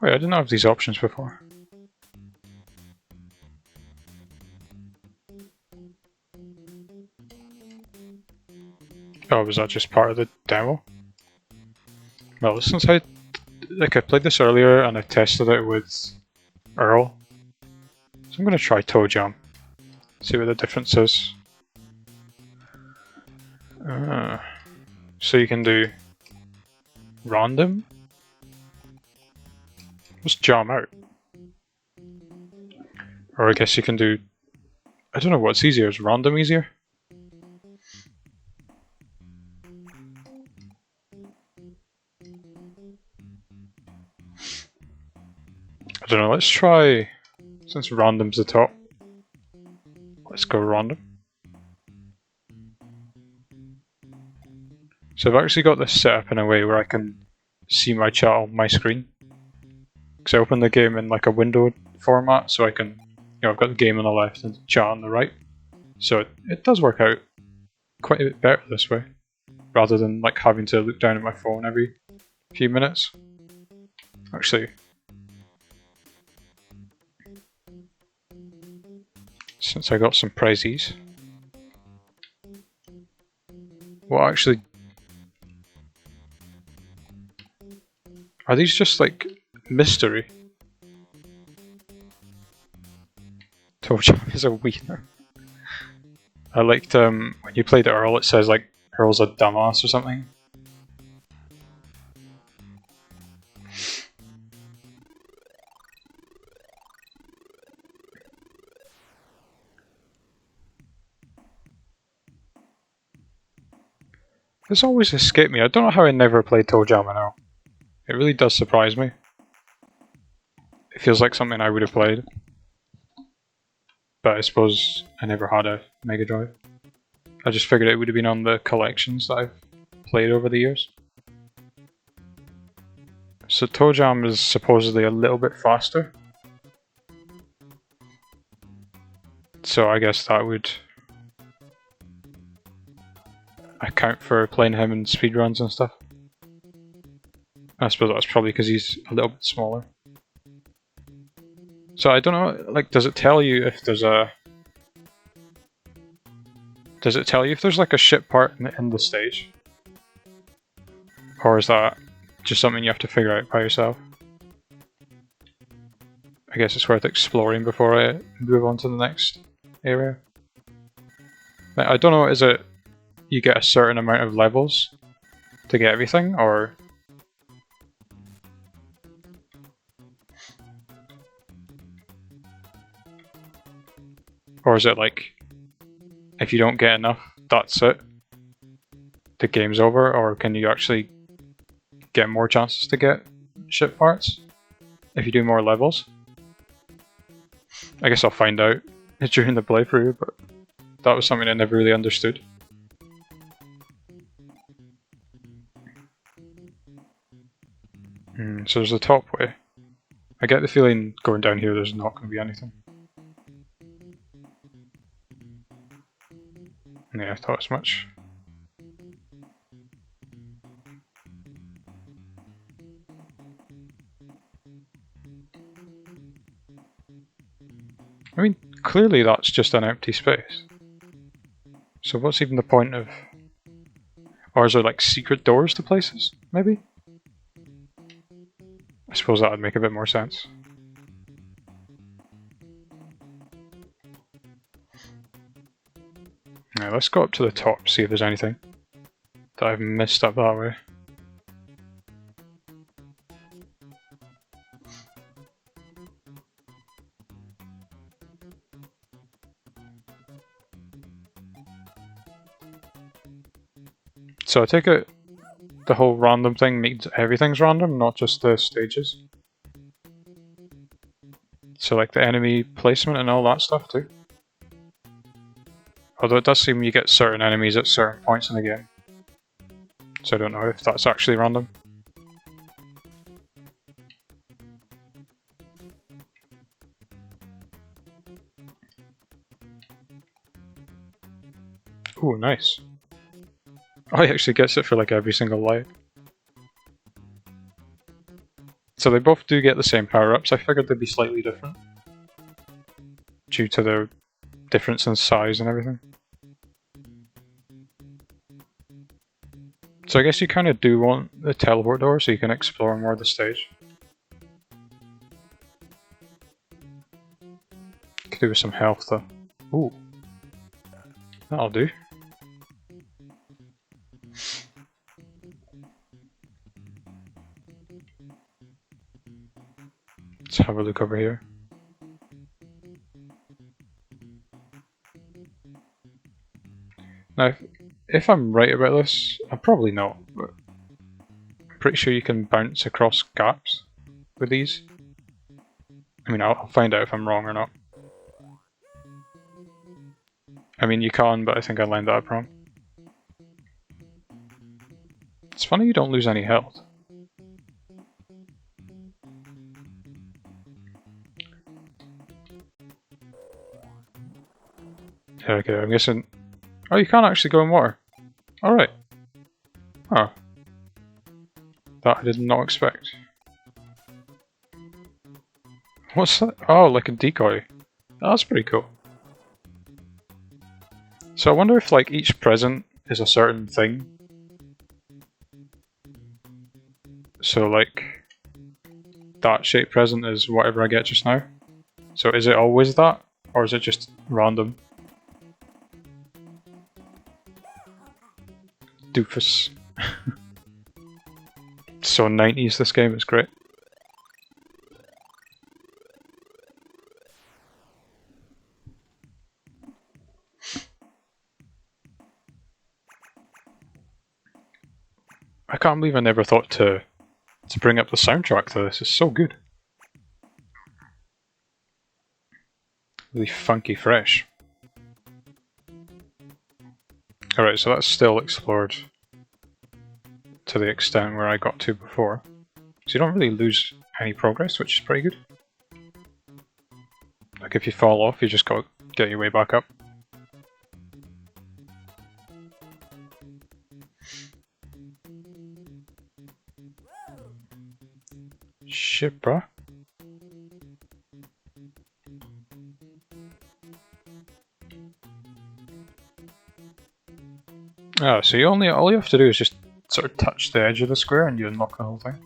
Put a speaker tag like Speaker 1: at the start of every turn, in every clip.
Speaker 1: Wait, I didn't have these options before. Oh, was that just part of the demo? Well, since I played this earlier and I tested it with Earl, so I'm gonna try Toejam. See what the difference is. So you can do random. Just jam out. Or I guess you can do. I don't know what's easier. Is random easier? I don't know. Let's try. Since random's the top, let's go random. So I've actually got this set up in a way where I can see my chat on my screen. Because I open the game in like a window format, so I can, I've got the game on the left and the chat on the right. So it does work out quite a bit better this way, rather than like having to look down at my phone every few minutes. Actually, since I got some prizes, what actually are these? Just like mystery? Toejam is a wiener. I liked when you played Earl, it says like Earl's a dumbass or something. This always escaped me. I don't know how I never played Toejam Earl. It really does surprise me. It feels like something I would have played. But I suppose I never had a Mega Drive. I just figured it would have been on the collections that I've played over the years. So Toejam is supposedly a little bit faster. So I guess that would account for playing him in speedruns and stuff. I suppose that's probably because he's a little bit smaller. So I don't know, like, does it tell you if there's a... Does it tell you if there's like a ship part in the stage? Or is that just something you have to figure out by yourself? I guess it's worth exploring before I move on to the next area. I don't know, is it you get a certain amount of levels to get everything, or... Or is it like, if you don't get enough, that's it? The game's over, or can you actually get more chances to get ship parts if you do more levels? I guess I'll find out during the playthrough, but that was something I never really understood. So there's the top way. I get the feeling going down here there's not going to be anything. Yeah, I thought as much. I mean, clearly that's just an empty space. So what's even the point of... Or is there like secret doors to places, maybe? I suppose that would make a bit more sense. Now let's go up to the top, see if there's anything that I've missed up that way. So I take it the whole random thing means everything's random, not just the stages. So like the enemy placement and all that stuff too. Although it does seem you get certain enemies at certain points in the game. So I don't know if that's actually random. Ooh, nice. Oh, he actually gets it for like every single light. So they both do get the same power-ups. I figured they'd be slightly different due to their difference in size and everything. So I guess you kind of do want the teleport door so you can explore more of the stage. Could do with some health though. Ooh. That'll do. Let's have a look over here. Now, if I'm right about this, I'm probably not, but I'm pretty sure you can bounce across gaps with these. I mean, I'll find out if I'm wrong or not. I mean, you can, but I think I lined that up wrong. It's funny you don't lose any health. Okay, I'm guessing... Oh, you can't actually go in water. Alright. Oh. That I did not expect. What's that? Oh, like a decoy. That's pretty cool. So I wonder if like each present is a certain thing. So like that shaped present is whatever I get just now. So is it always that? Or is it just random? Doofus. So 90s this game, it's great. I can't believe I never thought to bring up the soundtrack to this. It's so good. Really funky fresh. Alright, so that's still explored to the extent where I got to before. So you don't really lose any progress, which is pretty good. Like if you fall off, you just gotta get your way back up. Shit, bruh. Oh, so all you have to do is just sort of touch the edge of the square and you unlock the whole thing.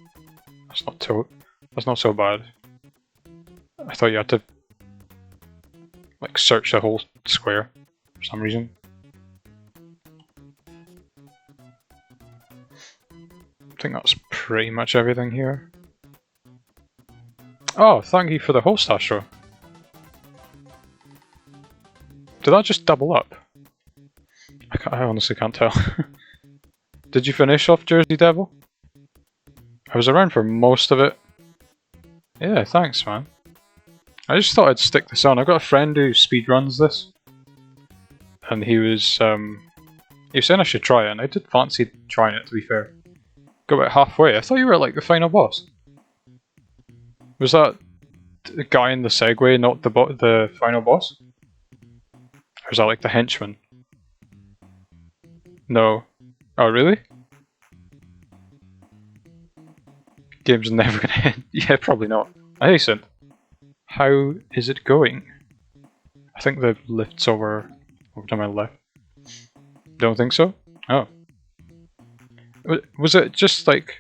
Speaker 1: That's not so bad. I thought you had to like search the whole square for some reason. I think that's pretty much everything here. Oh, thank you for the host, Astro. Did that just double up? I honestly can't tell. Did you finish off Jersey Devil? I was around for most of it. Yeah, thanks, man. I just thought I'd stick this on. I've got a friend who speedruns this. And he was saying I should try it, and I did fancy trying it, to be fair. Got about halfway. I thought you were at, like, the final boss. Was that the guy in the Segway, not the final boss? Or is that, like, the henchman? No. Oh, really? Game's never gonna end. Yeah, probably not. Hey, Synth. How is it going? I think the lift's over to my left. Don't think so? Oh. Was it just like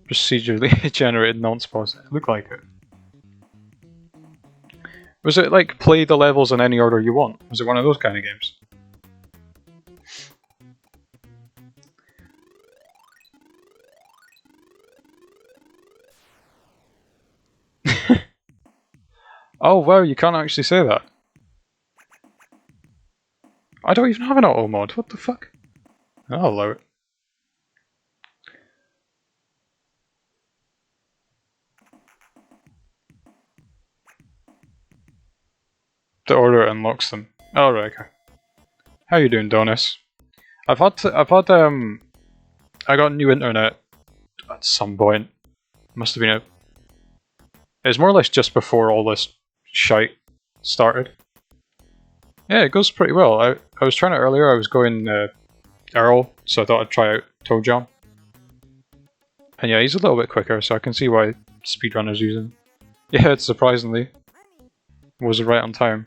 Speaker 1: procedurally generated nonce? It looked like it. Was it like play the levels in any order you want? Was it one of those kind of games? Oh wow, you can't actually say that. I don't even have an auto mod, what the fuck? I'll allow it. The order unlocks them. Oh right, okay. How you doing, Donis? I got new internet at some point. Must have been it was more or less just before all this shite started. Yeah, it goes pretty well. I was trying it earlier, I was going Earl, so I thought I'd try out Toejam. And yeah, he's a little bit quicker, so I can see why speedrunners use him. Yeah, it's surprisingly was right on time.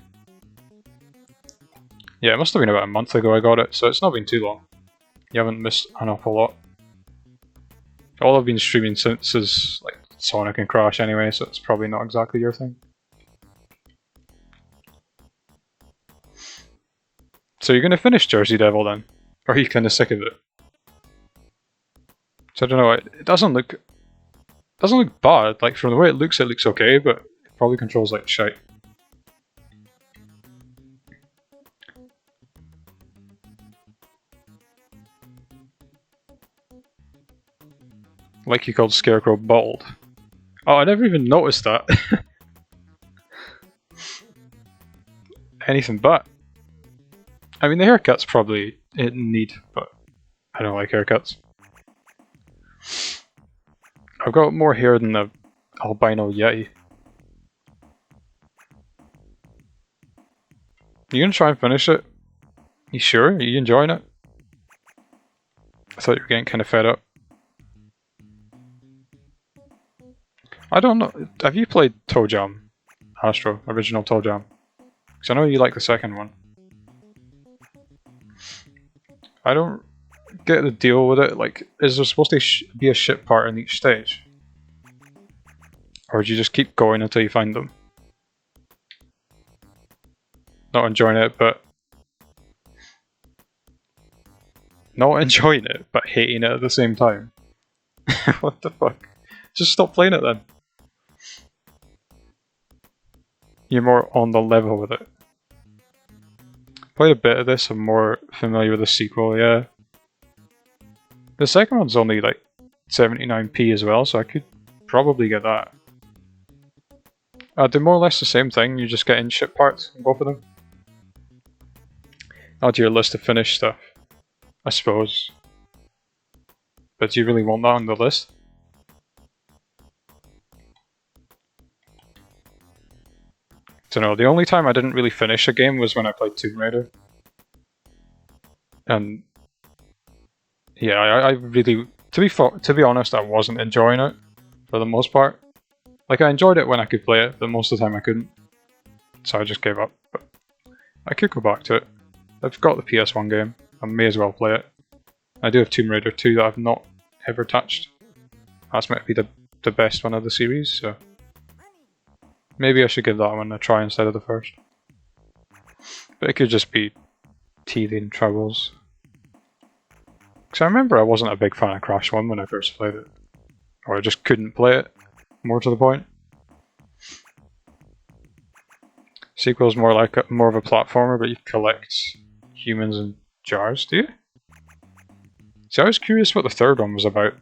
Speaker 1: Yeah, it must have been about a month ago I got it, so it's not been too long. You haven't missed an awful lot. All I've been streaming since is like Sonic and Crash anyway, so it's probably not exactly your thing. So you're gonna finish Jersey Devil then? Or are you kinda sick of it? So I don't know, it doesn't look bad. Like from the way it looks okay, but it probably controls like shite. Like you called Scarecrow bald. Oh, I never even noticed that. Anything but. I mean, the haircut's probably in need, but I don't like haircuts. I've got more hair than the albino yeti. You gonna try and finish it? You sure? Are you enjoying it? I thought you were getting kind of fed up. I don't know. Have you played Toejam Astro, original Toejam? Because I know you like the second one. I don't get the deal with it. Like, is there supposed to be a ship part in each stage? Or do you just keep going until you find them? Not enjoying it, but... Not enjoying it, but hating it at the same time. What the fuck? Just stop playing it then. You're more on the level with it. Played a bit of this, I'm more familiar with the sequel, yeah. The second one's only like 79p as well, so I could probably get that. They're more or less the same thing, you just get in ship parts in both of them. Add to your list of finished stuff, I suppose. But do you really want that on the list? Don't know, the only time I didn't really finish a game was when I played Tomb Raider. And yeah, I really, to be honest, I wasn't enjoying it for the most part. Like I enjoyed it when I could play it, but most of the time I couldn't. So I just gave up. But I could go back to it. I've got the PS1 game, I may as well play it. I do have Tomb Raider 2 that I've not ever touched. That's meant to be the best one of the series, so... Maybe I should give that one a try instead of the first. But it could just be teething troubles. Because I remember I wasn't a big fan of Crash 1 when I first played it. Or I just couldn't play it, more to the point. Sequel's more like more of a platformer, but you collect humans in jars, do you? See, I was curious what the third one was about.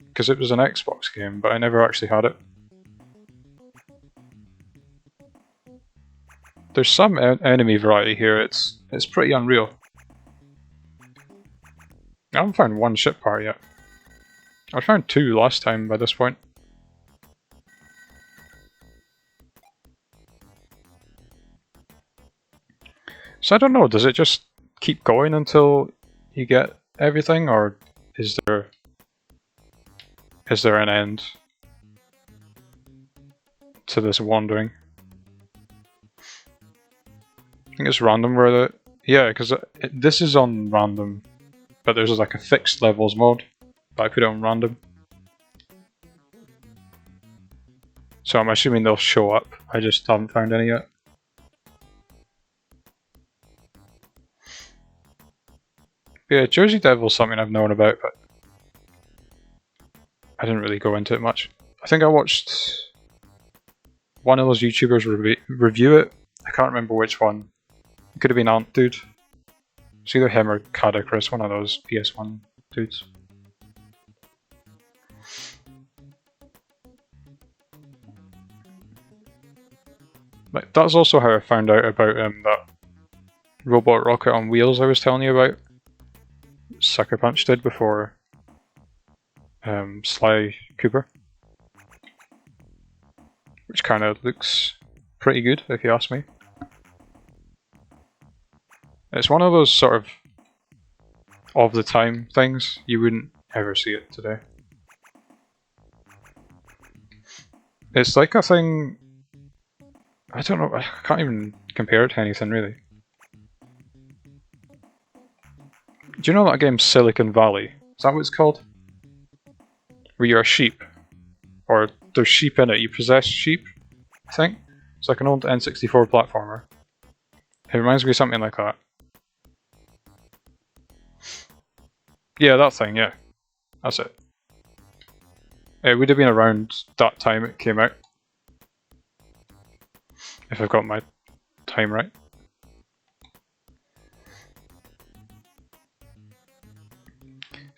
Speaker 1: Because it was an Xbox game, but I never actually had it. There's some enemy variety here, it's pretty unreal. I haven't found one ship part yet. I found two last time by this point. So I don't know, does it just keep going until you get everything, or is there an end to this wandering? I think it's random where the... Yeah, because this is on random, but there's like a fixed levels mode, but I put it on random. So I'm assuming they'll show up, I just haven't found any yet. Yeah, Jersey Devil's something I've known about, but I didn't really go into it much. I think I watched one of those YouTubers review it. I can't remember which one. It could have been Ant Dude. It's either him or Cadicris, one of those PS1 dudes. But that's also how I found out about that robot rocket on wheels I was telling you about. Sucker Punch did before Sly Cooper. Which kind of looks pretty good, if you ask me. It's one of those sort of the time things, you wouldn't ever see it today. It's like a thing. I don't know. I can't even compare it to anything really. Do you know that game Silicon Valley? Is that what it's called? Where you're a sheep, or there's sheep in it. You possess sheep. I think it's like an old N64 platformer. It reminds me of something like that. Yeah, that thing. Yeah, that's it. It would have been around that time it came out, if I've got my time right.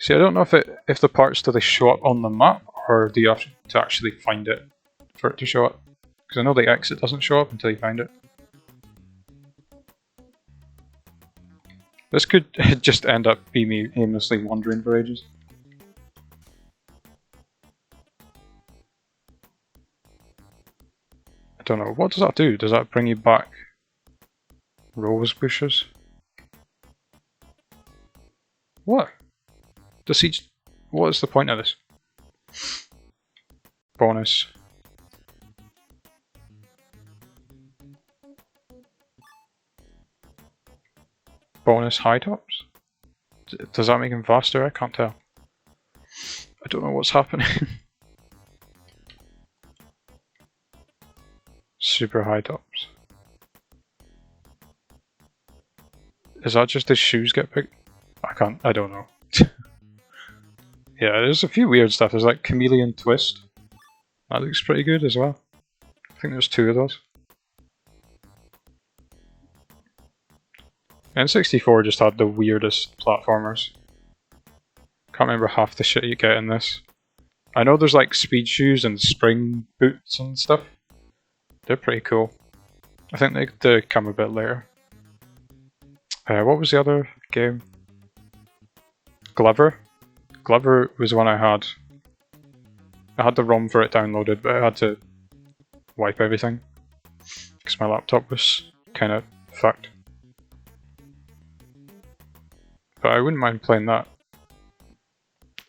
Speaker 1: See, I don't know if the parts do they show up on the map, or do you have to actually find it for it to show up? Because I know the exit doesn't show up until you find it. This could just end up being me aimlessly wandering for ages. I don't know, what does that do? Does that bring you back rose bushes? What? Does each... What is the point of this? Bonus. Bonus high tops? Does that make him faster? I can't tell. I don't know what's happening. Super high tops. Is that just his shoes get picked? I don't know. Yeah, there's a few weird stuff. There's like Chameleon Twist. That looks pretty good as well. I think there's 2 of those. N64 just had the weirdest platformers. Can't remember half the shit you get in this. I know there's like speed shoes and spring boots and stuff. They're pretty cool. I think they come a bit later. What was the other game? Glover? Glover was one I had. I had the ROM for it downloaded, but I had to wipe everything because my laptop was kind of fucked. But I wouldn't mind playing that.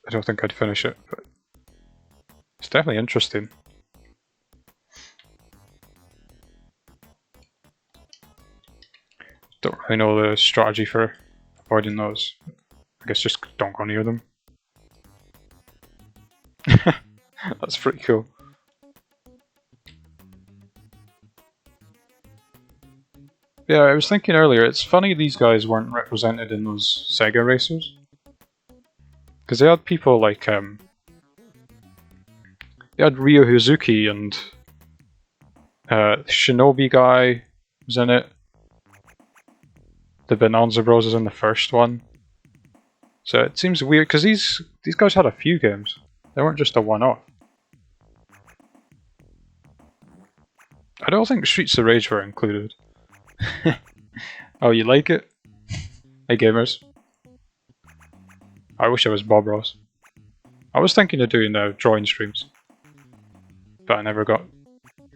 Speaker 1: I don't think I'd finish it, but it's definitely interesting. Don't really know the strategy for avoiding those. I guess just don't go near them. That's pretty cool. Yeah, I was thinking earlier, it's funny these guys weren't represented in those Sega racers. Because they had people like, they had Ryo Hazuki and Shinobi guy was in it. The Bonanza Bros is in the first one. So it seems weird, because these guys had a few games. They weren't just a one-off. I don't think Streets of Rage were included. Oh, you like it? Hey gamers. I wish I was Bob Ross. I was thinking of doing drawing streams, but I never got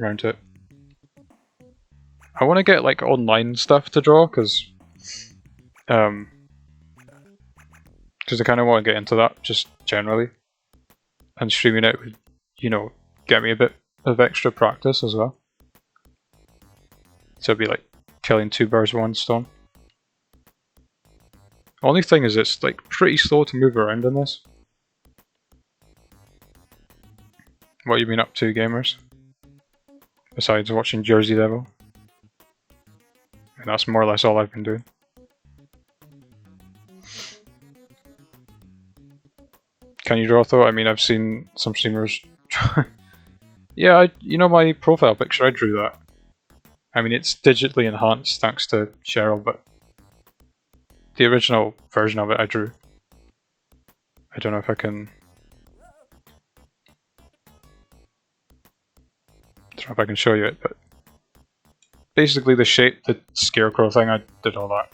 Speaker 1: around to it. I want to get like online stuff to draw, because I kind of want to get into that just generally, and streaming it would, you know, get me a bit of extra practice as well. So it'd be like killing 2 birds with 1 stone. Only thing is it's like pretty slow to move around in this. What you been up to, gamers? Besides watching Jersey Devil. And that's more or less all I've been doing. Can you draw though? I mean, I've seen some streamers. Yeah, you know my profile picture, I drew that. I mean, it's digitally enhanced thanks to Cheryl, but the original version of it I drew. I don't know if I can... I don't know if I can show you it, but basically the shape, the scarecrow thing, I did all that.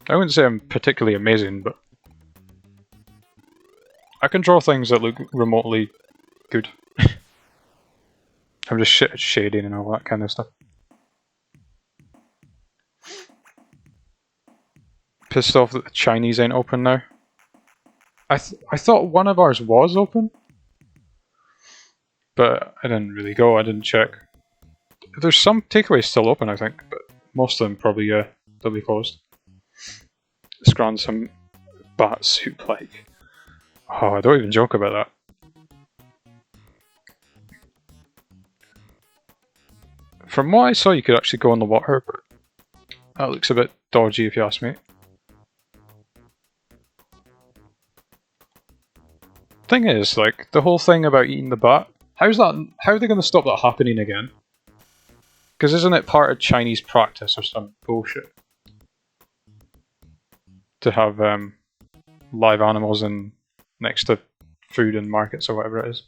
Speaker 1: I wouldn't say I'm particularly amazing, but I can draw things that look remotely good. I'm just shading and all that kind of stuff. Pissed off that the Chinese ain't open now. I thought one of ours was open. but I didn't really go, I didn't check. There's some takeaways still open, I think, but most of them probably, they'll be closed. Scran some bat soup like. Oh, I don't even joke about that. From what I saw, you could actually go in the water, but that looks a bit dodgy if you ask me. Thing is, like, the whole thing about eating the bat, how are they going to stop that happening again? Because isn't it part of Chinese practice or some bullshit? To have live animals in next to food in markets or whatever it is.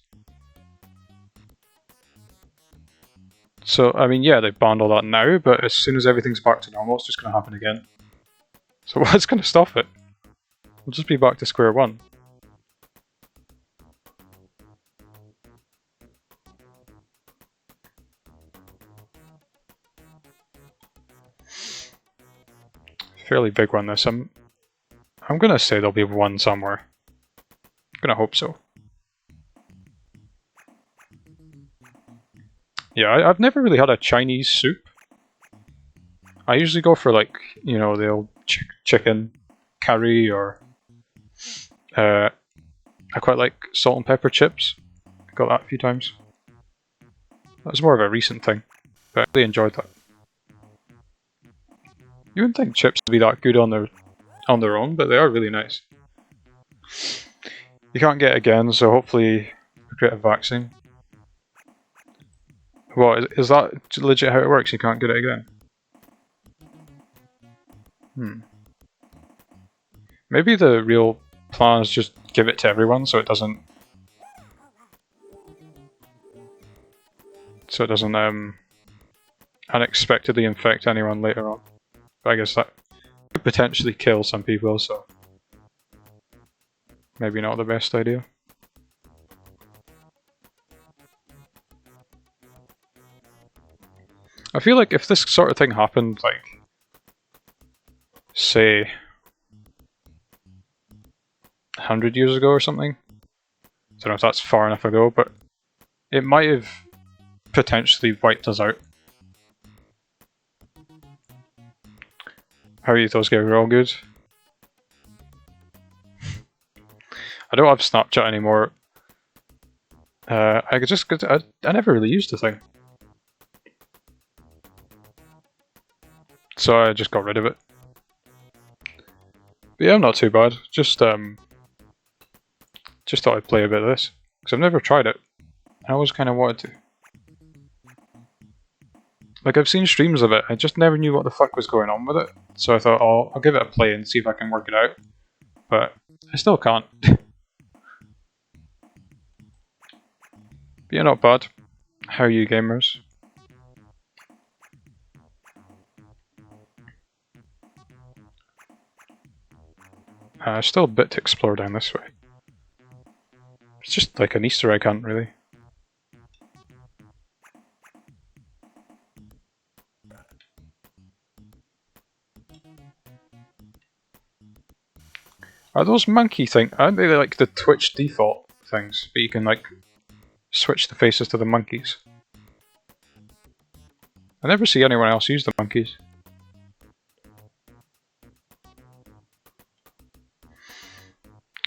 Speaker 1: So, I mean, yeah, they banned all that now, but as soon as everything's back to normal, it's just going to happen again. So what's going to stop it? We'll just be back to square one. Fairly big one, this. I'm going to say there'll be one somewhere. I'm going to hope so. Yeah, I've never really had a Chinese soup. I usually go for, like, you know, the old chicken curry, or I quite like salt and pepper chips. I got that a few times. That was more of a recent thing, but I really enjoyed that. You wouldn't think chips would be that good on their own, but they are really nice. You can't get it again, so hopefully we create a vaccine. What, is that legit how it works? You can't get it again? Maybe the real plan is just give it to everyone so it doesn't... unexpectedly infect anyone later on. But I guess that could potentially kill some people, so... maybe not the best idea. I feel like if this sort of thing happened, like, say, 100 years ago or something, I don't know if that's far enough ago, but it might have potentially wiped us out. How are you, those guys? We're all good? I don't have Snapchat anymore. I never really used the thing. So I just got rid of it. But yeah, I'm not too bad. Just thought I'd play a bit of this. Because I've never tried it. I always kind of wanted to. Like, I've seen streams of it, I just never knew what the fuck was going on with it. So I thought, oh, I'll give it a play and see if I can work it out. But I still can't. But yeah, not bad. How are you, gamers? Still a bit to explore down this way. It's just like an Easter egg hunt, really. Are those monkey things? Aren't they like the Twitch default things? But you can like switch the faces to the monkeys. I never see anyone else use the monkeys.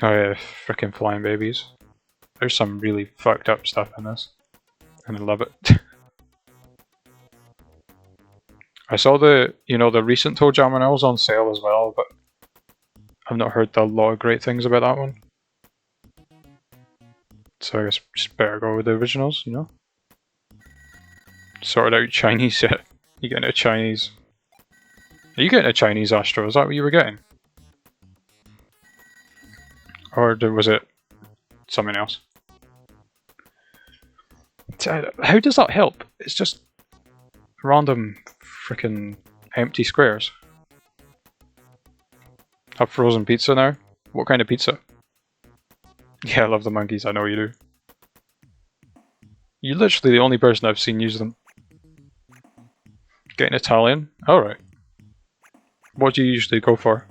Speaker 1: Oh yeah, frickin' flying babies. There's some really fucked up stuff in this. And I love it. I saw the recent Toejam Earl's on sale as well, but I've not heard a lot of great things about that one. So I guess just better go with the originals, you know? Sorted out Chinese yet? You getting a Chinese... Are you getting a Chinese Astro? Is that what you were getting? Or was it something else? How does that help? It's just random frickin' empty squares. Have frozen pizza now? What kind of pizza? Yeah, I love the monkeys, I know you do. You're literally the only person I've seen use them. Getting Italian? Alright. What do you usually go for?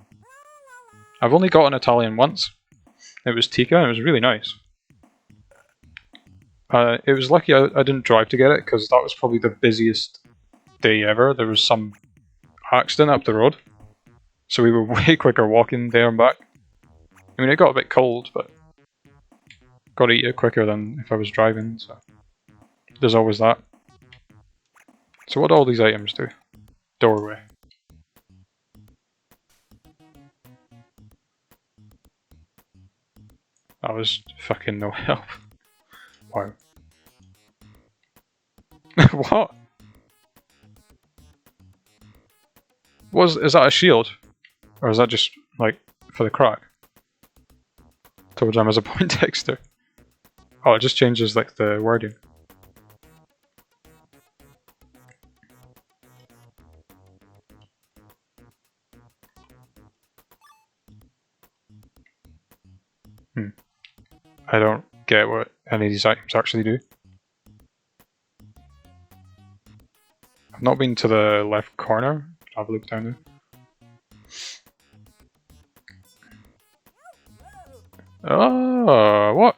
Speaker 1: I've only got an Italian once. It was Tika and it was really nice. It was lucky I didn't drive to get it, because that was probably the busiest day ever. There was some accident up the road, so we were way quicker walking there and back. I mean, it got a bit cold, but got to eat it quicker than if I was driving, so there's always that. So what do all these items do? Doorway. That was fucking no help. Wow. What? Is that a shield? Or is that just, like, for the crack? Toejam as a point texter. Oh, it just changes, like, the wording. I don't get what any of these items actually do. I've not been to the left corner. Have a look down there. Oh, what?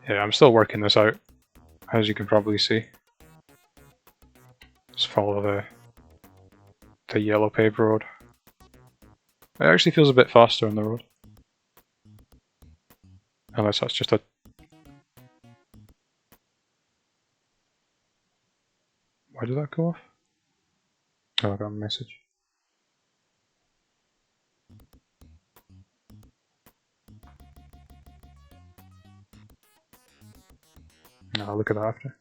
Speaker 1: Yeah, I'm still working this out, as you can probably see. Just follow the yellow paved road. It actually feels a bit faster on the road. Unless that's just a... Why did that go off? Oh, I got a message. No, I'll look at that after.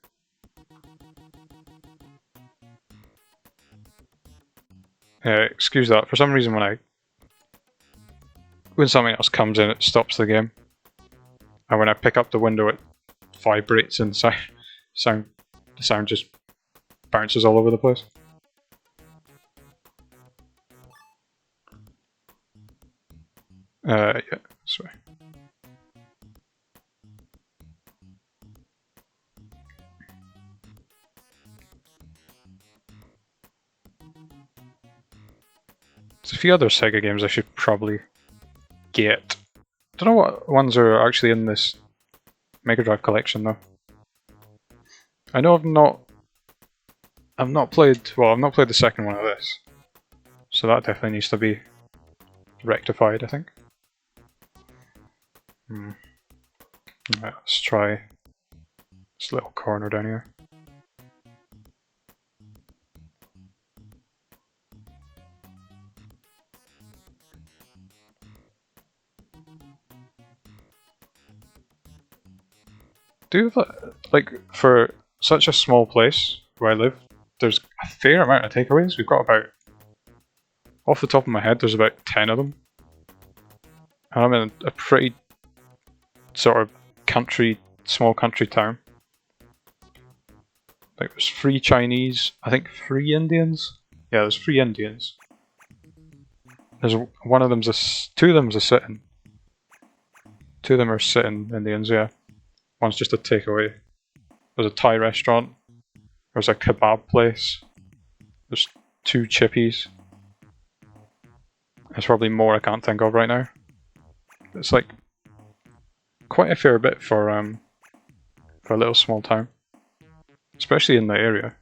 Speaker 1: Excuse that. For some reason when something else comes in, it stops the game. And when I pick up the window, it vibrates and the sound just bounces all over the place. Yeah, sorry. There's a few other Sega games I should probably get. Don't know what ones are actually in this Mega Drive collection though. I know I've not played the second one of this, so that definitely needs to be rectified, I think. Right, let's try this little corner down here. Like, for such a small place where I live, there's a fair amount of takeaways. We've got about, off the top of my head, there's about 10 of them. And I'm in a pretty sort of small country town. Like, there's 3 Chinese, I think 3 Indians. Yeah, there's 3 Indians. There's one of them's 2 of them's a sitting. 2 of them are sitting Indians, yeah. One's just a takeaway. There's a Thai restaurant. There's a kebab place. There's 2 chippies. There's probably more I can't think of right now. It's like quite a fair bit for a little small town, especially in the area.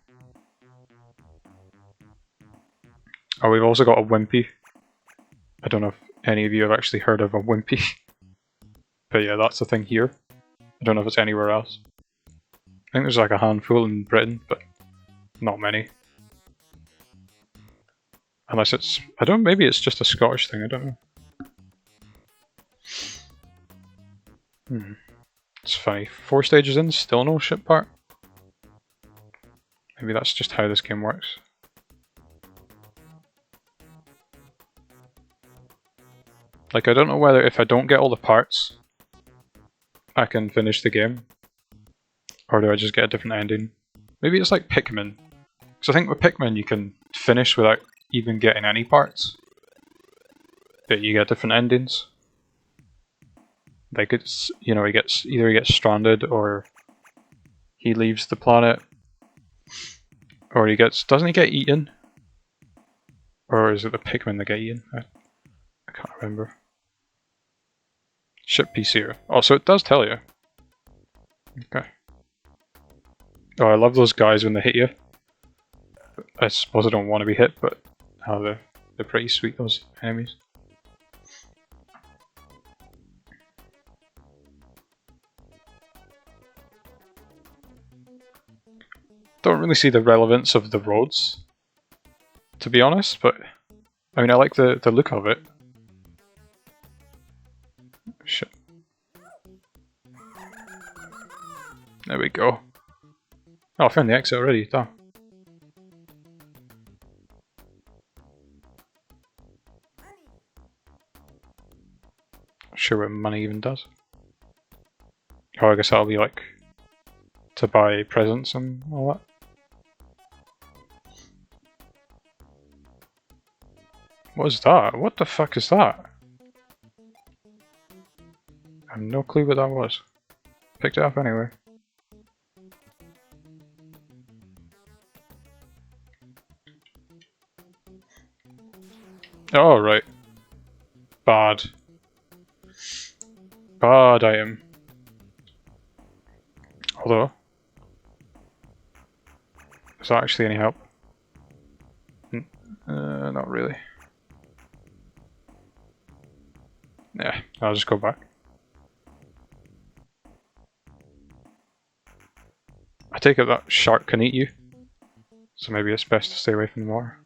Speaker 1: Oh, we've also got a Wimpy. I don't know if any of you have actually heard of a Wimpy, but yeah, that's the thing here. I don't know if it's anywhere else. I think there's like a handful in Britain, but not many. Unless it's, maybe it's just a Scottish thing, I don't know. It's funny. 4 stages in, still no ship part. Maybe that's just how this game works. Like, I don't know whether if I don't get all the parts, I can finish the game. Or do I just get a different ending? Maybe it's like Pikmin. Because I think with Pikmin you can finish without even getting any parts. But you get different endings. Like it's, either he gets stranded or he leaves the planet. Or doesn't he get eaten? Or is it the Pikmin that get eaten? I can't remember. Ship piece here. Oh, so it does tell you. Okay. Oh, I love those guys when they hit you. I suppose I don't want to be hit, but they're pretty sweet, those enemies. Don't really see the relevance of the roads, to be honest, but I mean, I like the look of it. Shit. There we go. Oh, I found the exit already, damn. Not sure what money even does. Oh, I guess that'll be like to buy presents and all that. What is that? What the fuck is that? I have no clue what that was. Picked it up anyway. Oh, right. Bad. Bad item. Although, is that actually any help? Not really. Yeah, I'll just go back. I take it that shark can eat you, so maybe it's best to stay away from the water.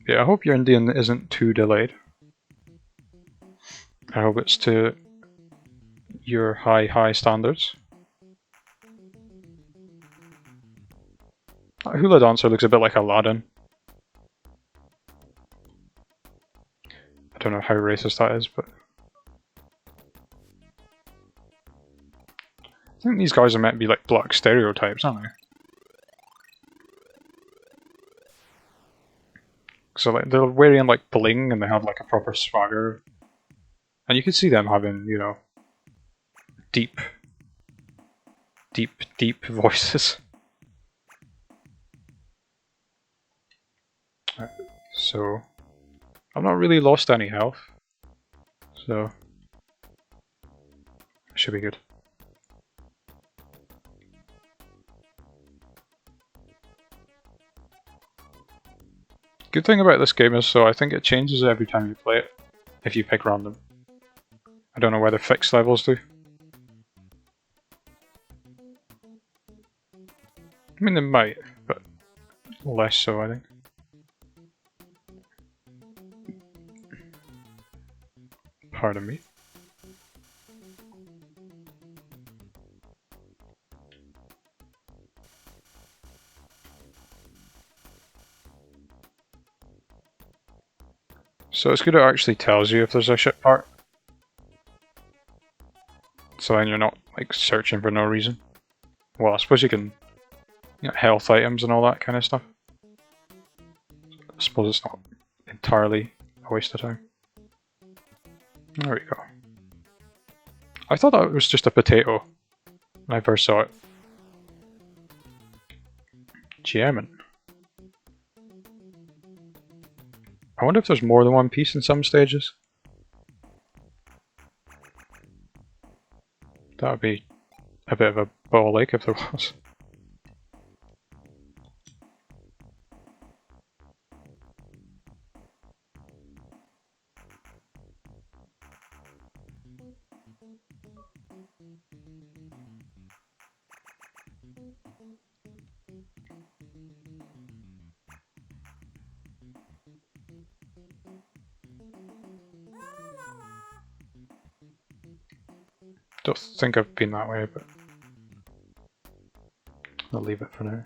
Speaker 1: Yeah, I hope your Indian isn't too delayed. I hope it's to your high standards. That hula dancer looks a bit like Aladdin. I don't know how racist that is, but I think these guys are meant to be like black stereotypes, aren't they? So like they're wearing like bling and they have like a proper swagger. And you can see them having, you know, deep voices. So, I've not really lost any health. So, it should be good. Good thing about this game is, so I think it changes every time you play it, if you pick random. I don't know whether fixed levels do. I mean, they might, but less so, I think. Pardon me. So it's good it actually tells you if there's a ship part. So then you're not like searching for no reason. Well, I suppose you can, you know, health items and all that kind of stuff. I suppose it's not entirely a waste of time. There we go. I thought that was just a potato when I first saw it. Jamming. I wonder if there's more than one piece in some stages. That would be a bit of a ball ache if there was. Don't think I've been that way, but I'll leave it for now.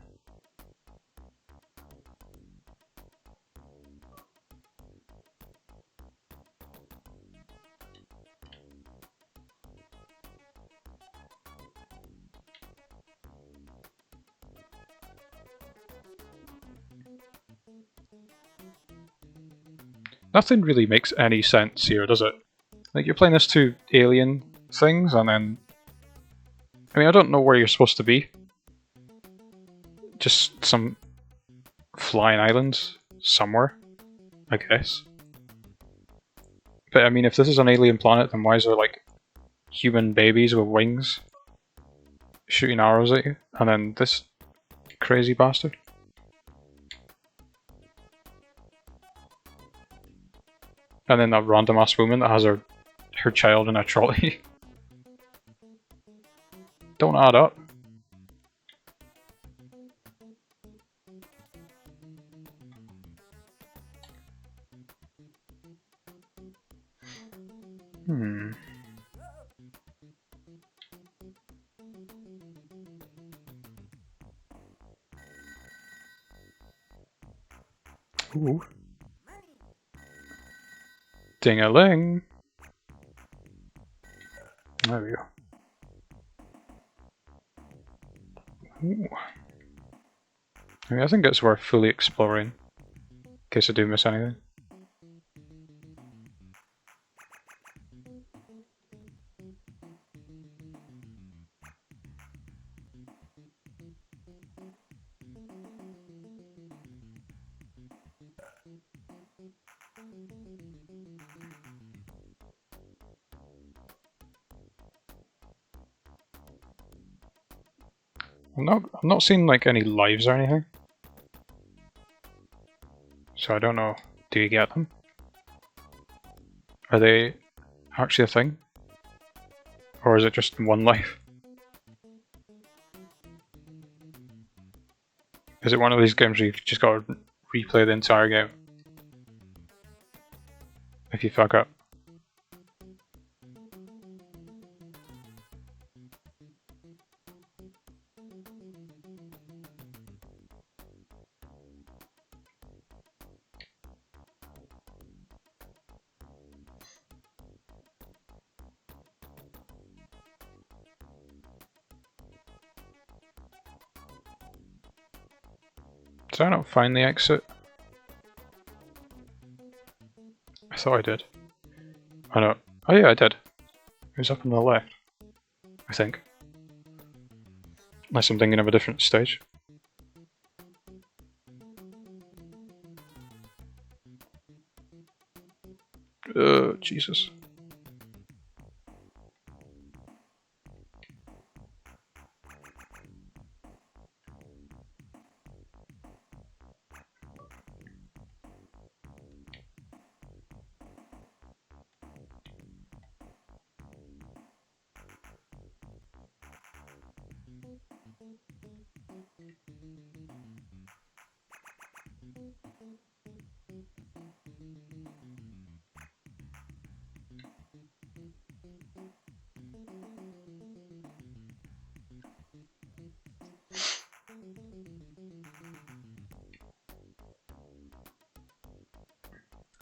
Speaker 1: Nothing really makes any sense here, does it? Like, you're playing this to alien things, and then... I mean, I don't know where you're supposed to be. Just some flying islands somewhere. I guess. But I mean, if this is an alien planet, then why is there like human babies with wings shooting arrows at you? And then this crazy bastard? And then that random ass woman that has her child in a trolley. Don't add up. Ooh. Ding-a-ling. There we go. Ooh. I mean, I think it's worth fully exploring, in case I do miss anything. I'm not seeing like any lives or anything. So I don't know, do you get them? Are they actually a thing? Or is it just one life? Is it one of these games where you've just got to replay the entire game if you fuck up? Did I not find the exit? I thought I did. I know. Oh yeah, I did. It was up on the left, I think. Unless I'm thinking of a different stage. Jesus.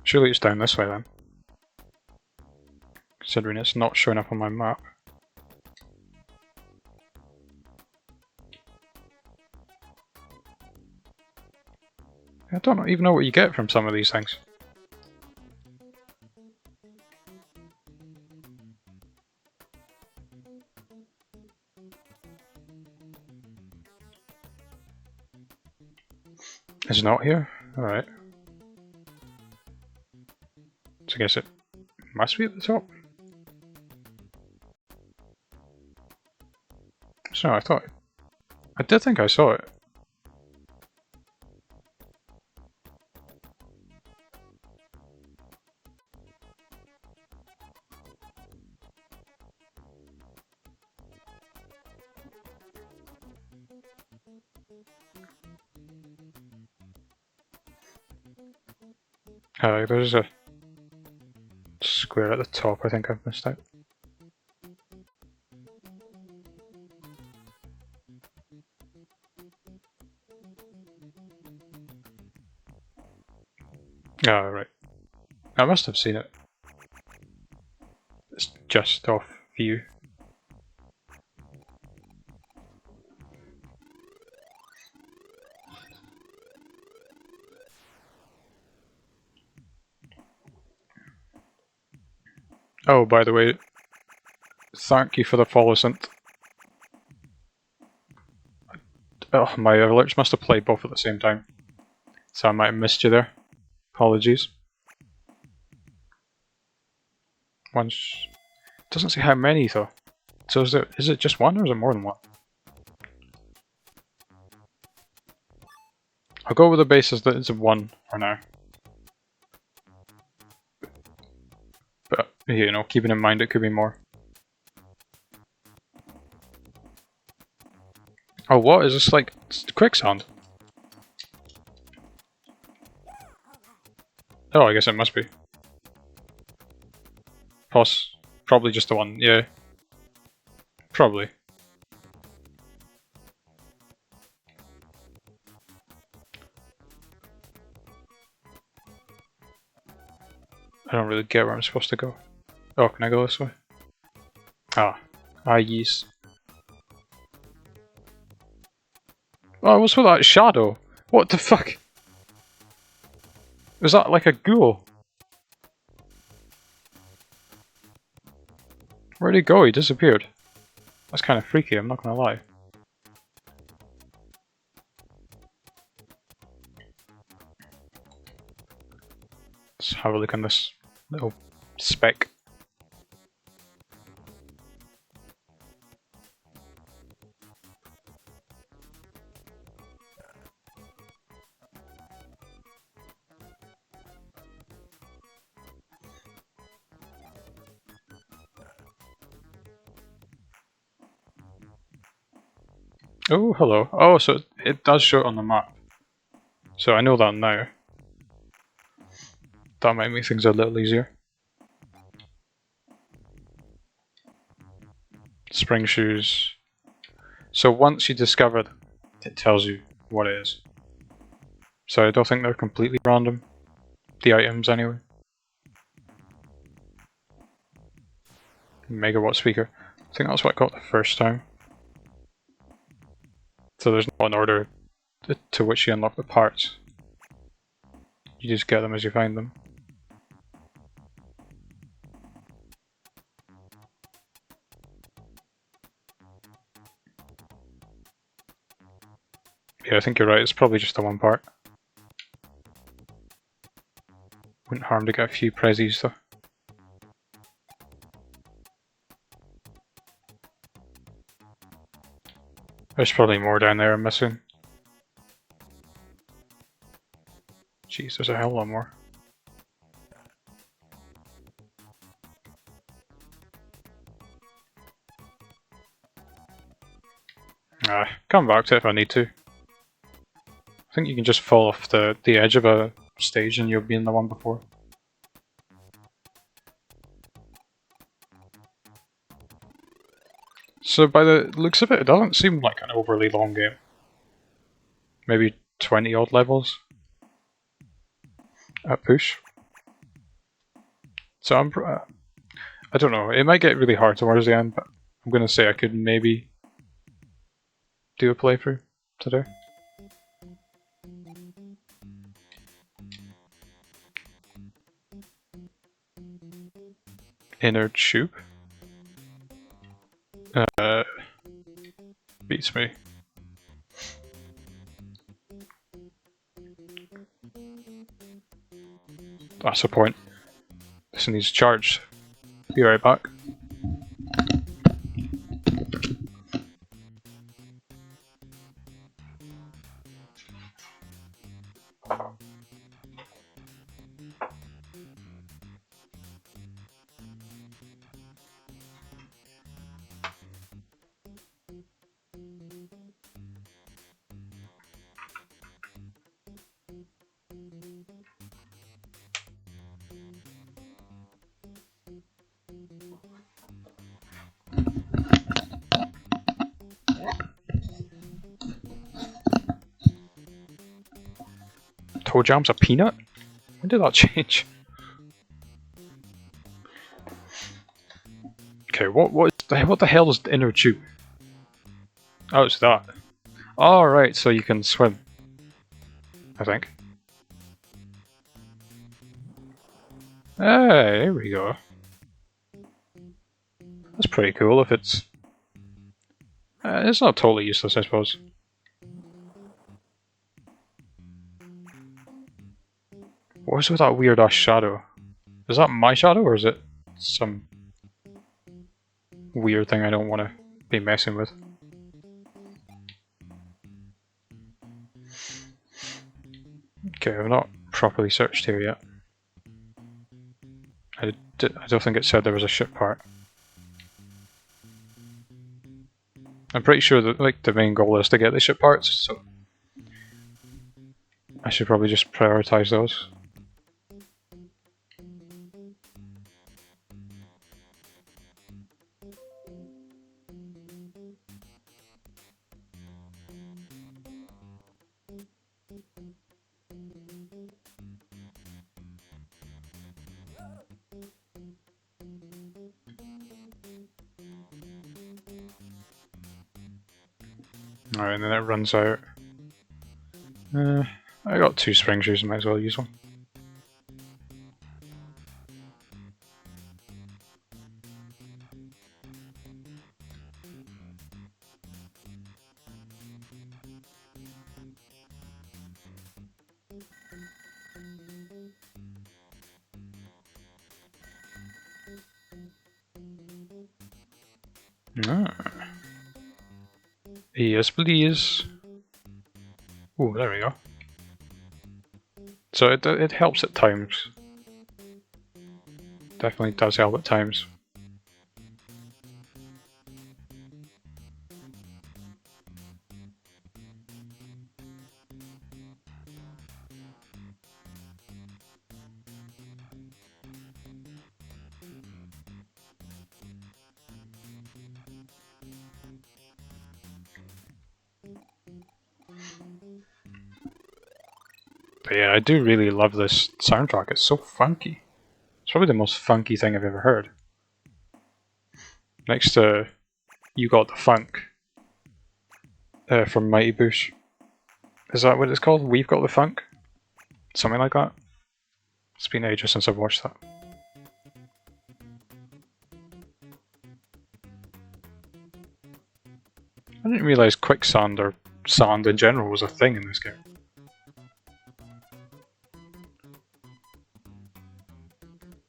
Speaker 1: Surely it's down this way then. Considering it's not showing up on my map. I don't even know what you get from some of these things. It's not here? Alright. So I guess it must be at the top? So I thought... I did think I saw it. There's a square at the top I think I've missed out. Oh, right. I must have seen it. It's just off view. Oh, by the way, thank you for the follow synth. Oh, my alerts must have played both at the same time, so I might have missed you there. Apologies. One's... doesn't say how many though. So is it just one or is it more than one? I'll go with the basis that it's a one for now. But, you know, keeping in mind it could be more. Oh, what? Is this like quicksand? Oh, I guess it must be. Probably just the one, yeah. Probably. I don't really get where I'm supposed to go. Oh, can I go this way? Ah. Yes. Oh, what's with that shadow? What the fuck? Was that like a ghoul? Where'd he go? He disappeared. That's kind of freaky, I'm not gonna lie. Let's have a look on this little speck. Oh, hello. Oh, so it does show it on the map. So I know that now. That might make things a little easier. Spring shoes. So once you discover them, it tells you what it is. So I don't think they're completely random. The items, anyway. Megawatt speaker. I think that's what I got the first time. So there's no an order to which you unlock the parts. You just get them as you find them. Yeah, I think you're right, it's probably just the one part. Wouldn't harm to get a few prezzies though. There's probably more down there I'm missing. Jeez, there's a hell of a lot more. Come back to it if I need to. I think you can just fall off the edge of a stage and you'll be in the one before. So by the looks of it, it doesn't seem like an overly long game. Maybe 20 odd levels at push. So I don't know, it might get really hard towards the end, but I'm gonna say I could maybe do a playthrough today. Inner tube? Beats me. That's the point. This needs charged. Be right back. Toejam's a peanut? When did that change? Okay, what the hell is the inner tube? Oh, it's that. Alright, so you can swim. I think. Hey, here we go. That's pretty cool if it's... it's not totally useless, I suppose. What is with that weird ass shadow? Is that my shadow or is it some weird thing I don't want to be messing with. Okay, I've not properly searched here yet. I don't think it said there was a ship part. I'm pretty sure that like the main goal is to get the ship parts, so I should probably just prioritize those. Alright, and then it runs out. I got 2 spring shoes, might as well use one. Ah. Yes, please. Ooh, there we go. So it helps at times. Definitely does help at times. But yeah, I do really love this soundtrack. It's so funky. It's probably the most funky thing I've ever heard. Next to You Got the Funk from Mighty Boosh. Is that what it's called? We've Got the Funk? Something like that? It's been ages since I've watched that. I didn't realise quicksand or sand in general was a thing in this game.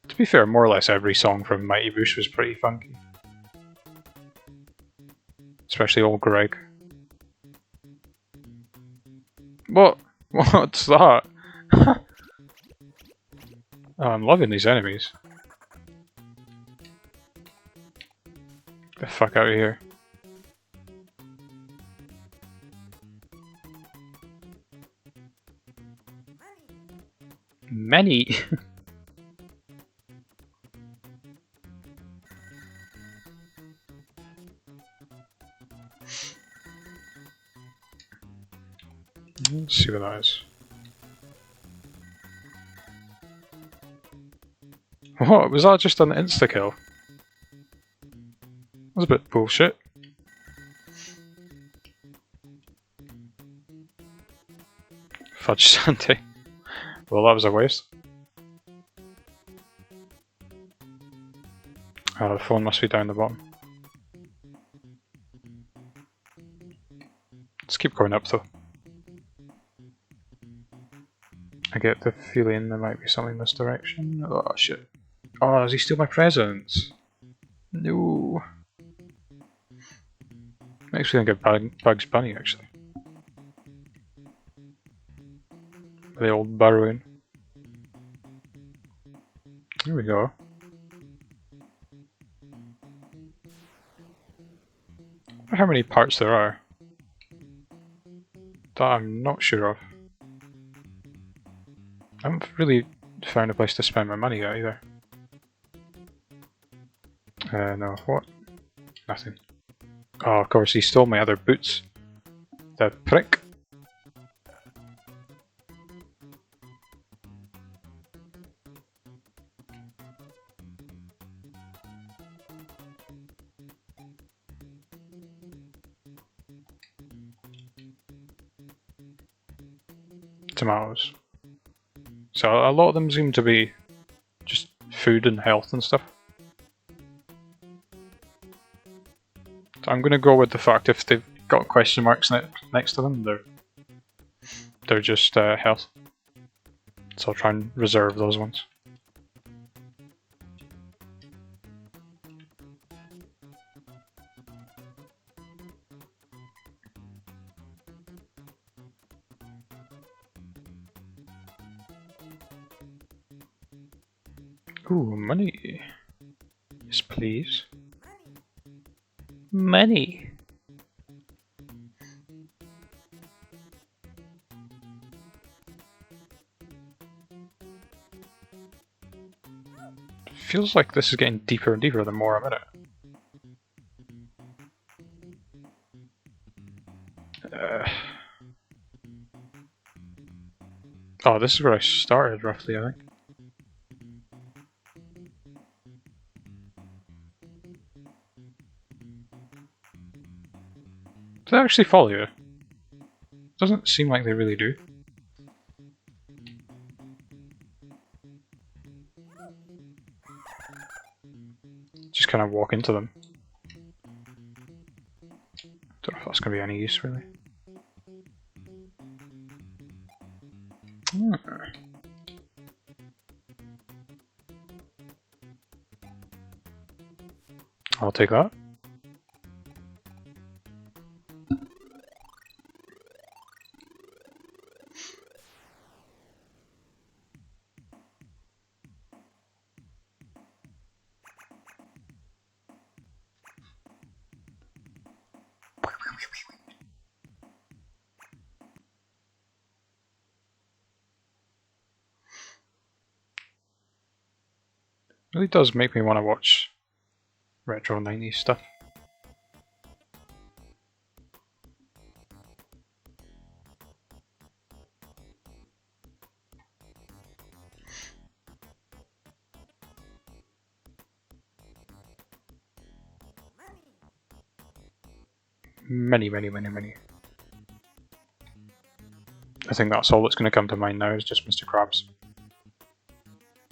Speaker 1: To be fair, more or less every song from Mighty Boosh was pretty funky. Especially old Greg. What? What's that? Oh, I'm loving these enemies. Get the fuck out of here. Many? Let's see what that is. What? Was that just an insta-kill? That was a bit bullshit. Fudge Sunday. Well, that was a waste. Oh, the phone must be down the bottom. Let's keep going up though. I get the feeling there might be something in this direction. Oh shit. Oh, does he steal my presents? No. Makes me think of Bugs Bunny actually. The old burrowing. Here we go. I wonder how many parts there are. That I'm not sure of. I haven't really found a place to spend my money at either. No, what? Nothing. Oh, of course, he stole my other boots. The prick. Tomatoes. So a lot of them seem to be just food and health and stuff. So I'm going to go with the fact if they've got question marks next to them, they're just health. So I'll try and reserve those ones. Ooh, money. Yes, please. Money. Feels like this is getting deeper and deeper the more I'm in it. Oh, this is where I started, roughly, I think. Do they actually follow you? Doesn't seem like they really do. Just kind of walk into them. Don't know if that's going to be any use, really. I'll take that. Really does make me want to watch retro 90s stuff. Many. I think that's all that's going to come to mind now is just Mr. Krabs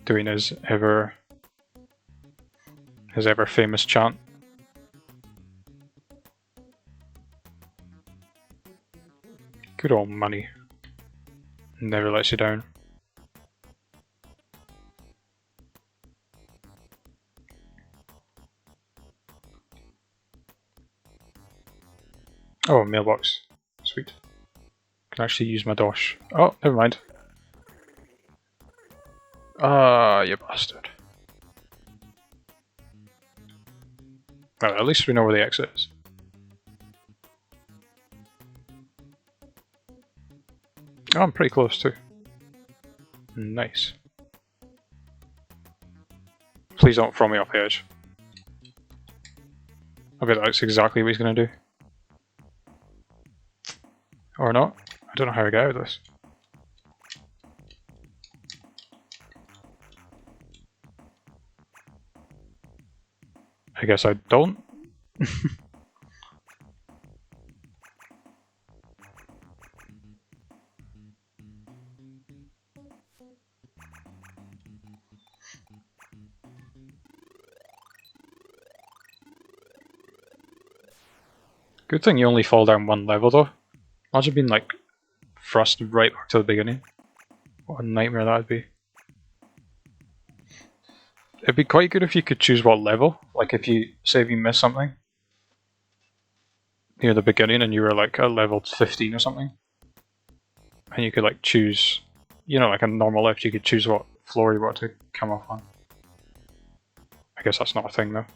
Speaker 1: doing his ever famous chant. Good old money. Never lets you down. Oh, a mailbox. Sweet. Can actually use my dosh. Oh, never mind. Ah, you bastard. Well, at least we know where the exit is. Oh, I'm pretty close too. Nice. Please don't throw me off the edge. I bet that's exactly what he's going to do. Or not. I don't know how to get out of this. I guess I don't. Good thing you only fall down one level though. Imagine being like thrust right back to the beginning. What a nightmare that would be. It'd be quite good if you could choose what level. Like if you say if you miss something near the beginning and you were like at level 15 or something, and you could like choose, you know, like a normal lift, you could choose what floor you want to come off on. I guess that's not a thing though.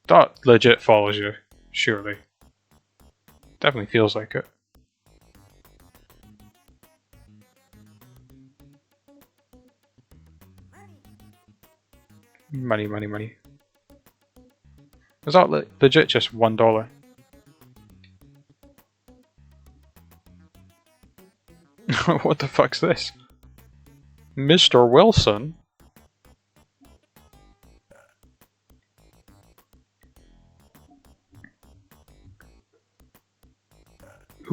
Speaker 1: That legit follows you, surely. Definitely feels like it. Money. Is that legit just $1? What the fuck's this? Mr. Wilson?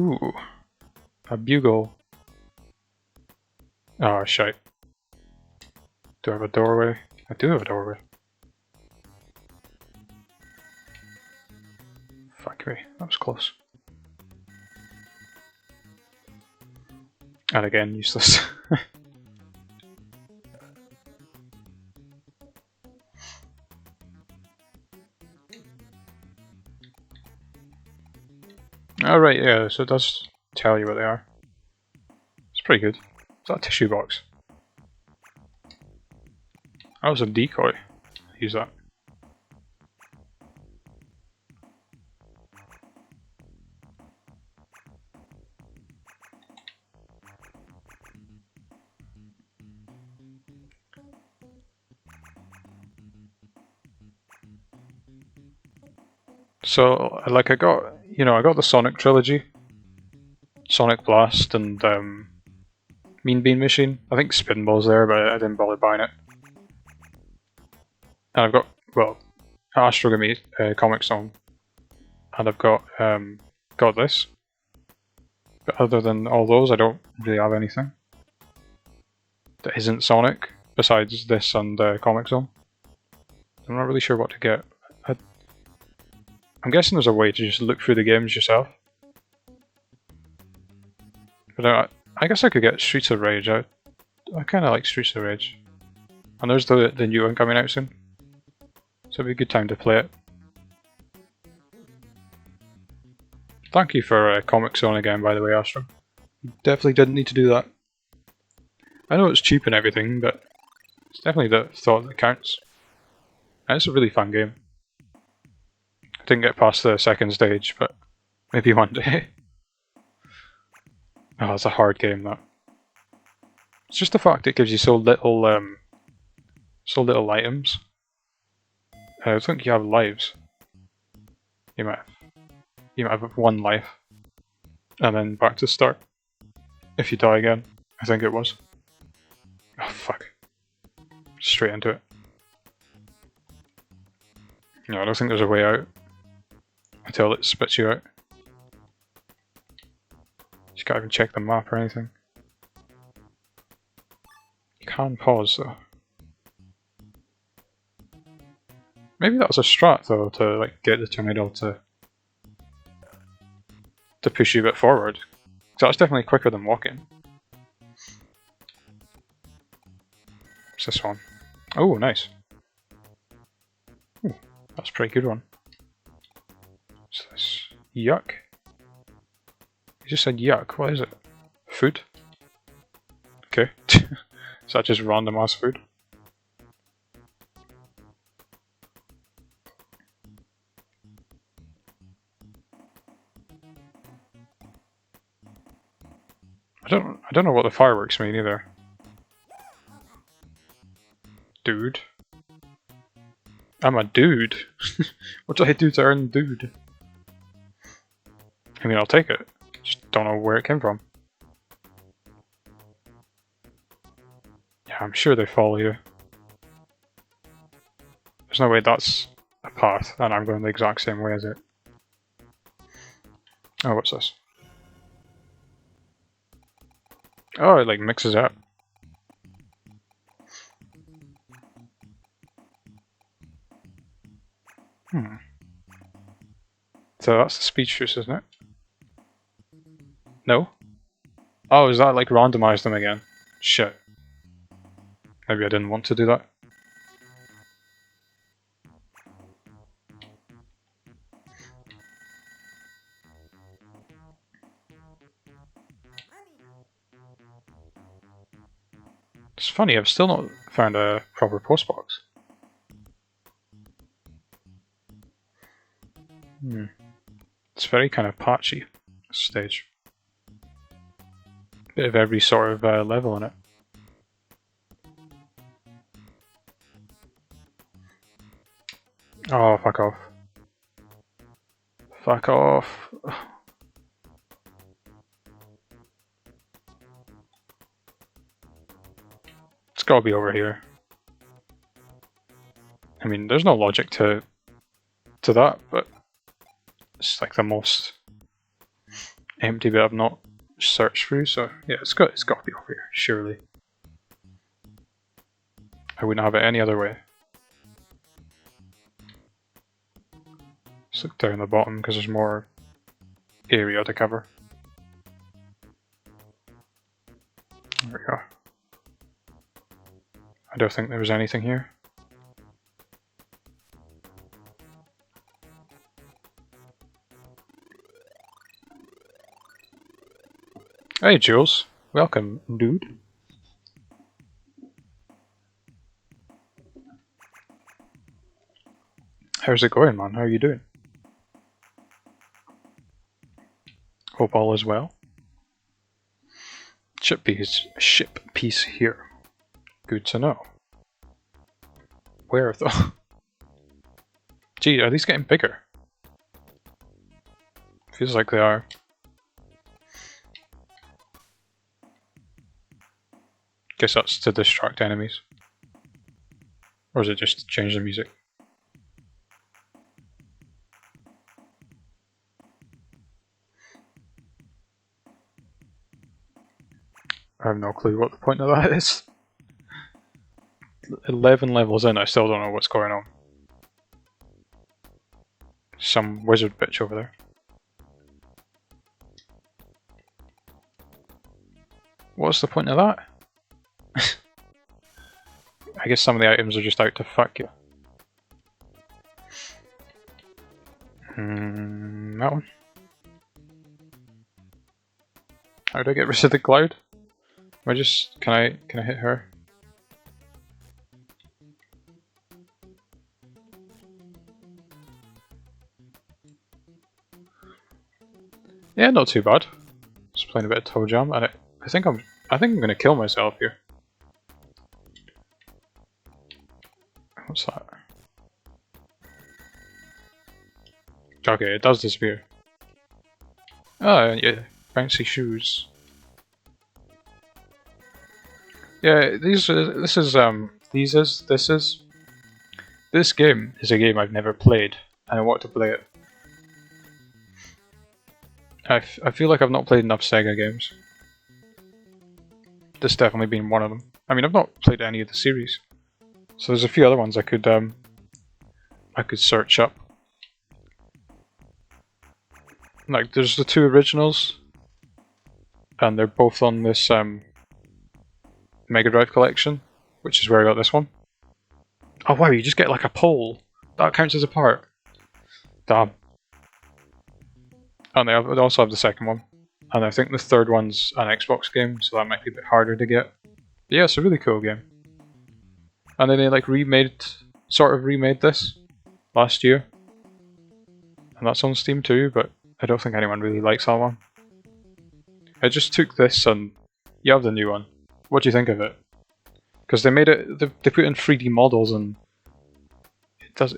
Speaker 1: Ooh. A bugle. Oh, shite. Do I have a doorway? I do have a doorway. Fuck me, that was close. And again, useless. Oh right, yeah, so it does tell you what they are. It's pretty good. Is that a tissue box? That was a decoy. Use that. So, like, I got the Sonic trilogy, Sonic Blast, and Mean Bean Machine. I think Spinball's there, but I didn't bother buying it. And I've got, well, Astro Gummy Comic Zone, and I've got this. But other than all those, I don't really have anything that isn't Sonic besides this and Comic Zone. I'm not really sure what to get. I'm guessing there's a way to just look through the games yourself. But I guess I could get Streets of Rage. I kind of like Streets of Rage. And there's the new one coming out soon. So it'd be a good time to play it. Thank you for Comic Zone again, by the way, Astro. You definitely didn't need to do that. I know it's cheap and everything, but it's definitely the thought that counts. And it's a really fun game. I didn't get past the second stage, but maybe one day. Oh, it's a hard game, that. It's just the fact it gives you so little items. I don't think you have lives. You might have one life, and then back to start. If you die again, I think it was. Oh fuck! Straight into it. No, I don't think there's a way out until it spits you out. You can't even check the map or anything. You can pause though. Maybe that was a strat though, to like get the tornado to push you a bit forward. So that's definitely quicker than walking. What's this one? Oh, nice. Ooh, that's a pretty good one. What's this? Yuck. You just said yuck, what is it? Food? Okay. Is that just random ass food? I don't know what the fireworks mean either. Dude. I'm a dude. What do I do to earn dude? I mean, I'll take it. Just don't know where it came from. Yeah, I'm sure they follow you. There's no way that's a path and I'm going the exact same way as it. Oh, what's this? Oh, it like mixes up. So that's the speech juice, isn't it? No? Oh, is that like randomize them again? Shit. Maybe I didn't want to do that. It's funny, I've still not found a proper postbox. It's very kind of patchy, this stage. Bit of every sort of level in it. Oh, fuck off. Fuck off. It's gotta be over here. I mean, there's no logic to that, but it's like the most empty bit I've not searched through, so yeah, it's got to be over here, surely. I wouldn't have it any other way. Let's look down the bottom because there's more area to cover. There we go. I don't think there was anything here. Hey Jules, welcome dude. How's it going, man? How are you doing? Hope all is well. Ship piece here. Good to know. Where though? Gee, are these getting bigger? Feels like they are. Guess that's to distract enemies. Or is it just to change the music? I have no clue what the point of that is. 11 levels in, I still don't know what's going on. Some wizard bitch over there. What's the point of that? I guess some of the items are just out to fuck you. That one. How do I get rid of the cloud? Can I hit her? Yeah, not too bad. Just playing a bit of Toejam, and I think I'm gonna kill myself here. What's that? Okay, it does disappear. Oh yeah, bouncy shoes. Yeah, this game is a game I've never played, and I want to play it. I feel like I've not played enough Sega games. This definitely being one of them. I mean, I've not played any of the series, so there's a few other ones I could search up. Like, there's the 2 originals, and they're both on this Mega Drive collection, which is where I got this one. Oh wow, you just get like a pole. That counts as a part. Damn. And they also have the second one. And I think the third one's an Xbox game, so that might be a bit harder to get. But yeah, it's a really cool game. And then they like sort of remade this last year. And that's on Steam too, but I don't think anyone really likes that one. I just took this and you have the new one. What do you think of it? Because they made it, they put in 3D models and it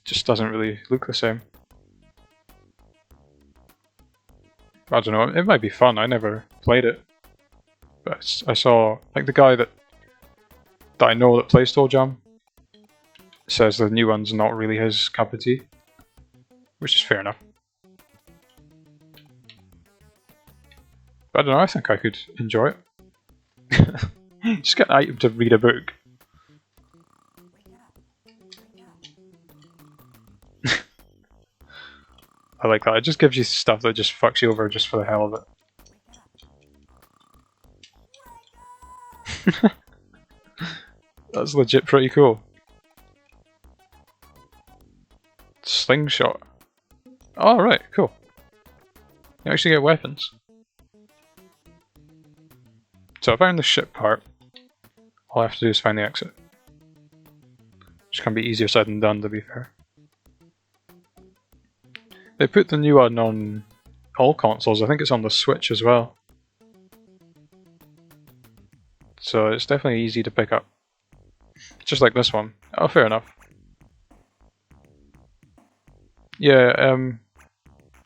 Speaker 1: just doesn't really look the same. I don't know, it might be fun, I never played it. But I saw, like the guy that I know that plays Toejam says the new one's not really his cup of tea. Which is fair enough. But I don't know, I think I could enjoy it. Just get an item to read a book. I like that, it just gives you stuff that just fucks you over just for the hell of it. That's legit pretty cool. Slingshot. Oh right, cool. You actually get weapons. So I found the ship part. All I have to do is find the exit. Which can be easier said than done, to be fair. They put the new one on all consoles, I think it's on the Switch as well. So it's definitely easy to pick up. Just like this one. Oh, fair enough. Yeah,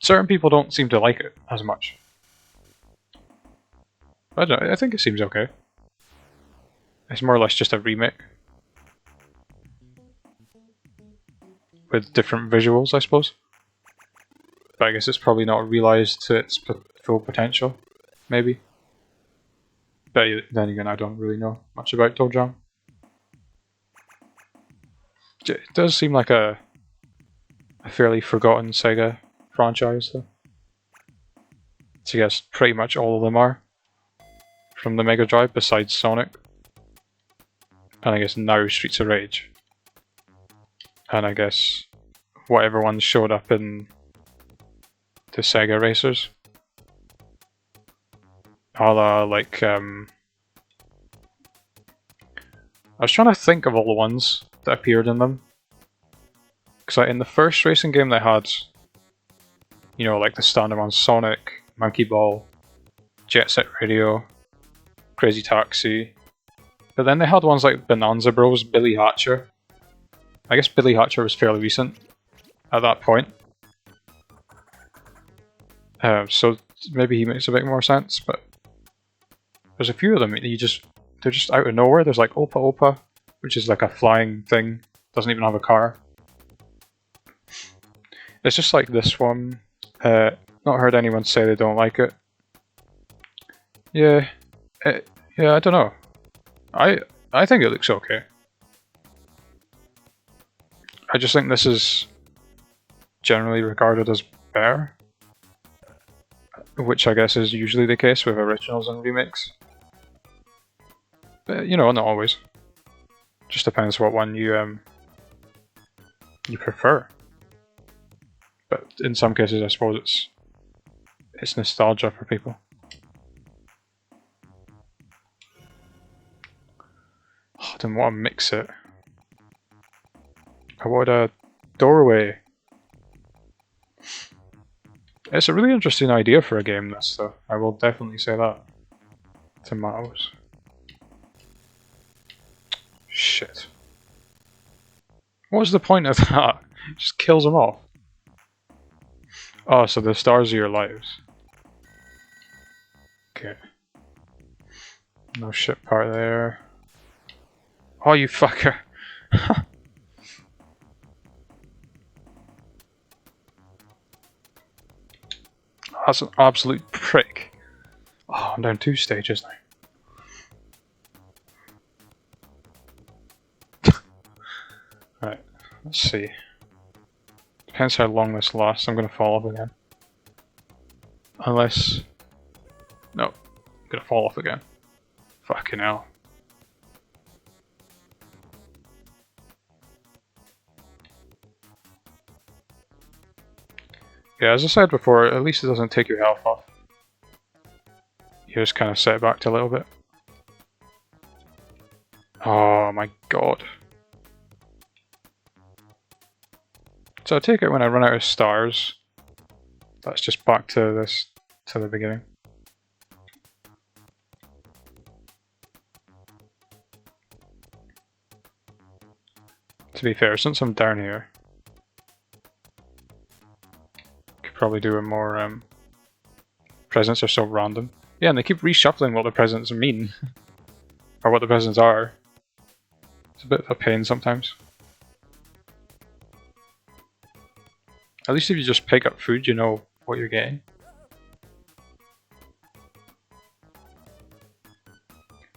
Speaker 1: certain people don't seem to like it as much. I don't know, I think it seems okay. It's more or less just a remake. With different visuals, I suppose. But I guess it's probably not realised to its full potential, maybe. But then again, I don't really know much about Toejam. It does seem like a fairly forgotten Sega franchise, though. So I guess pretty much all of them are. From the Mega Drive, besides Sonic. And I guess now Streets of Rage. And I guess whatever ones showed up in the Sega Racers. A la, like, I was trying to think of all the ones that appeared in them. Because like, in the first racing game they had, you know, like the standard ones, Sonic, Monkey Ball, Jet Set Radio, Crazy Taxi. But then they had ones like Bonanza Bros, Billy Hatcher. I guess Billy Hatcher was fairly recent at that point. So maybe he makes a bit more sense, but there's a few of them they're just out of nowhere. There's like Opa Opa, which is like a flying thing, doesn't even have a car. It's just like this one. Not heard anyone say they don't like it. Yeah, I don't know. I think it looks okay. I just think this is generally regarded as better, which I guess is usually the case with originals and remakes. But you know, not always. Just depends what one you prefer. But in some cases, I suppose it's nostalgia for people. Oh, I didn't want to mix it. I want a doorway. It's a really interesting idea for a game, this, though. I will definitely say that. Tomatoes. Shit. What was the point of that? It just kills them off. Oh, so the stars are your lives. Okay. No shit part there. Oh, you fucker. That's an absolute prick. Oh, I'm down 2 stages now. Right, let's see. Depends how long this lasts, I'm gonna fall off again. Unless... No, I'm gonna fall off again. Fucking hell. Yeah, as I said before, at least it doesn't take your health off. You just kind of set it back to a little bit. Oh my god. So I take it when I run out of stars, that's just back to this, to the beginning. To be fair, since I'm down here, probably do a more presents are so random. Yeah, and they keep reshuffling what the presents mean. Or what the presents are. It's a bit of a pain sometimes. At least if you just pick up food, you know what you're getting.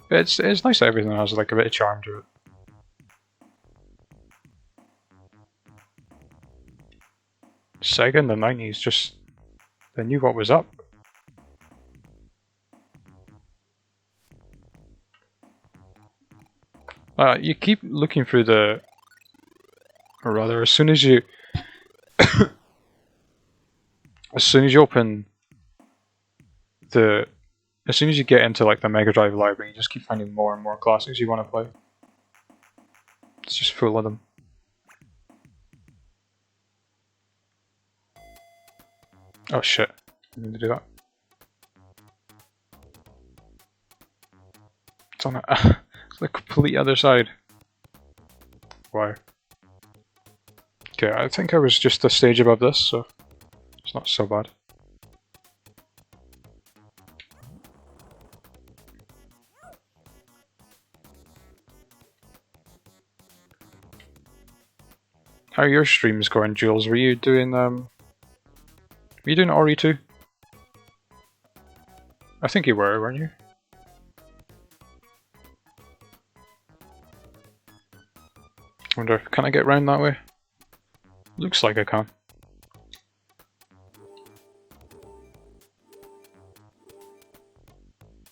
Speaker 1: But it's nice that everything has like a bit of charm to it. Sega in the 90s, just they knew what was up. You keep looking through the, or rather, as soon as you, as soon as you get into like the Mega Drive library, you just keep finding more and more classics you want to play. It's just full of them. Oh shit, I need to do that. It's on it's the complete other side. Wow. Okay, I think I was just a stage above this, so it's not so bad. How are your streams going, Jules? Were you doing Ori 2? I think you were, weren't you? Wonder if can I get round that way? Looks like I can.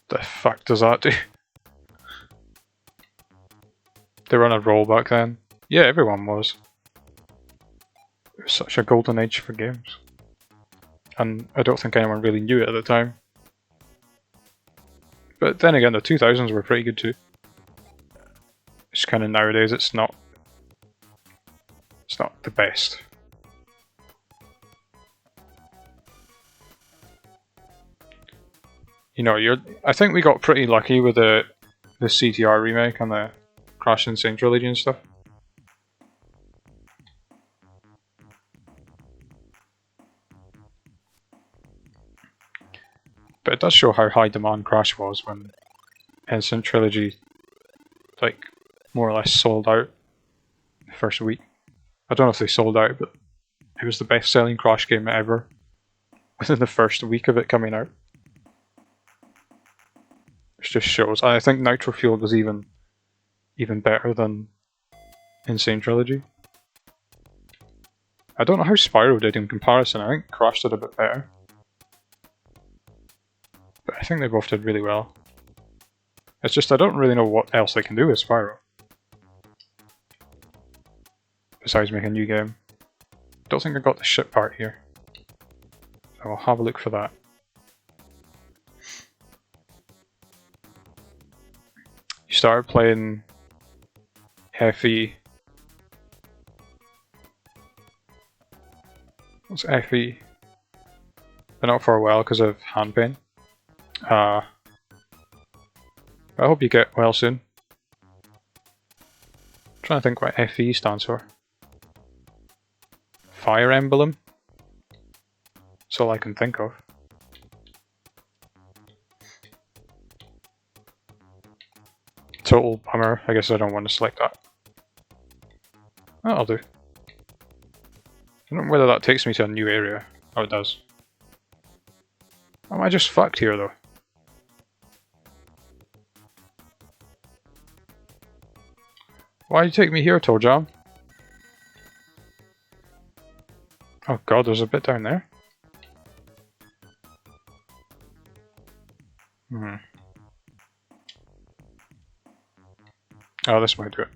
Speaker 1: The fuck does that do? They were on a roll back then. Yeah, everyone was. It was such a golden age for games. And I don't think anyone really knew it at the time. But then again, the 2000s were pretty good too. It's kind of nowadays it's not It's not the best. You know, I think we got pretty lucky with the CTR remake and the Crash Insane Trilogy and stuff. But it does show how high demand Crash was when Insane Trilogy, like, more or less sold out the first week. I don't know if they sold out, but it was the best selling Crash game ever within the first week of it coming out. Which just shows. I think Nitro Fueled was even better than Insane Trilogy. I don't know how Spyro did in comparison. I think Crash did a bit better. But I think they both did really well. It's just I don't really know what else they can do with Spyro. Besides make a new game. Don't think I got the ship part here. So I'll have a look for that. You started playing FE. What's FE? Been out for a while because of hand pain. I hope you get well soon. I'm trying to think what FE stands for. Fire Emblem? That's all I can think of. Total bummer. I guess I don't want to select that. That'll do. I don't know whether that takes me to a new area. Oh, it does. Am I just fucked here, though? Why do you take me here, Toejam? Oh god, there's a bit down there. Oh, this might do it.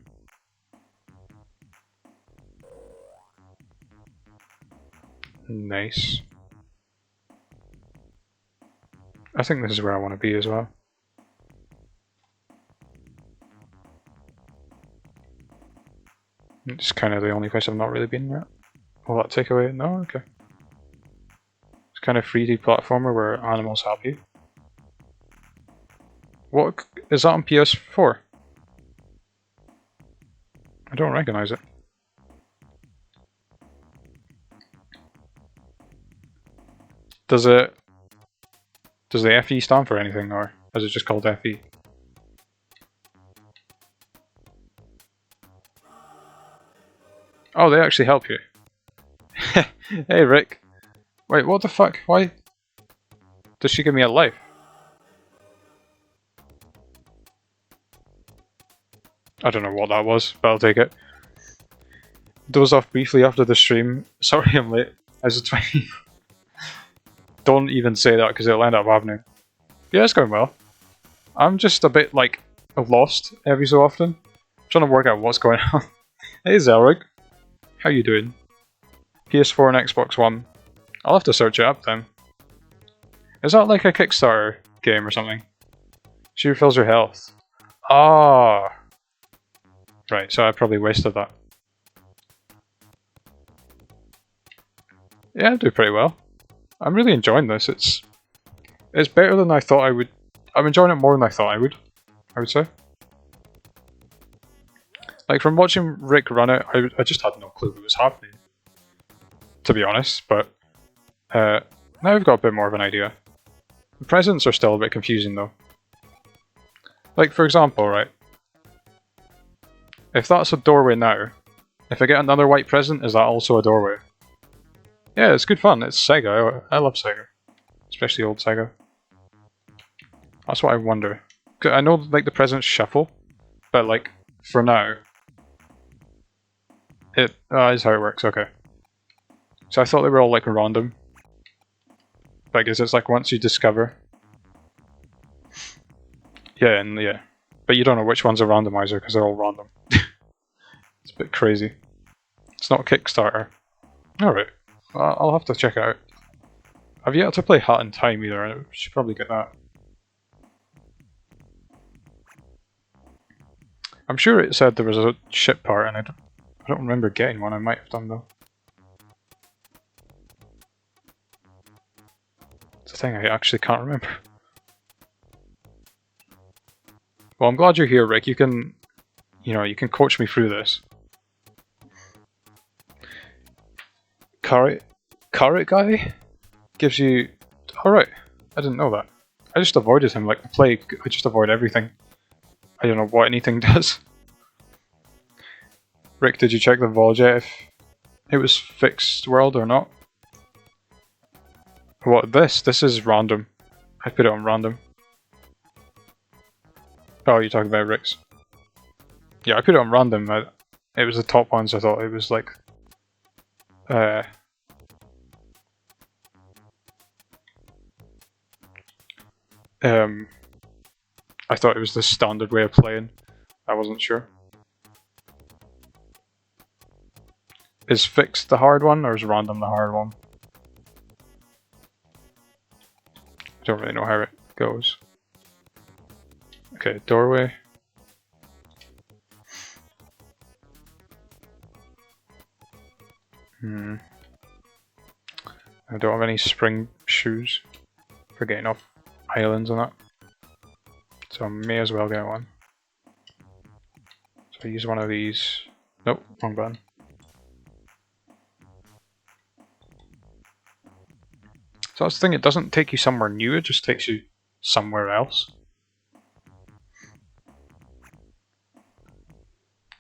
Speaker 1: Nice. I think this is where I want to be as well. It's kind of the only place I've not really been yet. Will that take away? No? Okay. It's kind of 3D platformer where animals help you. What is that on PS4? I don't recognize it. Does the FE stand for anything, or is it just called FE? Oh, they actually help you. Hey, Rick. Wait, what the fuck? Why does she give me a life? I don't know what that was, but I'll take it. Dozed off briefly after the stream. Sorry I'm late. I was 20. Don't even say that because it'll end up happening. Yeah, it's going well. I'm just a bit, like, lost every so often. Trying to work out what's going on. Hey Zelrig. How you doing? PS4 and Xbox One. I'll have to search it up then. Is that like a Kickstarter game or something? She refills your health. Ah. Right, so I probably wasted that. Yeah, I do pretty well. I'm really enjoying this. It's better than I thought I would. I'm enjoying it more than I thought I would say. Like, from watching Rick run it, I just had no clue what was happening, to be honest, but now I've got a bit more of an idea. The presents are still a bit confusing though. Like, for example, right, if that's a doorway now, if I get another white present, is that also a doorway? Yeah, it's good fun. It's Sega. I love Sega. Especially old Sega. That's what I wonder. 'Cause I know, like, the presents shuffle, but, like, for now, it is how it works, okay. So I thought they were all, like, random. But I guess it's, like, once you discover. Yeah, and yeah. But you don't know which one's a randomizer because they're all random. It's a bit crazy. It's not Kickstarter. Alright. I'll have to check it out. I've yet to play Hat in Time either, I should probably get that. I'm sure it said there was a ship part and I I don't remember getting one, I might have done though. It's a thing I actually can't remember. Well, I'm glad you're here, Rick. You can, you can coach me through this. Carrot guy gives you... Alright, I didn't know that. I just avoided him like the plague. I just avoid everything. I don't know what anything does. Rick, did you check the Voyage if it was fixed world or not? What, this? This is random. I put it on random. Oh, you're talking about Rick's. Yeah, I put it on random. It was the top ones. I thought it was like... I thought it was the standard way of playing. I wasn't sure. Is fixed the hard one, or is random the hard one? I don't really know how it goes. Okay, doorway. I don't have any spring shoes for getting off islands and that. So I may as well get one. So I use one of these. Nope, wrong button. So that's the thing, it doesn't take you somewhere new, it just takes you somewhere else.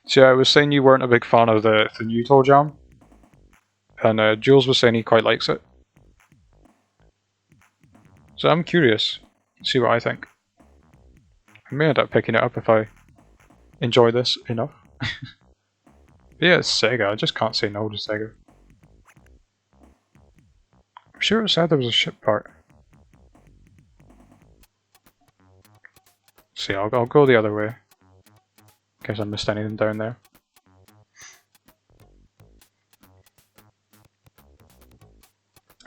Speaker 1: So I was saying you weren't a big fan of the new Toejam, and Jules was saying he quite likes it. So I'm curious, see what I think. I may end up picking it up if I enjoy this enough. Yeah, it's Sega, I just can't say no to Sega. I'm sure it said there was a ship part. See, I'll go the other way. In case I missed anything down there.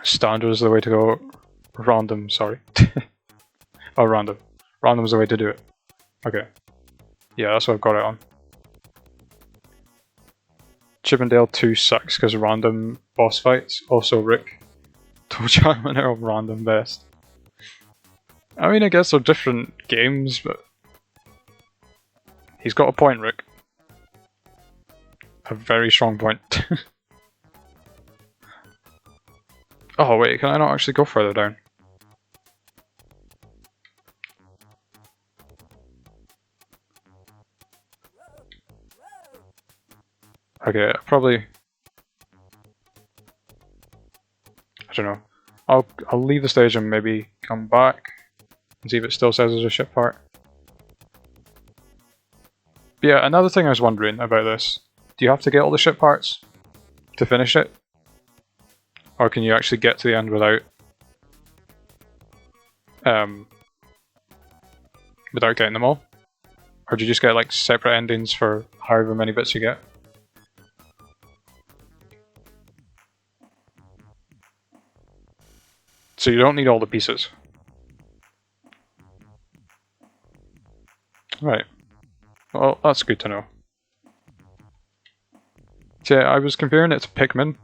Speaker 1: Standard is the way to go. Random, sorry. Oh, random. Random is the way to do it. Okay. Yeah, that's what I've got it on. Chippendale 2 sucks because random boss fights. Also Rick. Toejam Earl random best. I mean, I guess they're different games, but he's got a point, Rick. A very strong point. Oh wait, can I not actually go further down? Okay, probably... I don't know. I'll leave the stage and maybe come back and see if it still says there's a ship part. But yeah, another thing I was wondering about this. Do you have to get all the ship parts to finish it? Or can you actually get to the end without getting them all? Or do you just get like separate endings for however many bits you get? So you don't need all the pieces. Right. Well, that's good to know. So yeah, I was comparing it to Pikmin.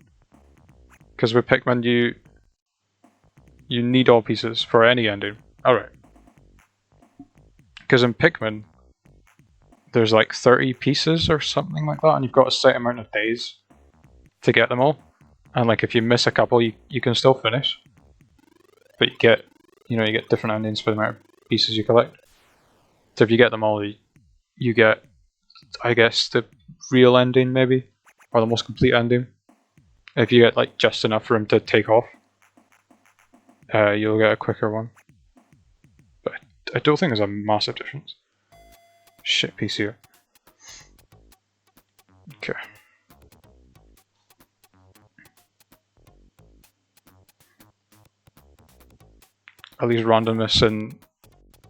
Speaker 1: Because with Pikmin you need all pieces for any ending. Alright. Because in Pikmin, there's like 30 pieces or something like that, and you've got a set amount of days to get them all. And like if you miss a couple, you can still finish. But you get different endings for the amount of pieces you collect. So if you get them all, you get, I guess, the real ending maybe, or the most complete ending. If you get like just enough for him to take off, you'll get a quicker one. But I don't think there's a massive difference. Shit piece here. Okay. At least randomness in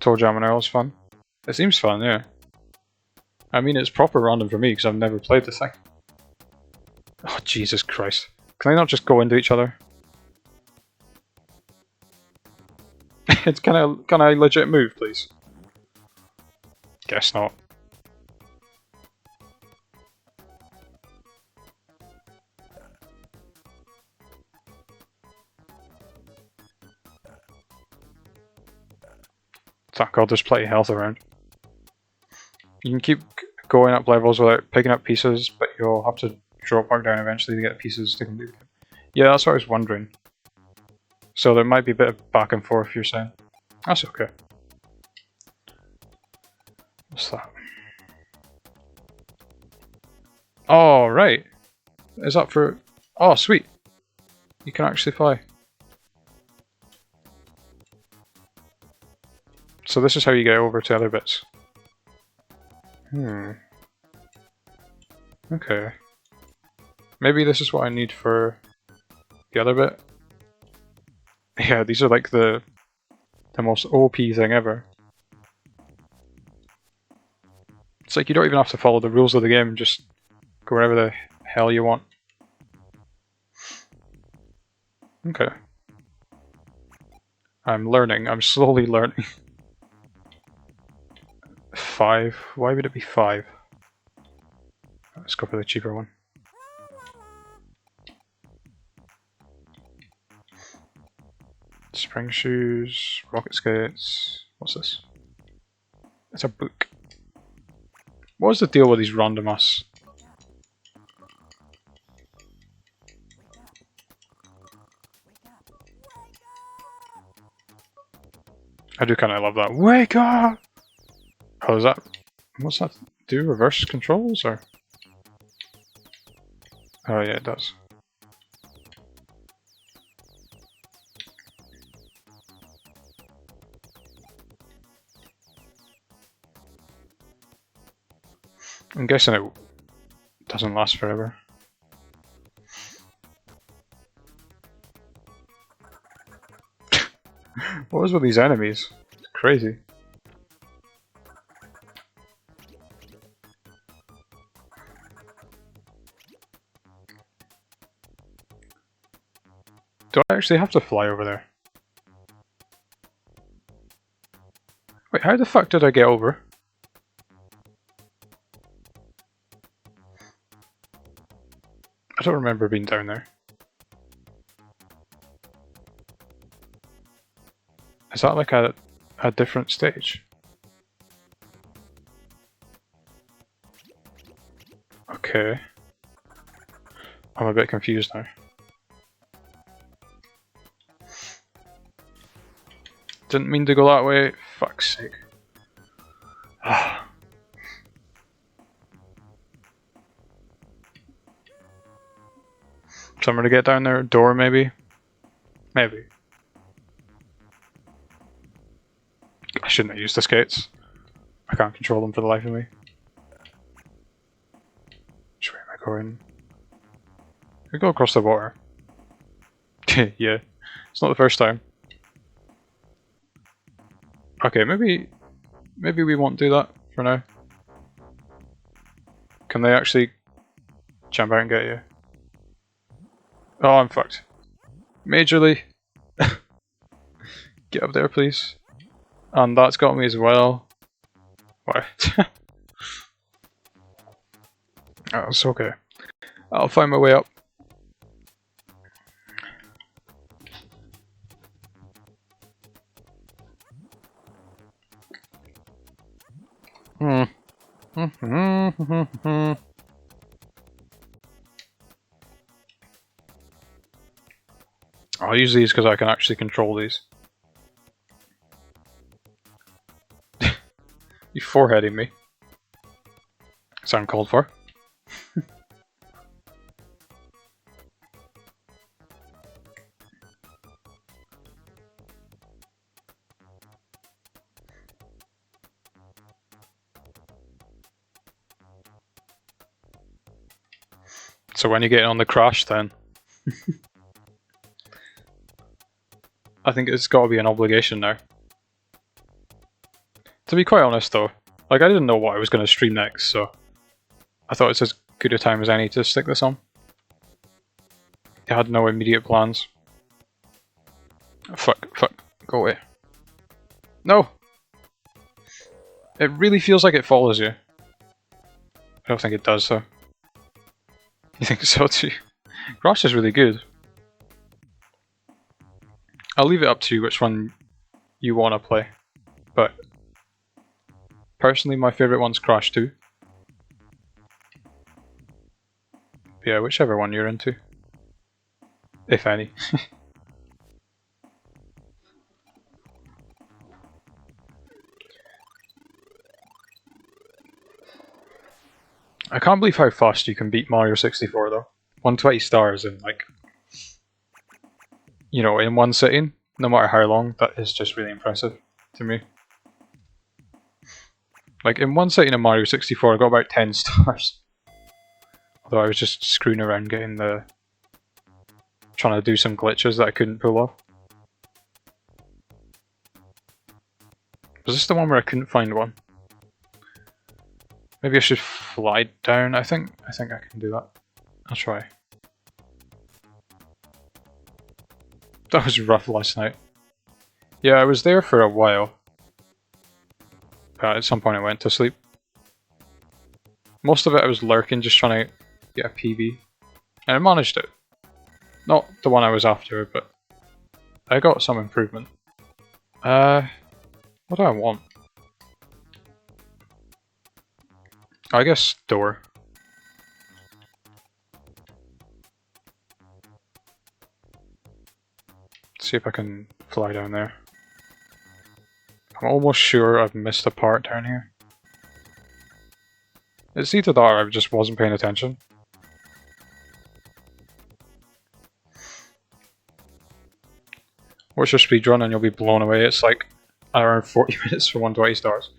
Speaker 1: Toejam Earl is fun. It seems fun, yeah. I mean, it's proper random for me because I've never played this thing. Oh, Jesus Christ. Can I not just go into each other? Can I legit move, please? Guess not. God, there's plenty of health around. You can keep going up levels without picking up pieces, but you'll have to drop back down eventually to get pieces to complete the game. Yeah, that's what I was wondering. So there might be a bit of back and forth, you're saying. That's okay. What's that? Oh, right. Is that for... Oh, sweet. You can actually fly. So this is how you get over to other bits. Okay. Maybe this is what I need for the other bit. Yeah, these are like the most OP thing ever. It's like you don't even have to follow the rules of the game, just go wherever the hell you want. Okay. I'm learning, I'm slowly learning. 5, why would it be 5? Let's go for the cheaper one. Spring shoes, rocket skates, what's this? It's a book. What was the deal with these randomus? I do kind of love that. Wake up! Oh, is that... What's that do? Reverse controls, or...? Oh yeah, it does. I'm guessing it doesn't last forever. What was with these enemies? It's crazy. Do I actually have to fly over there? Wait, how the fuck did I get over? I don't remember being down there. Is that like a different stage? Okay. I'm a bit confused now. Didn't mean to go that way, fuck's sake. Somewhere to get down there, door maybe? Maybe. I shouldn't have used the skates. I can't control them for the life of me. Which way am I going? We go across the water. Yeah, it's not the first time. Okay, maybe we won't do that for now. Can they actually jump out and get you? Oh, I'm fucked. Majorly. Get up there, please. And that's got me as well. Why? Oh, it's okay. I'll find my way up. I'll use these because I can actually control these. You foreheading me. That's uncalled for. So when you get on the crash then, I think it's got to be an obligation now. To be quite honest though, like I didn't know what I was going to stream next, so I thought it's as good a time as any to stick this on. I had no immediate plans. Fuck, go away. No! It really feels like it follows you. I don't think it does though. You think so too? Crash is really good. I'll leave it up to you which one you want to play, but Personally, my favourite one's Crash 2. Yeah, whichever one you're into. If any. I can't believe how fast you can beat Mario 64 though. 120 stars in like, you know, in one sitting, no matter how long, that is just really impressive to me. Like in one sitting of Mario 64 I got about 10 stars. Although I was just screwing around getting the... trying to do some glitches that I couldn't pull off. Was this the one where I couldn't find one? Maybe I should fly down. I think I can do that. I'll try. That was rough last night. Yeah, I was there for a while. But at some point I went to sleep. Most of it I was lurking, just trying to get a PB. And I managed it. Not the one I was after, but I got some improvement. What do I want? I guess door. See if I can fly down there. I'm almost sure I've missed a part down here. It's either that or I just wasn't paying attention. Watch your speedrun and you'll be blown away. It's like around 40 minutes for 120 stars.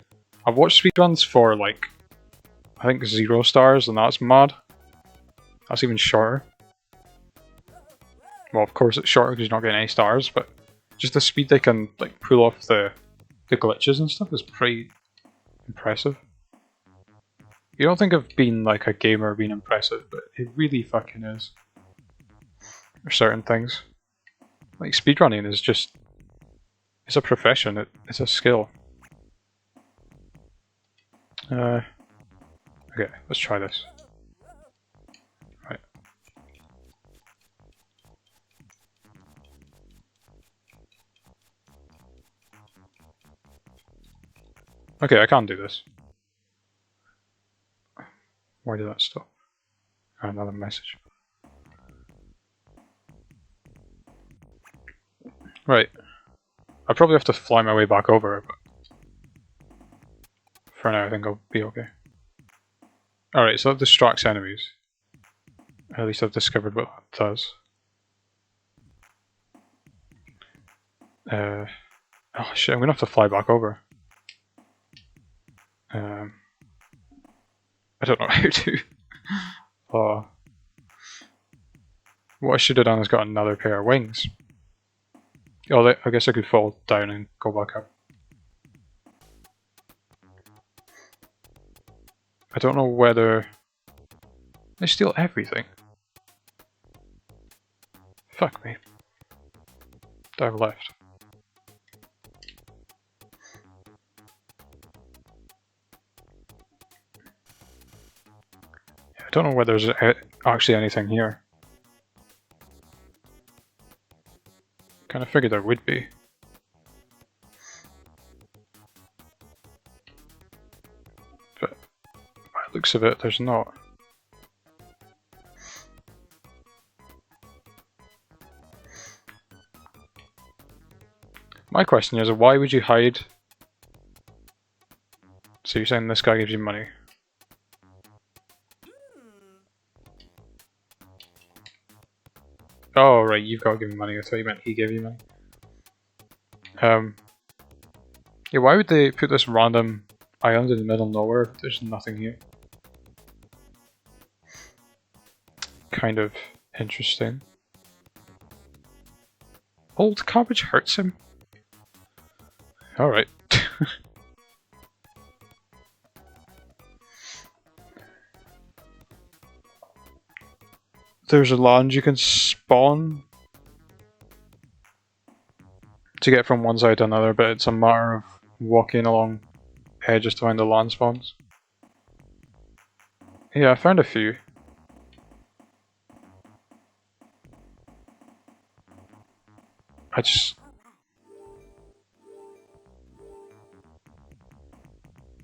Speaker 1: I've watched speedruns for like, I think 0 stars, and that's mad. That's even shorter. Well, of course it's shorter because you're not getting any stars, but just the speed they can like pull off the glitches and stuff is pretty impressive. You don't think of being like a gamer being impressive, but it really fucking is. There's certain things. Like speedrunning is just... it's a profession, it's a skill. Okay, let's try this. Right. Okay, I can't do this. Why did that stop? Another message. Right. I probably have to fly my way back over, but for now I think I'll be okay. Alright, so that distracts enemies. At least I've discovered what that does. Oh shit, I'm gonna have to fly back over. I don't know how to. What I should have done is got another pair of wings. Oh, I guess I could fall down and go back up. I don't know whether... they steal everything. Fuck me. Dive left. I don't know whether there's actually anything here. Kind of figured there would be. But by the looks of it, there's not. My question is, why would you hide? So you're saying this guy gives you money? Oh right, you've got to give me money. I thought you meant he gave you money. Yeah, why would they put this random island in the middle of nowhere if there's nothing here? Kind of interesting. Old cabbage hurts him. Alright. There's a land you can spawn to get from one side to another, but it's a matter of walking along edges to find the land spawns. Yeah, I found a few. I just...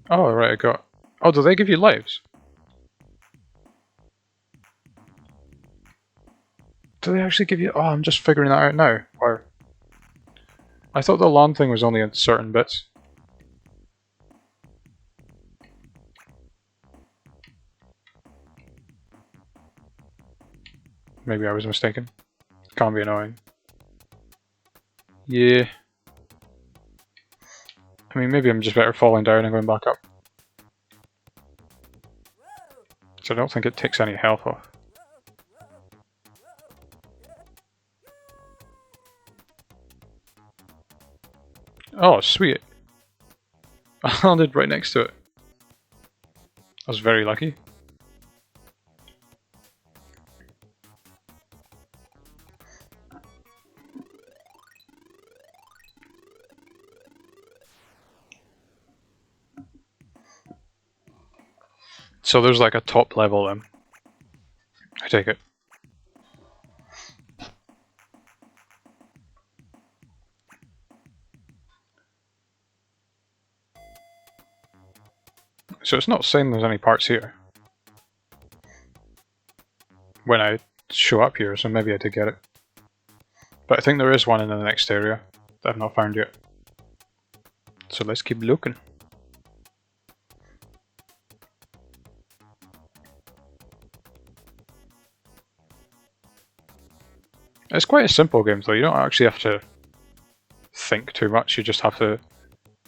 Speaker 1: Oh, right, I got... Oh, do they give you lives? Do they actually give you... Oh, I'm just figuring that out now. Or... I thought the lawn thing was only in certain bits. Maybe I was mistaken. Can't be annoying. Yeah. I mean, maybe I'm just better falling down and going back up. So I don't think it takes any health off. Oh, sweet. I landed right next to it. I was very lucky. So there's like a top level then. I take it. So it's not saying there's any parts here. When I show up here, so maybe I did get it. But I think there is one in the next area that I've not found yet. So let's keep looking. It's quite a simple game though, you don't actually have to think too much, you just have to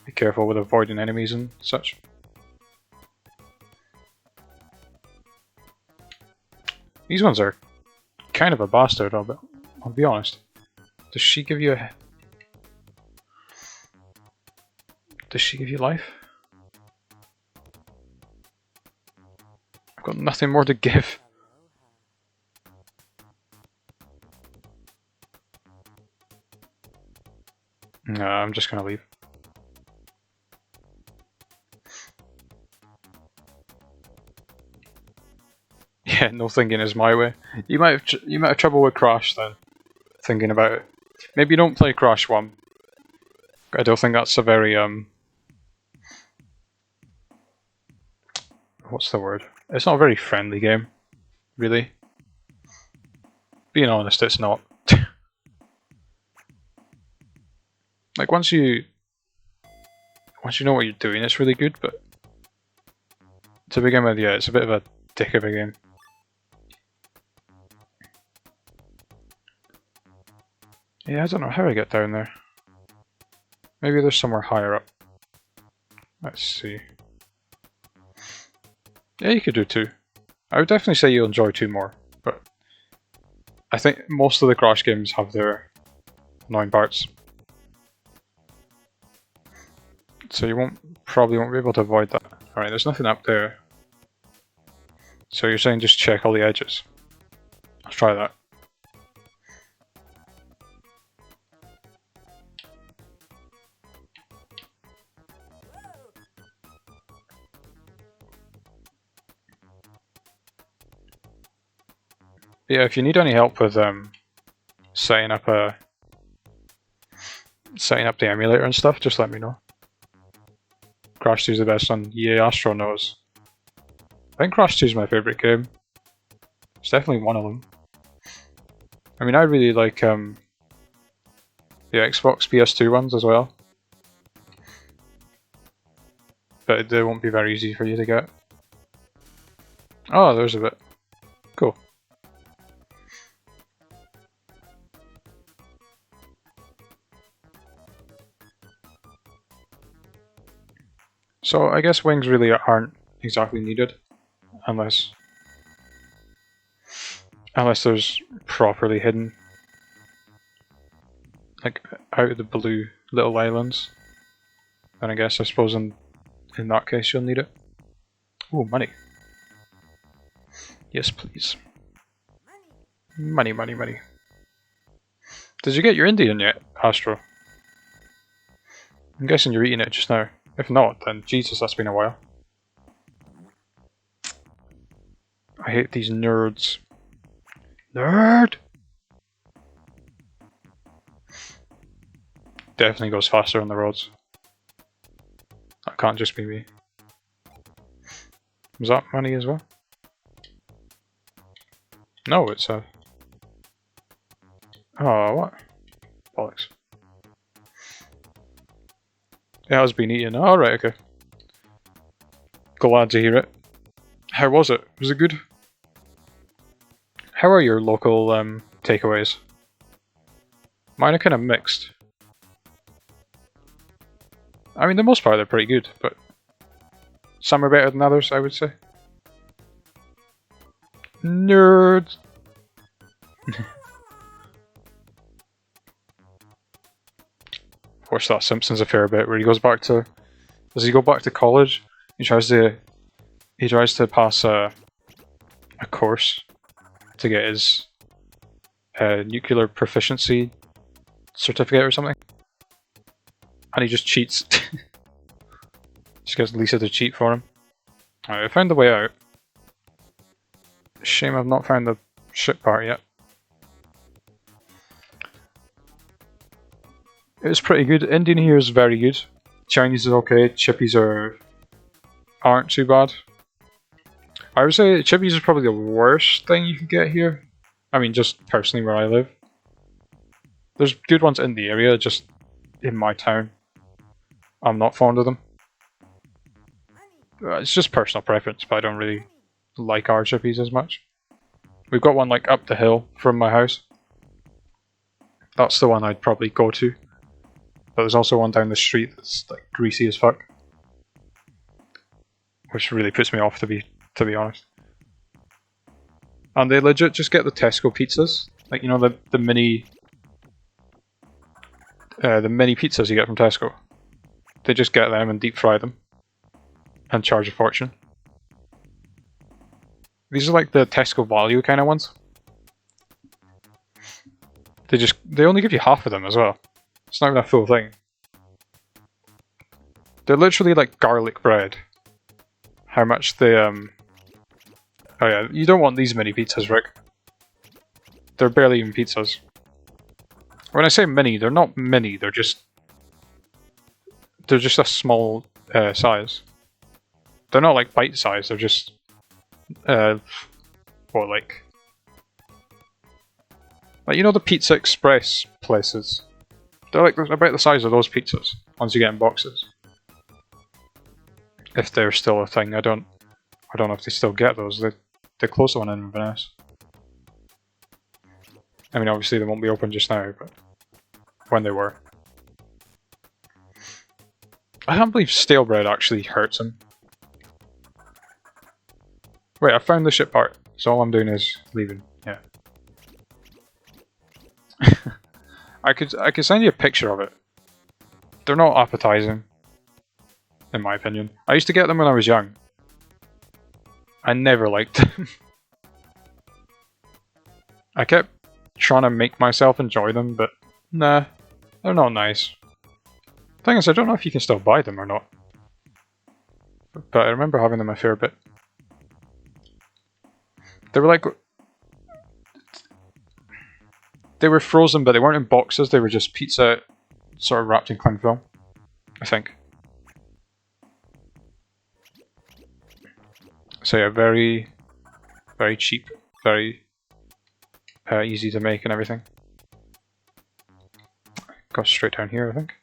Speaker 1: be careful with avoiding enemies and such. These ones are kind of a bastard, I'll be honest. Does she give you a... Does she give you life? I've got nothing more to give. No, I'm just gonna leave. Yeah, no thinking is my way. You might have trouble with Crash then, thinking about it. Maybe you don't play Crash 1. I don't think that's a very what's the word? It's not a very friendly game, really. Being honest, it's not. Like once you know what you're doing, it's really good, but to begin with, yeah, it's a bit of a dick of a game. Yeah, I don't know how I get down there. Maybe there's somewhere higher up. Let's see. Yeah, you could do 2. I would definitely say you'll enjoy 2 more, but I think most of the Crash games have their annoying parts. So you probably won't be able to avoid that. Alright, there's nothing up there. So you're saying just check all the edges. Let's try that. Yeah, if you need any help with setting up the emulator and stuff, just let me know. Crash 2 is the best one. Yeah, Astro knows. I think Crash 2 is my favourite game. It's definitely one of them. I mean, I really like the Xbox PS2 ones as well. But they won't be very easy for you to get. Oh, there's a bit. Cool. So I guess wings really aren't exactly needed, unless there's properly hidden, like out of the blue little islands. Then I suppose in that case you'll need it. Ooh, money. Yes, please. Money, money, money. Did you get your Indian yet, Astro? I'm guessing you're eating it just now. If not, then Jesus, that's been a while. I hate these nerds. Nerd! Definitely goes faster on the roads. That can't just be me. Was that money as well? No, it's a... Oh, what? Bollocks. It has been eaten. Oh, right, okay. Glad to hear it. How was it? Was it good? How are your local takeaways? Mine are kind of mixed. I mean, the most part they're pretty good, but some are better than others, I would say. Nerds! Watched that Simpsons a fair bit where he goes back to... Does he go back to college? He tries to pass a course to get his nuclear proficiency certificate or something. And he just cheats. Just gets Lisa to cheat for him. Alright, I found the way out. Shame I've not found the ship part yet. It was pretty good. Indian here is very good. Chinese is okay. Chippies aren't too bad. I would say chippies is probably the worst thing you could get here. I mean, just personally where I live. There's good ones in the area, just in my town. I'm not fond of them. It's just personal preference, but I don't really like our chippies as much. We've got one like up the hill from my house. That's the one I'd probably go to. But there's also one down the street that's like greasy as fuck. Which really puts me off, to be honest. And they legit just get the Tesco pizzas. Like, you know, the mini pizzas you get from Tesco. They just get them and deep fry them. And charge a fortune. These are like the Tesco value kind of ones. They only give you half of them as well. It's not even a full thing. They're literally like garlic bread. How much they Oh yeah, you don't want these mini pizzas, Rick. They're barely even pizzas. When I say mini, they're not mini, they're just a small size. They're not like bite size, they're just like you know the Pizza Express places? They're like about the size of those pizzas, ones you get in boxes. If they're still a thing, I don't know if they still get those. They closed one in Venice. I mean, obviously they won't be open just now, but when they were. I can't believe stale bread actually hurts him. Wait, I found the ship part, so all I'm doing is leaving. Yeah. I could send you a picture of it. They're not appetizing, in my opinion. I used to get them when I was young. I never liked them. I kept trying to make myself enjoy them, but nah, they're not nice. Thing is, I don't know if you can still buy them or not. But I remember having them a fair bit. They were like... They were frozen, but they weren't in boxes, they were just pizza sort of wrapped in cling film, I think. So yeah, very, very cheap, very easy to make and everything. Go straight down here, I think.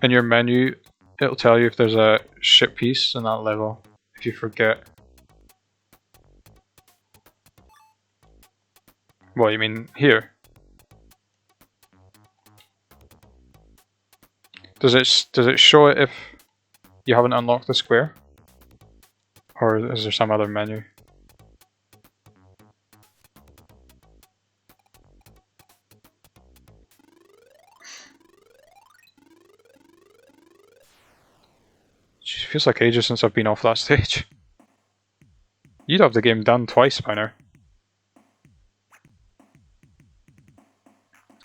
Speaker 1: In your menu, it'll tell you if there's a ship piece in that level, if you forget. Well, you mean here? Does it show it if you haven't unlocked the square? Or is there some other menu? It feels like ages since I've been off that stage. You'd have the game done twice by now.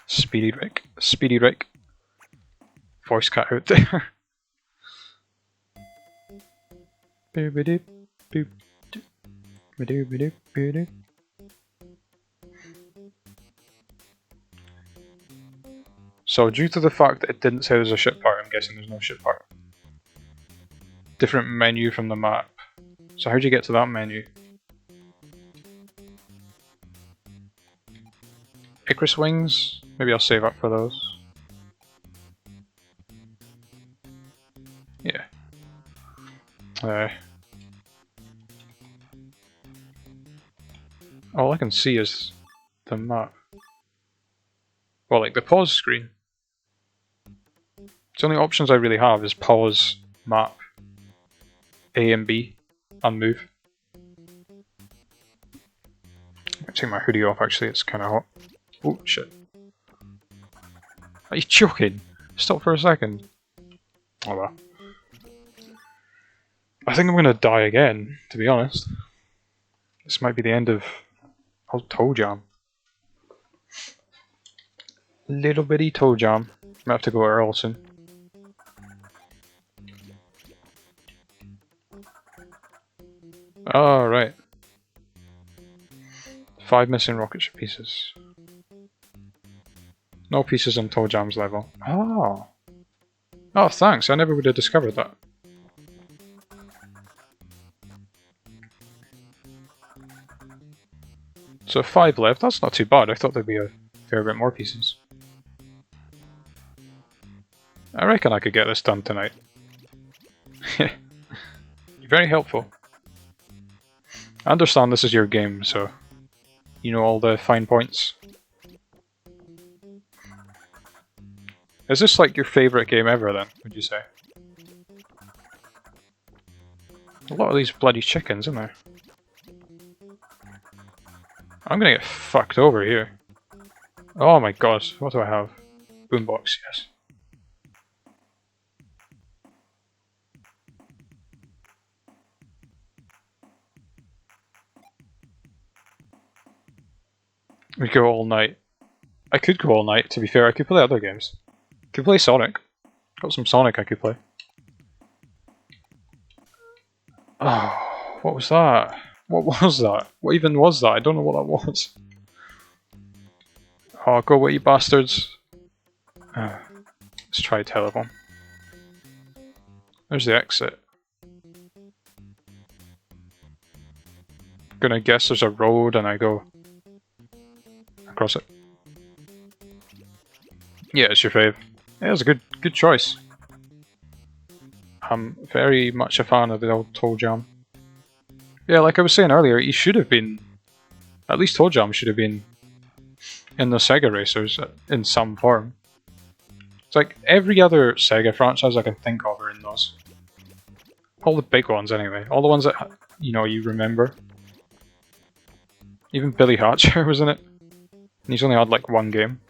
Speaker 1: Speedy Rick. Speedy Rick. Voice cut out there. So due to the fact that it didn't say there's a ship part, I'm guessing there's no ship part. different menu from the map. So how do you get to that menu? Icarus wings? Maybe I'll save up for those. Yeah. All I can see is the map. Well, like the pause screen. The only options I really have is pause, map, A and B, and move. I'm gonna take my hoodie off actually, it's kinda hot. Oh shit. Are you joking? Stop for a second. Oh well. I think I'm gonna die again, to be honest. This might be the end of old Toejam. Little bitty Toejam. Might have to go Earl soon. Oh, right. 5 missing rocket ship pieces. No pieces on Toejam's level. Oh. Oh, thanks. I never would have discovered that. So 5 left. That's not too bad. I thought there'd be a fair bit more pieces. I reckon I could get this done tonight. You're very helpful. I understand this is your game, so you know all the fine points. Is this like your favourite game ever then, would you say? A lot of these bloody chickens, isn't there? I'm gonna get fucked over here. Oh my god, what do I have? Boombox, yes. We go all night. I could go all night, to be fair. I could play other games. Could play Sonic. Got some Sonic I could play. Oh, what was that? What was that? What even was that? I don't know what that was. Oh, go away, you bastards. Let's try teleport. There's the exit. Gonna guess there's a road and I go across it. Yeah, it's your fave. Yeah, it's a good choice. I'm very much a fan of the old Toejam. Yeah, like I was saying earlier, he should have been, at least Toejam should have been in the Sega Racers in some form. It's like every other Sega franchise I can think of are in those. All the big ones anyway, all the ones that, you know, you remember. Even Billy Hatcher was in it, and he's only had like one game.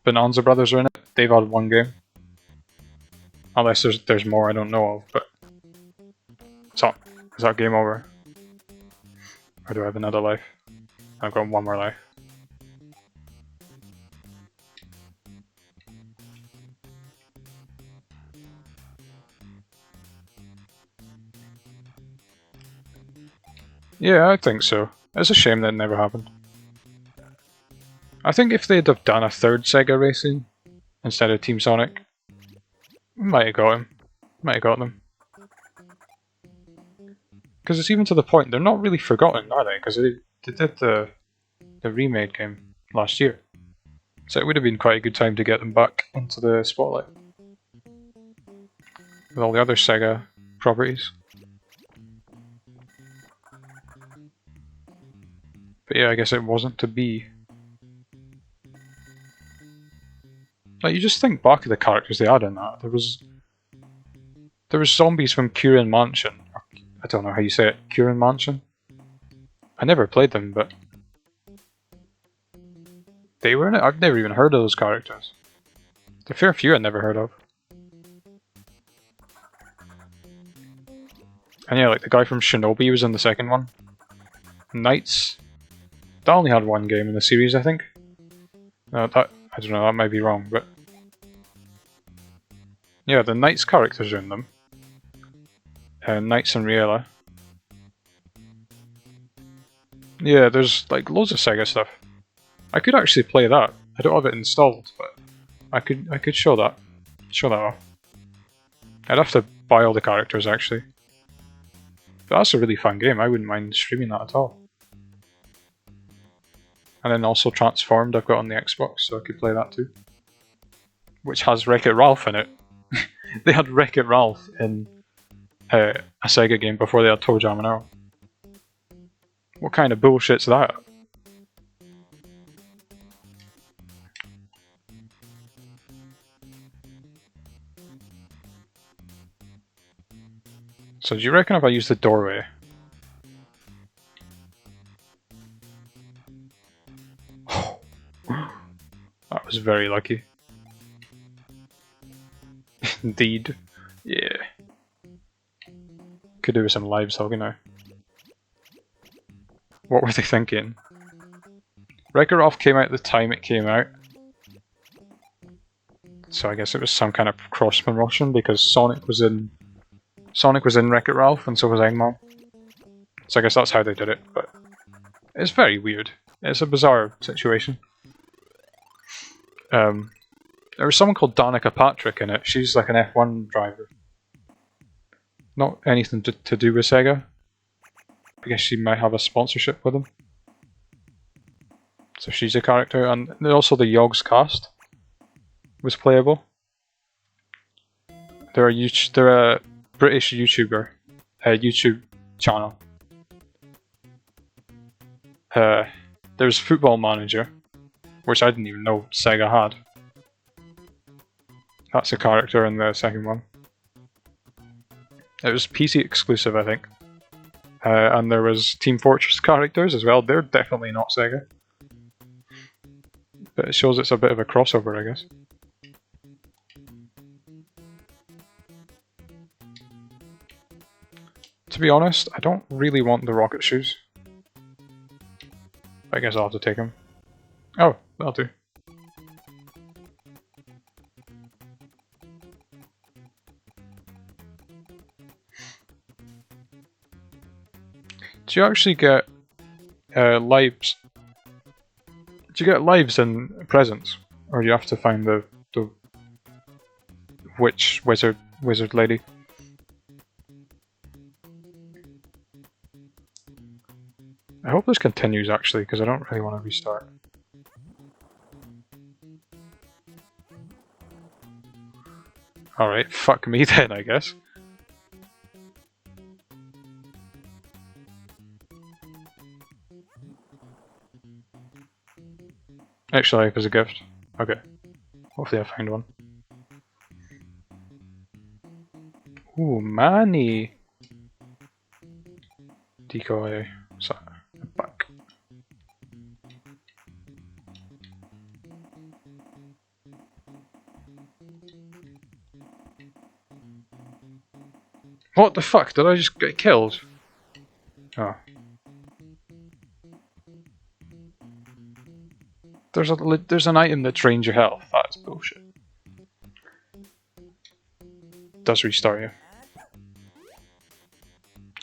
Speaker 1: Bonanza Brothers are in it, they've had one game. Unless there's more I don't know of, but... So, is that game over? Or do I have another life? I've got one more life. Yeah, I think so. It's a shame that it never happened. I think if they'd have done a third Sega Racing instead of Team Sonic, we might have got him. Might have got them. Because it's even to the point, they're not really forgotten, are they? Because they did the remade game last year. So it would have been quite a good time to get them back into the spotlight. With all the other Sega properties. But yeah, I guess it wasn't to be. Like, you just think back of the characters they had in that. There was zombies from Curran Mansion. I don't know how you say it. Curran Mansion? I never played them, but they were in it? I've never even heard of those characters. There's a fair few I'd never heard of. And yeah, like the guy from Shinobi was in the second one. Knights. That only had one game in the series, I think. No, that, I don't know, that might be wrong, but... Yeah, the Knights characters are in them. Knights and Riella. Yeah, there's like loads of Sega stuff. I could actually play that. I don't have it installed, but I could show that. Show that off. I'd have to buy all the characters actually. But that's a really fun game, I wouldn't mind streaming that at all. And then also Transformed I've got on the Xbox, so I could play that too. Which has Wreck-It Ralph in it. They had Wreck-It Ralph in a Sega game before they had Toejam Earl. What kind of bullshit's that? So do you reckon if I use the doorway? That was very lucky. Indeed. Yeah. Could do with some lives hogging now. What were they thinking? Wreck-It Ralph came out at the time it came out. So I guess it was some kind of cross promotion because Sonic was in Wreck-It Ralph and so was Eggman. So I guess that's how they did it, but it's very weird. It's a bizarre situation. There was someone called Danica Patrick in it. She's like an F1 driver. Not anything to do with Sega. I guess she might have a sponsorship with them. So she's a character, and also the Yogg's cast was playable. They're a British YouTuber, a YouTube channel. There's Football Manager, which I didn't even know Sega had. That's a character in the second one. It was PC exclusive, I think. And there was Team Fortress characters as well. They're definitely not Sega. But it shows it's a bit of a crossover, I guess. To be honest, I don't really want the rocket shoes. I guess I'll have to take them. Oh, that'll do. Do you actually get lives? Do you get lives in presents, or do you have to find the witch wizard lady? I hope this continues actually, because I don't really want to restart. Alright, fuck me then, I guess. Actually, life is a gift. Okay. Hopefully I find one. Ooh, money! Decoy. So, back. What the fuck? Did I just get killed? Oh. There's an item that drains your health. That's bullshit. Does restart you.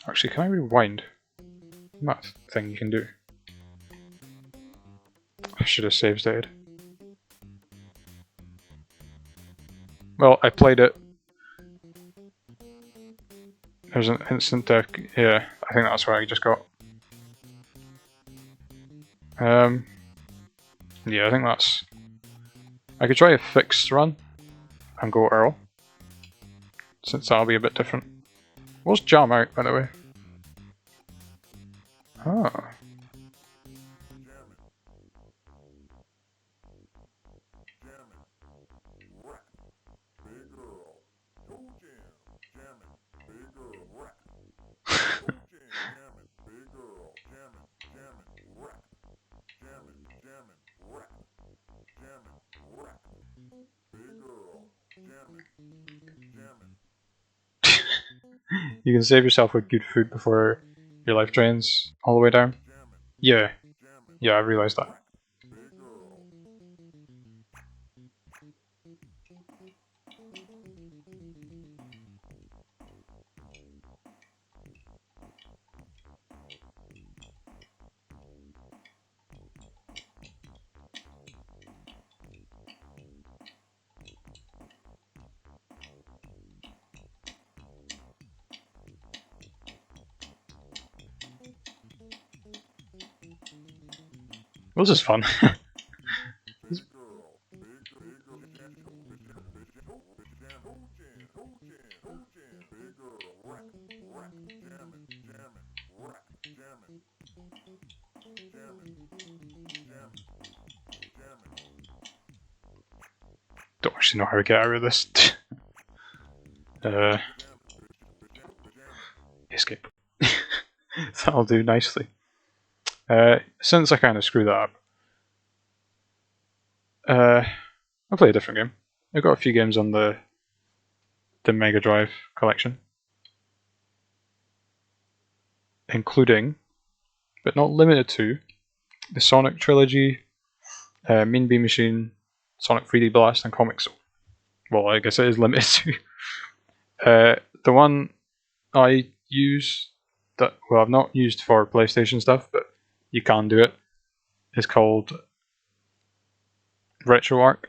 Speaker 1: Actually, can I rewind? That thing you can do. I should have save stated. Well, I played it. There's an instant death. Yeah, I think that's where I just got. Yeah, I think that's... I could try a fixed run and go Earl, since that'll be a bit different. What's Jam out, by the way? Oh. You can save yourself with good food before your life drains all the way down. Yeah. Yeah, I realised that. This is fun. Don't actually know how to get out of this. Escape. That'll do nicely. Since I kind of screwed that up, I'll play a different game. I've got a few games on the Mega Drive collection, including, but not limited to, the Sonic trilogy, Mean Bean Machine, Sonic 3D Blast, and Comic Zone. Well, I guess it is limited to. The one I use that, well, I've not used for PlayStation stuff, but you can do it, is called RetroArch.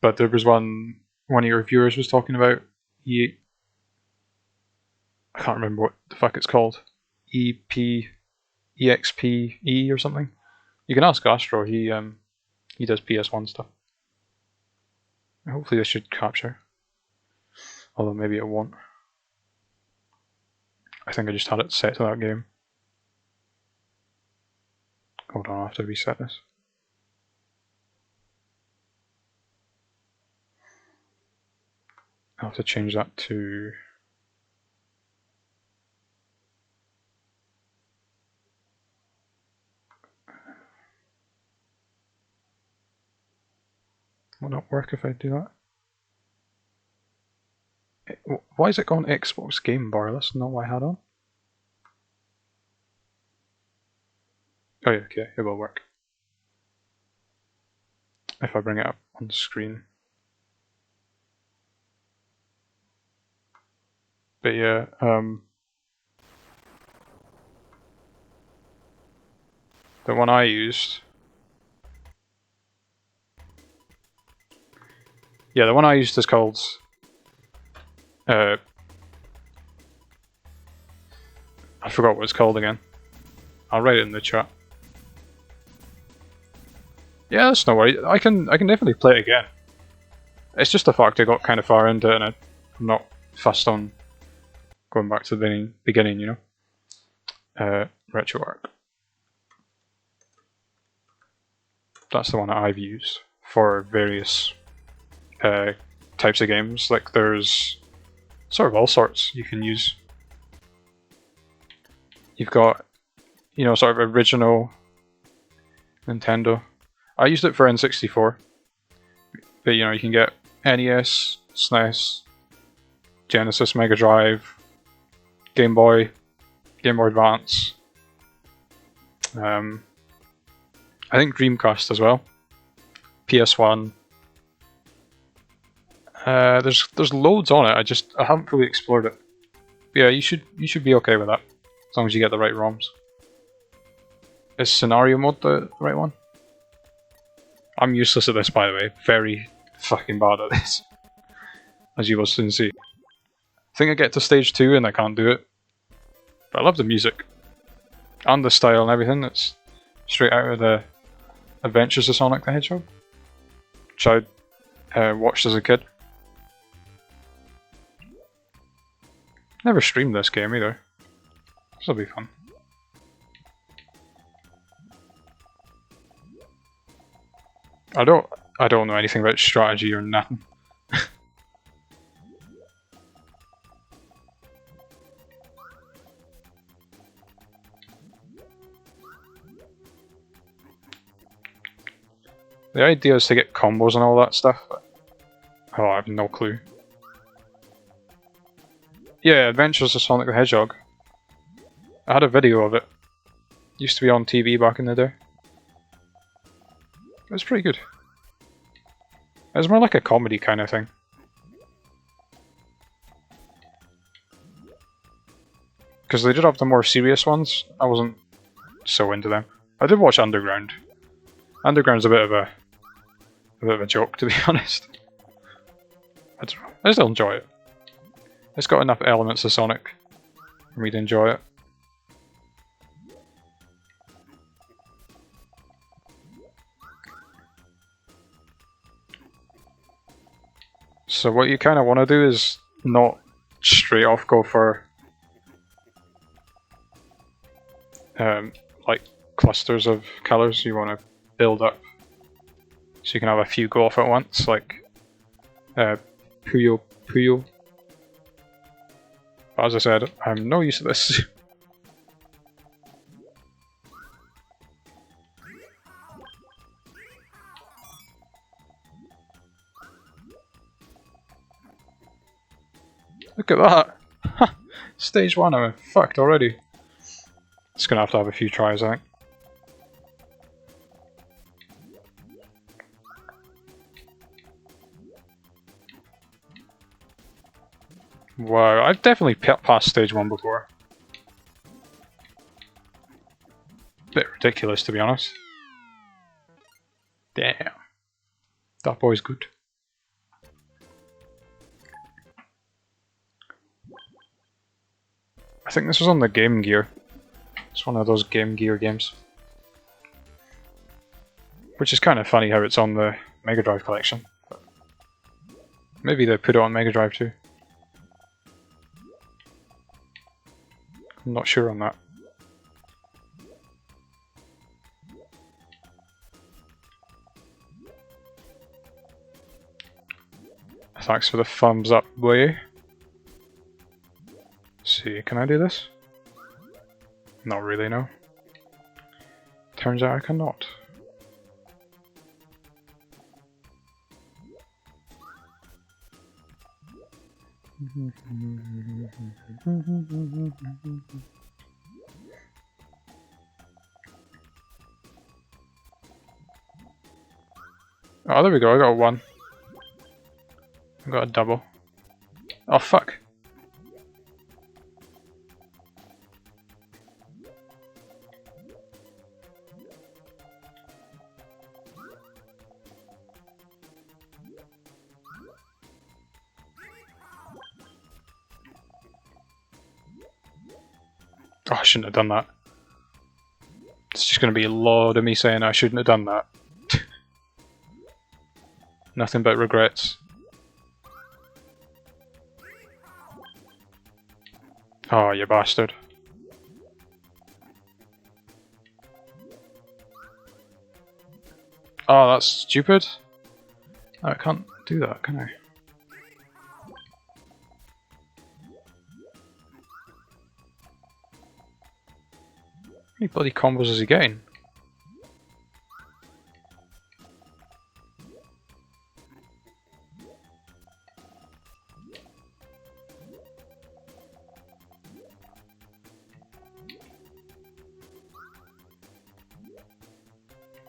Speaker 1: But there was one of your viewers was talking about. I can't remember what the fuck it's called. EXPE or something. You can ask Astro. He does PS1 stuff. Hopefully this should capture. Although maybe it won't. I think I just had it set to that game. Hold on, I have to reset this. I'll have to change that to... Will not work if I do that. Why is it gone Xbox Game Bar? That's not what I had on. Oh yeah, okay, it will work. If I bring it up on the screen. But yeah, the one I used... Yeah, the one I used is called... I forgot what it's called again. I'll write it in the chat. Yeah, that's no worry. I can definitely play it again. It's just the fact I got kind of far into it and I'm not fussed on going back to the beginning, you know. RetroArch. That's the one that I've used for various types of games. Like there's sort of all sorts you can use. You've got, you know, sort of original Nintendo. I used it for N64, but you know, you can get NES, SNES, Genesis, Mega Drive, Game Boy Advance. I think Dreamcast as well. PS1. There's loads on it. I haven't fully explored it. But yeah, you should be okay with that as long as you get the right ROMs. Is scenario mode the right one? I'm useless at this, by the way. Very fucking bad at this, as you will soon see. I think I get to stage 2 and I can't do it. But I love the music and the style and everything. It's straight out of the Adventures of Sonic the Hedgehog, which I watched as a kid. Never streamed this game either. This will be fun. I don't know anything about strategy or nothing. The idea is to get combos and all that stuff, but oh, I have no clue. Yeah, Adventures of Sonic the Hedgehog. I had a video of it. Used to be on TV back in the day. It was pretty good. It was more like a comedy kind of thing. Because they did have the more serious ones. I wasn't so into them. I did watch Underground. Underground's a bit of a joke, to be honest. I still enjoy it. It's got enough elements of Sonic for me to enjoy it. So what you kind of want to do is not straight off go for like clusters of colours. You want to build up so you can have a few go off at once, like Puyo Puyo. But as I said, I'm no use at this. Look at that! Stage 1, I'm fucked already. Just gonna have to have a few tries, I think. Wow, I've definitely passed stage 1 before. Bit ridiculous, to be honest. Damn. That boy's good. I think this was on the Game Gear. It's one of those Game Gear games. Which is kind of funny how it's on the Mega Drive collection. But maybe they put it on Mega Drive too. I'm not sure on that. Thanks for the thumbs up, boy. See, can I do this? Not really, no. Turns out I cannot. Oh, there we go, I got a 1. I got a double. Oh, fuck. Oh, I shouldn't have done that. It's just going to be a lot of me saying I shouldn't have done that. Nothing but regrets. Oh, you bastard. Oh, that's stupid. I can't do that, can I? How many bloody combos is he getting?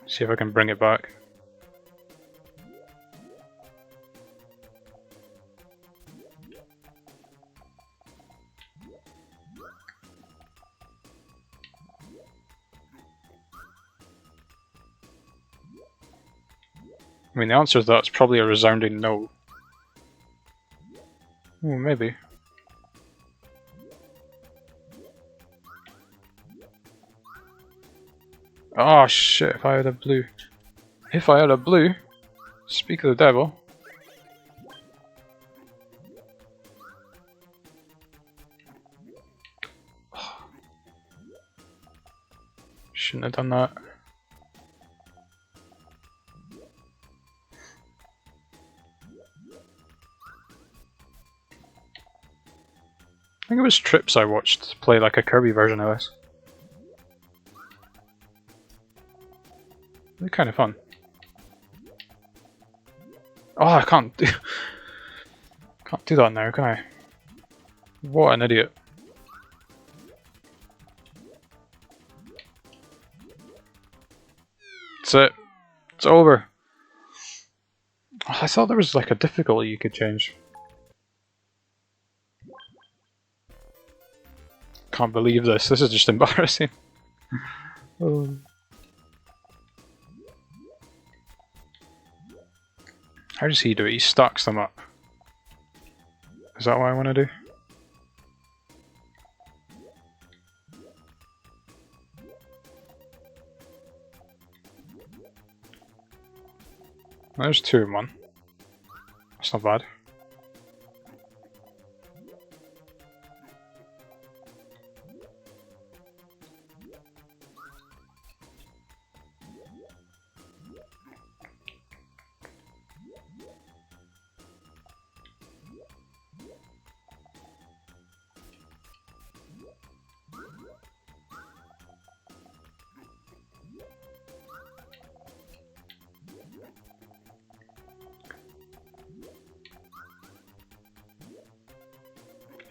Speaker 1: See if I can bring it back. I mean, the answer to that's probably a resounding no. Oh, maybe. Oh shit, if I had a blue. If I had a blue, speak of the devil. Shouldn't have done that. I think it was Trips I watched play like a Kirby version of this. They're kind of fun. Oh, I can't do that now, can I? What an idiot. That's it. It's over. Oh, I thought there was like a difficulty you could change. Can't believe this. This is just embarrassing. Oh. How does he do it? He stacks them up. Is that what I want to do? There's 2 in 1. That's not bad.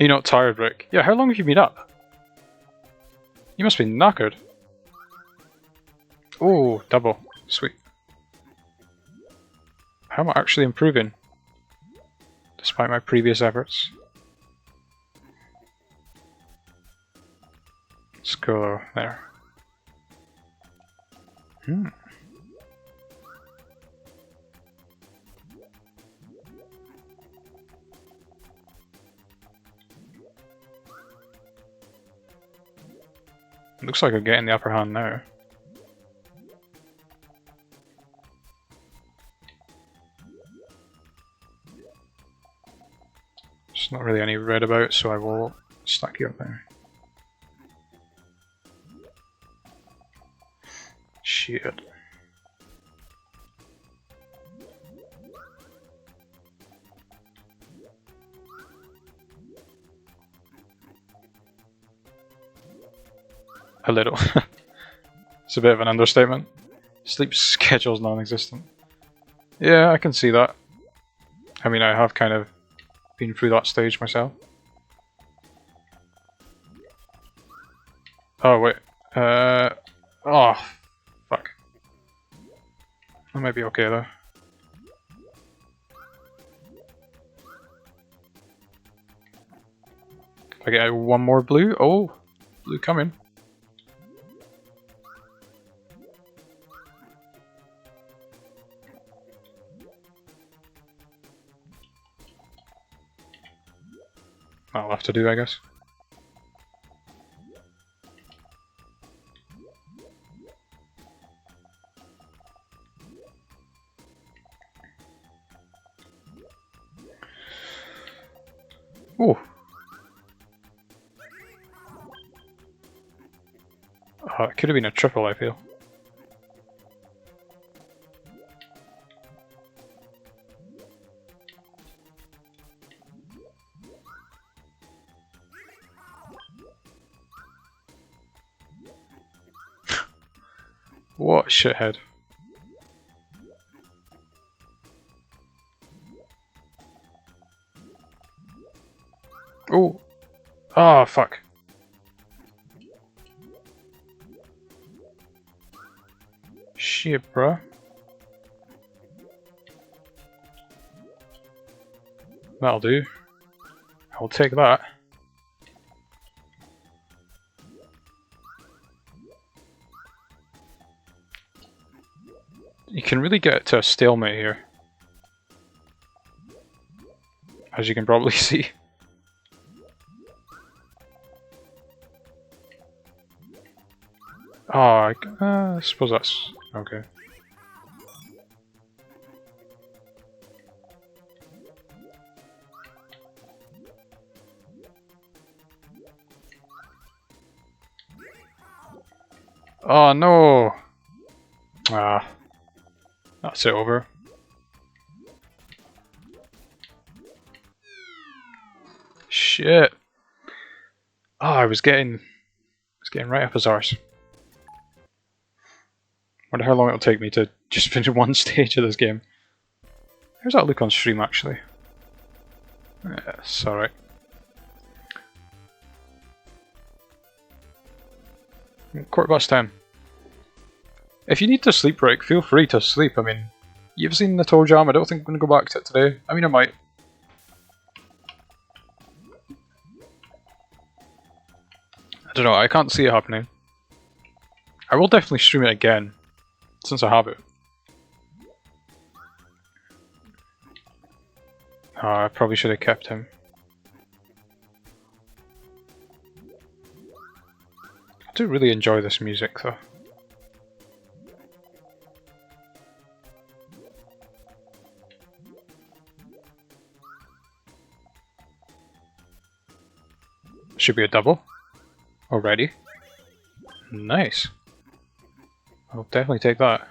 Speaker 1: You're not tired, Rick? Yeah, how long have you been up? You must be knackered. Oh, double. Sweet. How am I actually improving? Despite my previous efforts. Let's go there. Looks like I'm getting the upper hand now. There's not really any red about, so I will stack you up there. Shit. A little. It's a bit of an understatement. Sleep schedule's non-existent. Yeah, I can see that. I mean, I have kind of been through that stage myself. Oh, wait. Oh, fuck. That might be okay, though. If I get one more blue. Oh, blue coming. That'll have to do, I guess. Oh. Oh, it could have been a triple, I feel. What a shithead. Oh. Oh, fuck. Shit, bruh. That'll do. I'll take that. You can really get to a stalemate here. As you can probably see. Oh, I suppose that's okay. Oh no! Ah, that's it over. Shit! Oh, I was getting right up his arse. Wonder how long it'll take me to just finish one stage of this game. How's that look on stream, actually? Yeah, it's alright. £10:15. If you need to sleep, Rick, feel free to sleep. I mean, you've seen the Toejam. I don't think I'm going to go back to it today. I mean, I might. I don't know, I can't see it happening. I will definitely stream it again, since I have it. Oh, I probably should have kept him. I do really enjoy this music, though. Should be a double. Already. Nice. I'll definitely take that.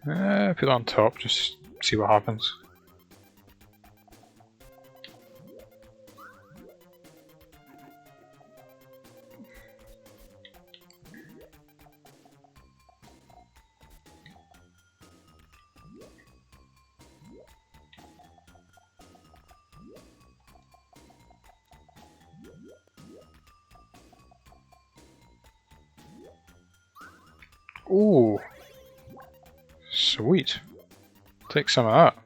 Speaker 1: Put it on top, just see what happens. Ooh. Sweet. Take some of that.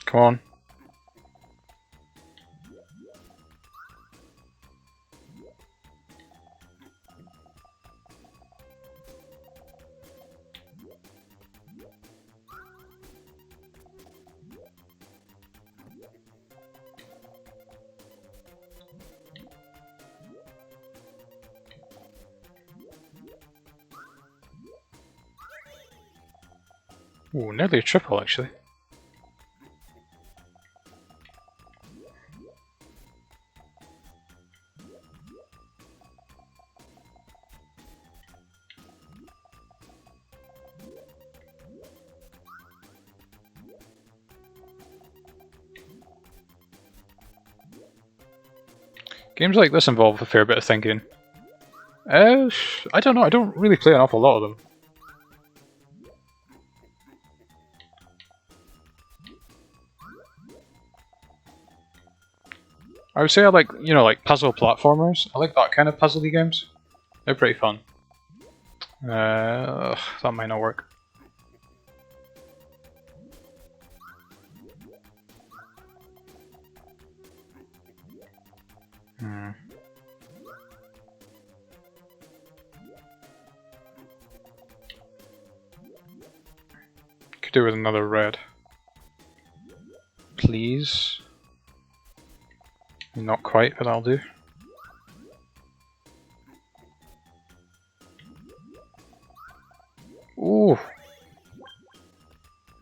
Speaker 1: Come on. Ooh, nearly a triple actually. Games like this involve a fair bit of thinking. I don't know, I don't really play an awful lot of them. I would say I like, you know, like puzzle platformers. I like that kind of puzzly games. They're pretty fun. That might not work. Could do with another red. Please. Not quite, but I'll do. Ooh.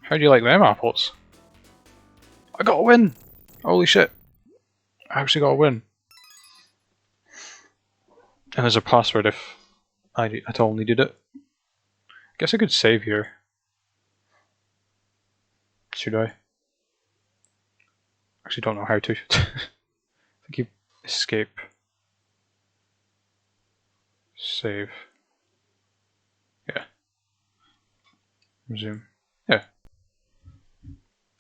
Speaker 1: How do you like them apples? I got a win! Holy shit. I actually got a win. And there's a password if I at all needed it. Guess I could save here. Should I? Actually don't know how to. I think you escape. Save. Yeah. Resume. Yeah.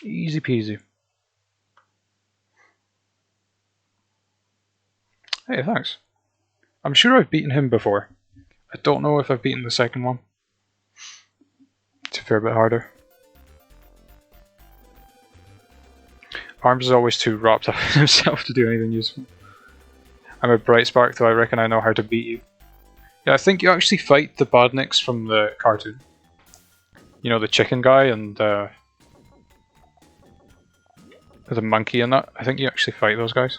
Speaker 1: Easy peasy. Hey, thanks. I'm sure I've beaten him before. I don't know if I've beaten the second one. It's a fair bit harder. Arms is always too wrapped up in himself to do anything useful. I'm a bright spark, though I reckon I know how to beat you. Yeah, I think you actually fight the Badniks from the cartoon. You know, the chicken guy and the monkey and that. I think you actually fight those guys.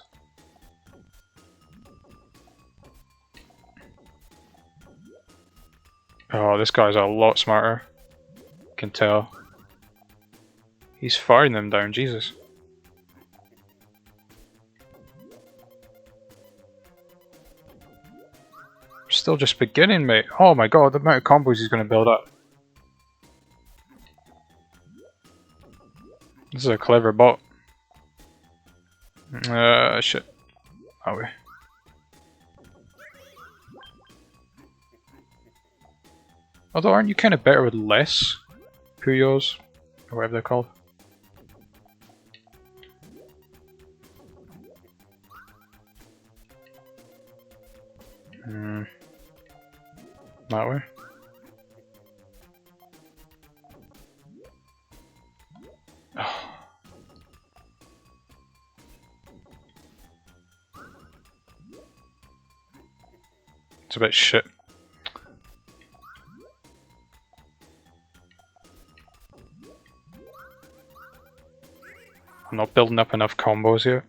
Speaker 1: Oh, this guy's a lot smarter. You can tell. He's firing them down, Jesus. Still just beginning, mate. Oh my god, the amount of combos he's going to build up. This is a clever bot. Shit. That way. Although, aren't you kind of better with less Puyos? Or whatever they're called. That way. Oh. It's a bit shit. I'm not building up enough combos here.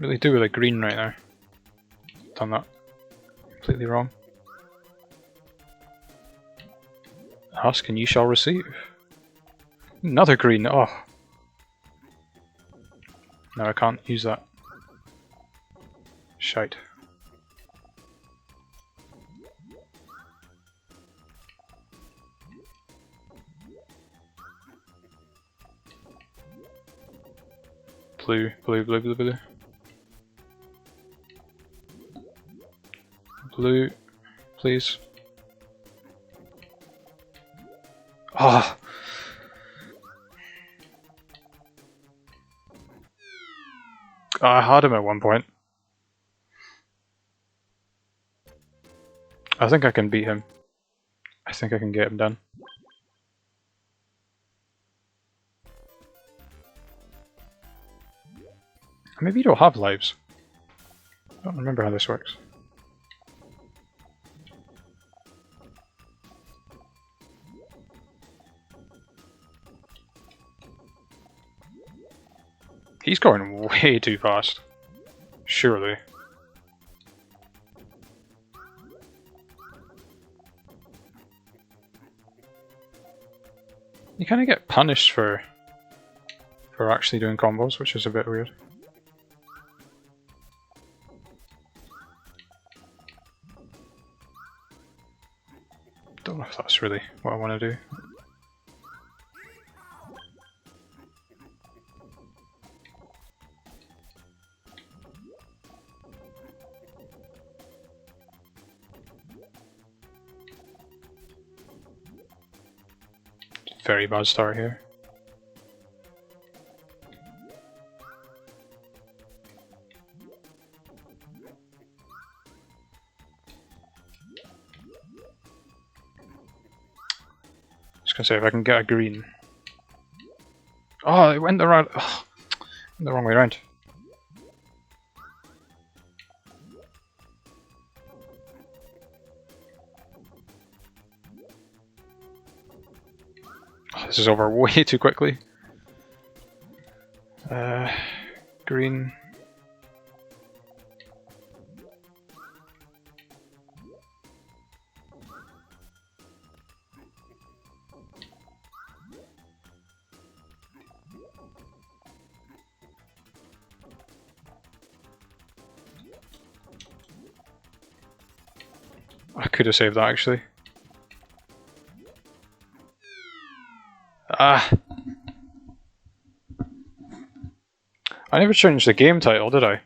Speaker 1: Really do with a green right now. done that completely wrong. Ask and you shall receive. Another green, oh. No, I can't use that. Shite. Blue, blue, blue, blue, blue. Blue, please. Ah! I had him at one point. I think I can beat him. I think I can get him done. Maybe you don't have lives. I don't remember how this works. He's going way too fast. Surely. You kind of get punished for actually doing combos, which is a bit weird. Don't know if that's really what I want to do. Very bad start here. Just gonna say if I can get a green. Oh, it went the wrong way around. This is over way too quickly. Green. I could have saved that actually. Ah! I never changed the game title, did I?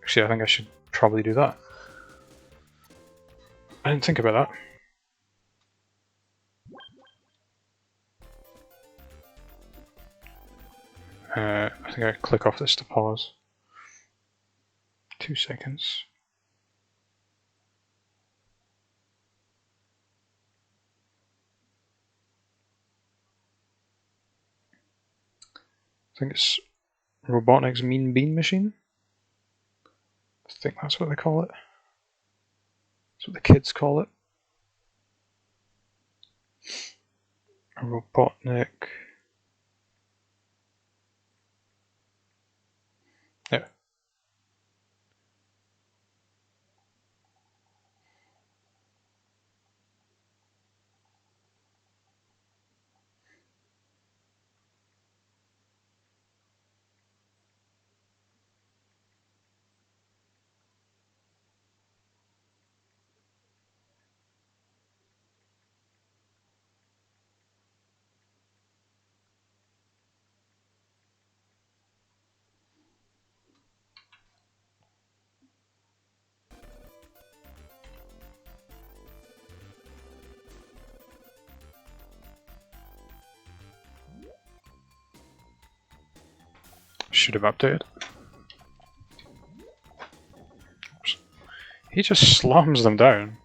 Speaker 1: Actually, I think I should probably do that. I didn't think about that. I think I click off this to pause. 2 seconds. I think it's Robotnik's Mean Bean Machine. I think that's what they call it. That's what the kids call it. Robotnik. Yeah. Should have updated. Oops. He just slams them down.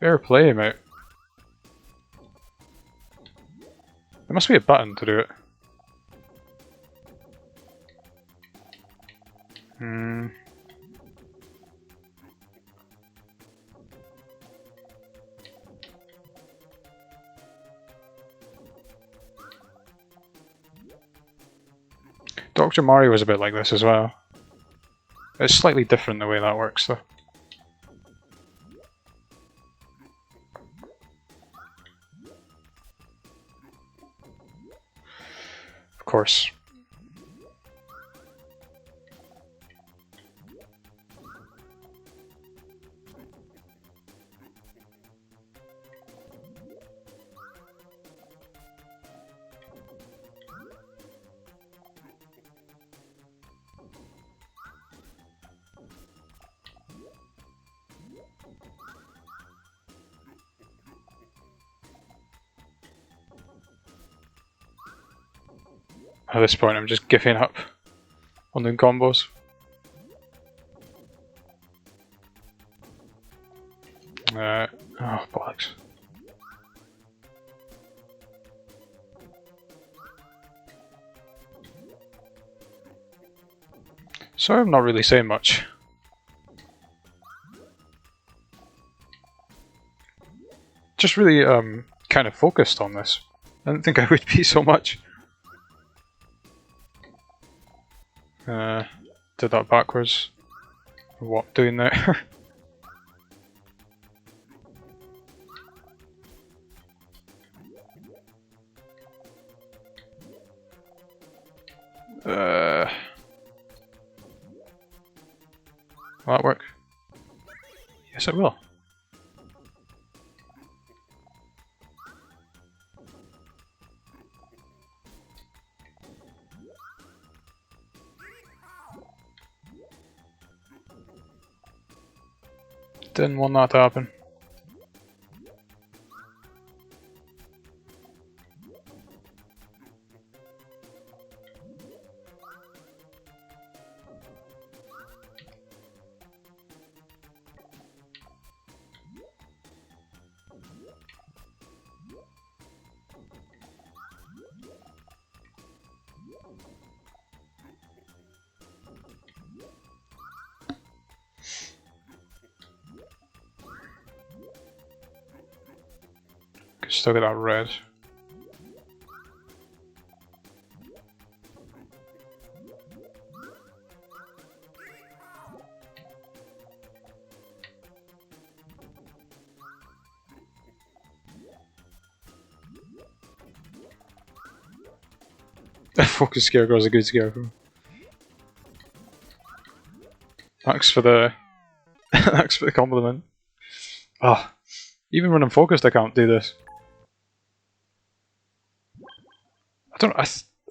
Speaker 1: Fair play, mate. There must be a button to do it. Dr. Mario was a bit like this as well. It's slightly different the way that works though. Of course. At this point I'm just giving up on doing combos. Oh, bollocks. Sorry I'm not really saying much. Just really kind of focused on this. I didn't think I would be so much. Did that backwards. What doing there? Will that work? Yes, it will. Didn't want that to happen. Still got that red. The focus scarecrow is a good scarecrow. Thanks for the thanks for the compliment. Ah, even when I'm focused I can't do this.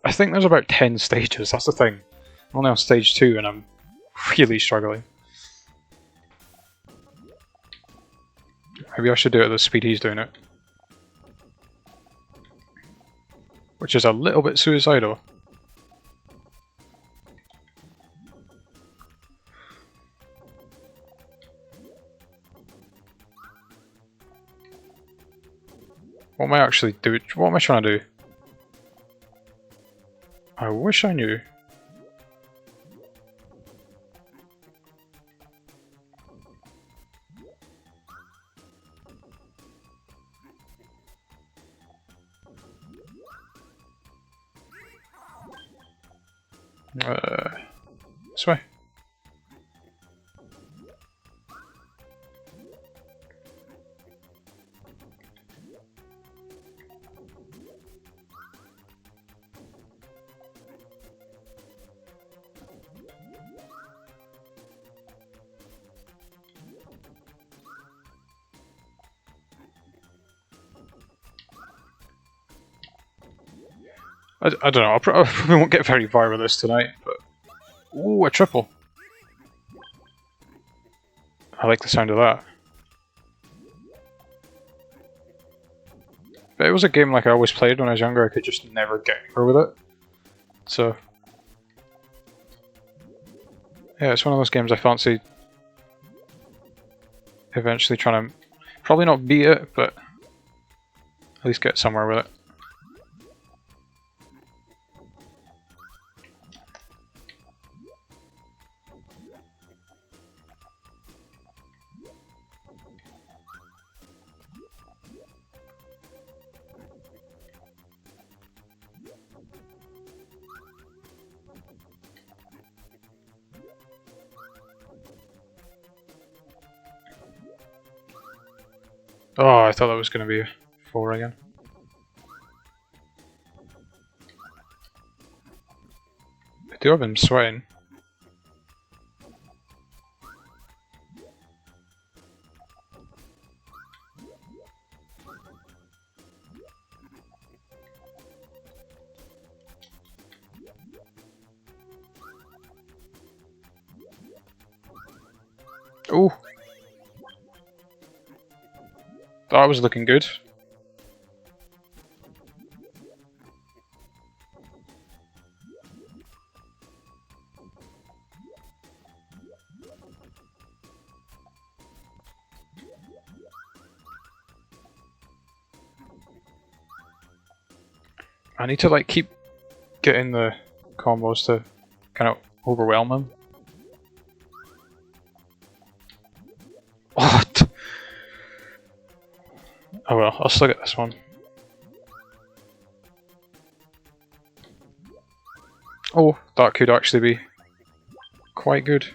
Speaker 1: I think there's about 10 stages, that's the thing. I'm only on stage 2 and I'm really struggling. Maybe I should do it at the speed he's doing it. Which is a little bit suicidal. What am I actually doing? What am I trying to do? I wish I knew. This way. I don't know, I probably won't get very far with this tonight, but... Ooh, a triple! I like the sound of that. But it was a game like I always played when I was younger, I could just never get anywhere with it. So... yeah, it's one of those games I fancy eventually trying to... probably not beat it, but at least get somewhere with it. Oh, I thought that was going to be a 4 again. I do have him sweating. Oh, that was looking good. I need to like keep getting the combos to kind of overwhelm him. What? Oh well, I'll still get this one. Oh, that could actually be quite good.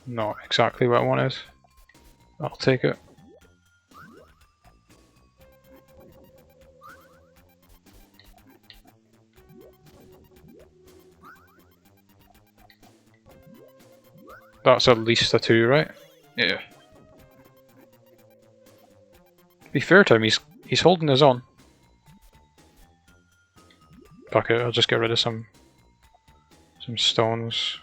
Speaker 1: Not exactly what I wanted. I'll take it. That's at least a 2, right? Yeah. To be fair to him, he's holding his own. Fuck it, I'll just get rid of some stones.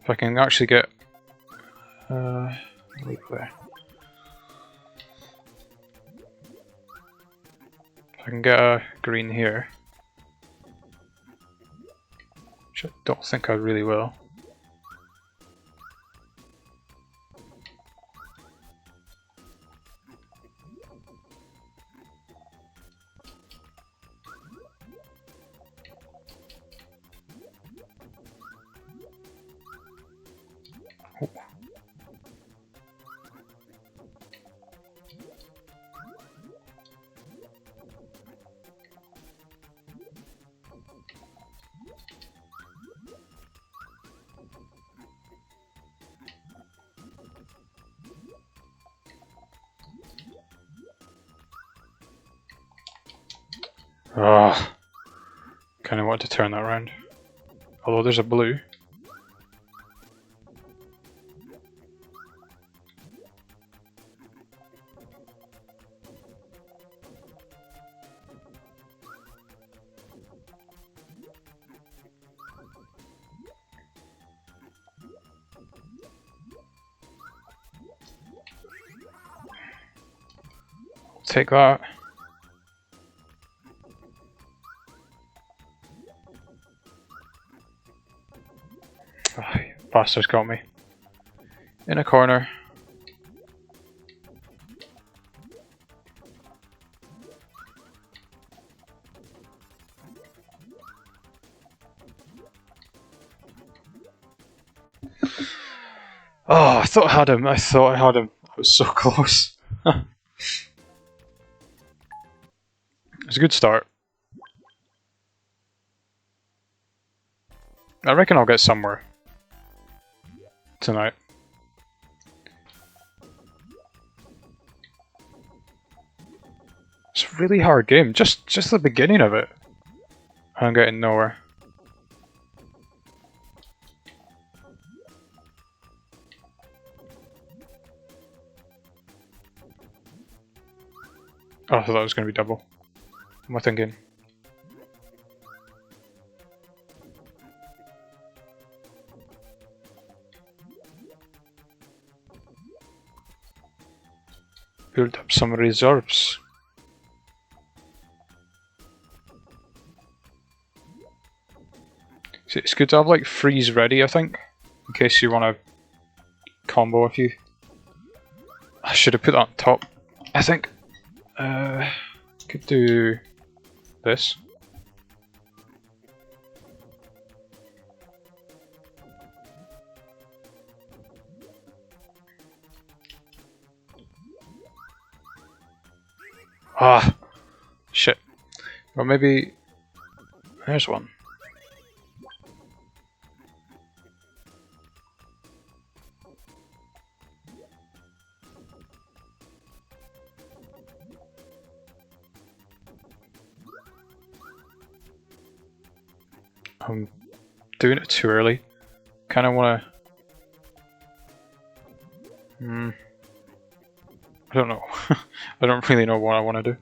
Speaker 1: If I can actually get leave there. If I can get a green here, which I don't think I really will. Oh. Ah, kind of want to turn that around. Although there's a blue. Take that. Oh, bastard's got me. In a corner. Oh, I thought I had him. I thought I had him. I was so close. It's a good start. I reckon I'll get somewhere tonight. It's a really hard game. Just the beginning of it. I'm getting nowhere. Oh, I thought that was going to be double. What am I thinking? Build up some reserves. So it's good to have like freeze ready, I think, in case you want to combo a few. I should have put that on top, I think. Could do this. Ah, shit. Well, maybe... There's one. I'm doing it too early. Kind of want to... I don't know. I don't really know what I want to do.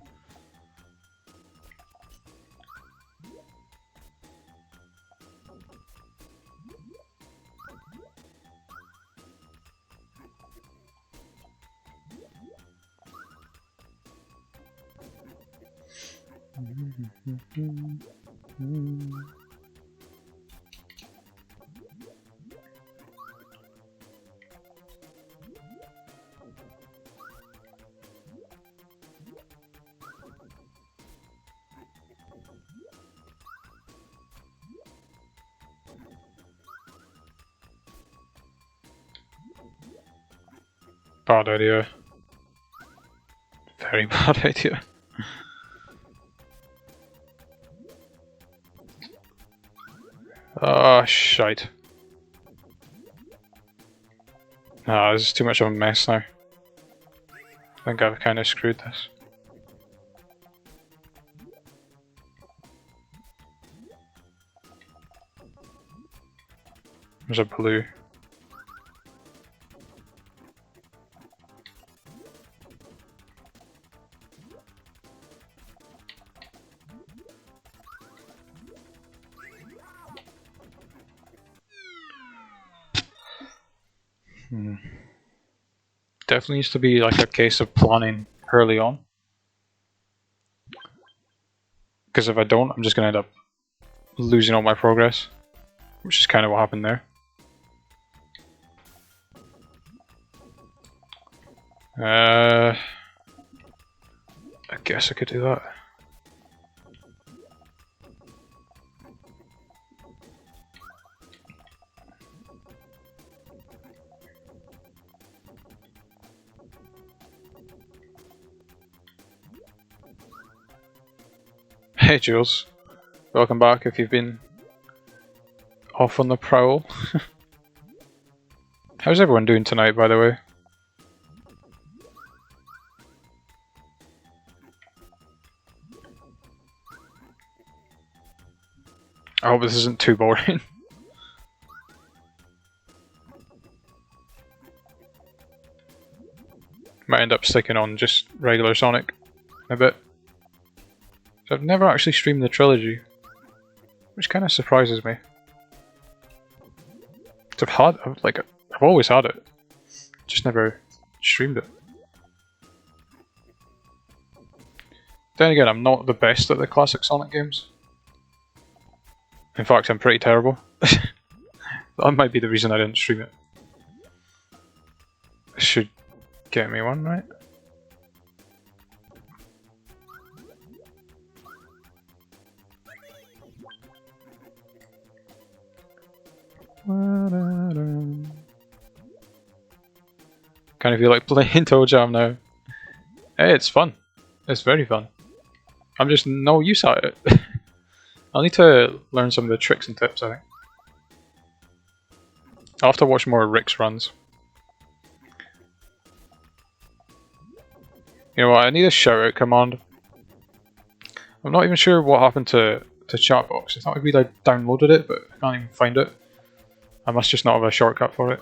Speaker 1: Bad idea. Very bad idea. Oh, shite. Nah, this is too much of a mess now. I think I've kind of screwed this. There's a blue. Definitely needs to be like a case of planning early on. Because if I don't, I'm just going to end up losing all my progress. Which is kind of what happened there. I guess I could do that. Hey Jules, welcome back if you've been off on the prowl. How's everyone doing tonight, by the way? I hope this isn't too boring. Might end up sticking on just regular Sonic a bit. So I've never actually streamed the trilogy, which kind of surprises me. I've always had it, just never streamed it. Then again, I'm not the best at the classic Sonic games. In fact, I'm pretty terrible. That might be the reason I didn't stream it. This should get me one, right? Kind of feel like playing Toejam now. Hey, it's fun. It's very fun. I'm just no use at it. I'll need to learn some of the tricks and tips, I think. I'll have to watch more Rick's runs. You know what, I need a shout out command. I'm not even sure what happened to Chatbox. I thought maybe I downloaded it, but I can't even find it. I must just not have a shortcut for it.